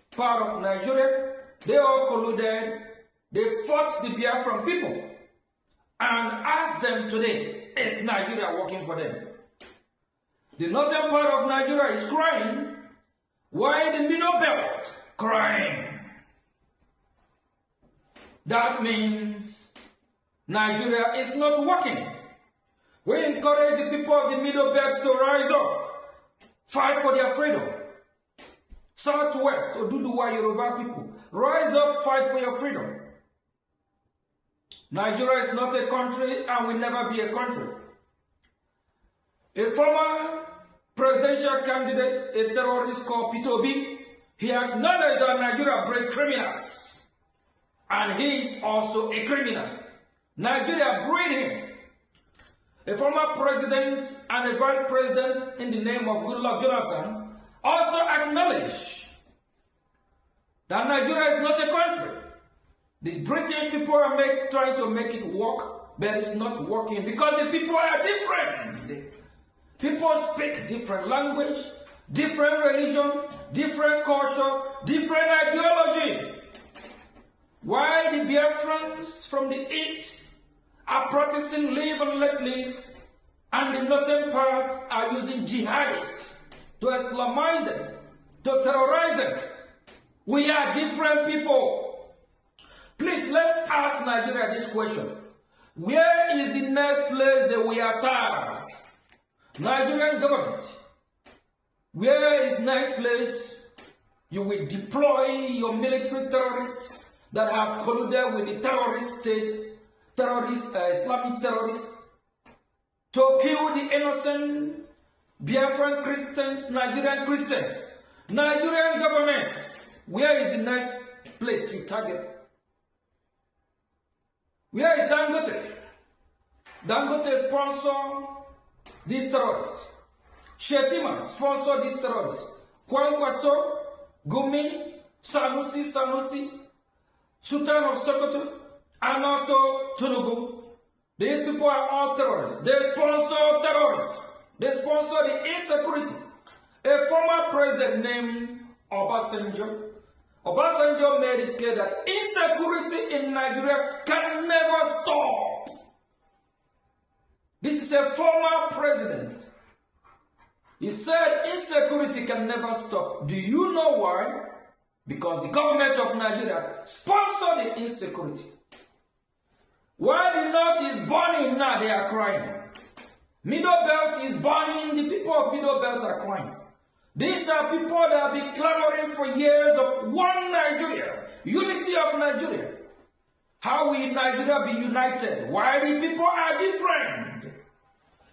part of Nigeria, they all colluded. They fought the Biafran people and asked them today, is Nigeria working for them? The northern part of Nigeria is crying, while the Middle Belt crying. That means Nigeria is not working. We encourage the people of the Middle Belt to rise up, fight for their freedom. Southwest, Oduduwa, Yoruba people, rise up, fight for your freedom. Nigeria is not a country and will never be a country. A former presidential candidate, a terrorist called P2B, he acknowledged that Nigeria breed criminals. And he is also a criminal. Nigeria breed him. A former president and a vice president in the name of Goodluck Jonathan also acknowledged that Nigeria is not a country. The British people are trying to make it work, but it's not working because the people are different. People speak different language, different religion, different culture, different ideology. Why the Biafrans from the east are practicing live and let live, and the northern part are using jihadists to Islamize them, to terrorize them. We are different people. Please, let's ask Nigeria this question. Where is the next place that we attack? Nigerian government, where is next place you will deploy your military terrorists that have colluded with the terrorist state, Islamic terrorists, to kill the innocent Biafran Christians, Nigerian Christians? Nigerian government, where is the next place to target? Where is Dangote? Dangote sponsor these terrorists. Shetima sponsor these terrorists. Kwankwaso, Gumi, Sanusi, Sultan of Sokoto, and also Tunubu. These people are all terrorists. They sponsor terrorists. They sponsor the insecurity. A former president named Obasanjo made it clear that insecurity in Nigeria can never stop. This is a former president. He said insecurity can never stop. Do you know why? Because the government of Nigeria sponsored the insecurity. While the North is burning now, they are crying. Middle Belt is burning, the people of Middle Belt are crying. These are people that have been clamoring for years of one Nigeria, unity of Nigeria. How will Nigeria be united? Why the people are different?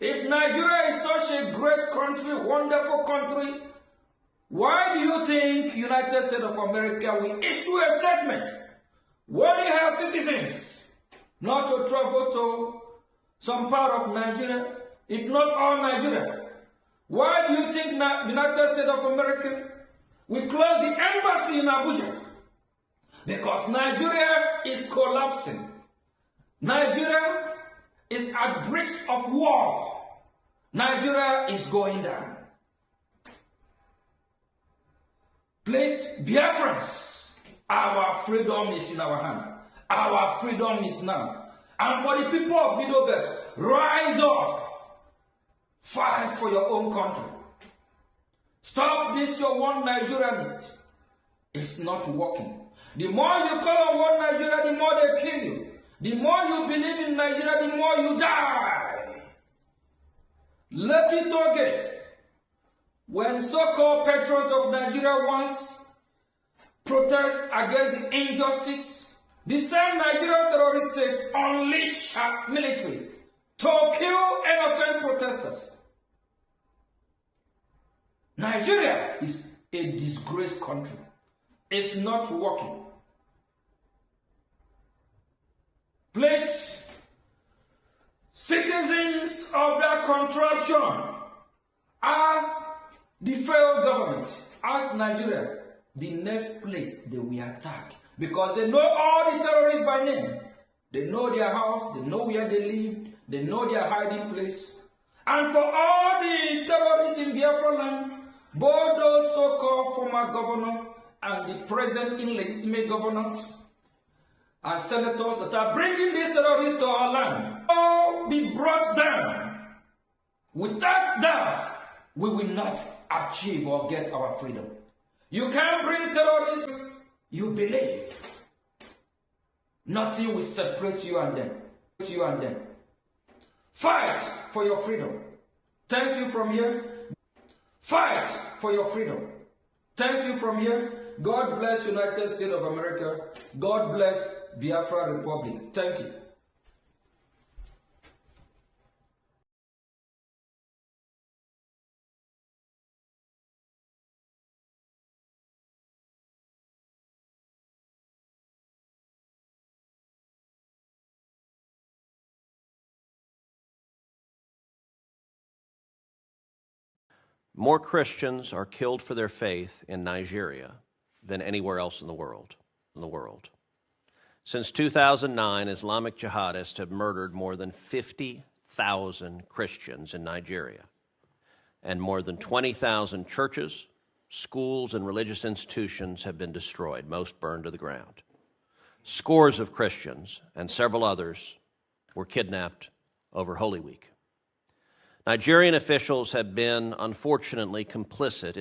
If Nigeria is such a great country, wonderful country, why do you think United States of America will issue a statement warning her citizens not to travel to some part of Nigeria, if not all Nigeria? Why do you think United States of America will close the embassy in Abuja? Because Nigeria is collapsing. Nigeria is at brink of war. Nigeria is going down. Please, Biafrans, our freedom is in our hand. Our freedom is now. And for the people of Middle Belt, rise up. Fight for your own country. Stop this, your one Nigerianist. It's not working. The more you call on one Nigeria, the more they kill you. The more you believe in Nigeria, the more you die. Lekki Tollgate, when so-called patriots of Nigeria once protest against the injustice, the same Nigerian terrorist state unleashed her military to kill innocent protesters. Nigeria is a disgraced country. It's not working. Please, citizens of that contraption, ask the federal government, ask Nigeria, the next place they will attack. Because they know all the terrorists by name. They know their house, they know where they live, they know their hiding place. And for all the terrorists in Biafra land, both those so-called former governors and the present illegitimate governors and senators that are bringing these terrorists to our land, all be brought down. Without that, we will not achieve or get our freedom. You can't bring terrorists, you believe. Nothing will separate you and them. Fight for your freedom. Thank you from here. Fight for your freedom. Thank you from here. God bless United States of America. God bless Biafra Republic. Thank you. More Christians are killed for their faith in Nigeria than anywhere else in the world. Since 2009, Islamic jihadists have murdered more than 50,000 Christians in Nigeria, and more than 20,000 churches, schools, and religious institutions have been destroyed, most burned to the ground. Scores of Christians and several others were kidnapped over Holy Week. Nigerian officials have been, unfortunately, complicit in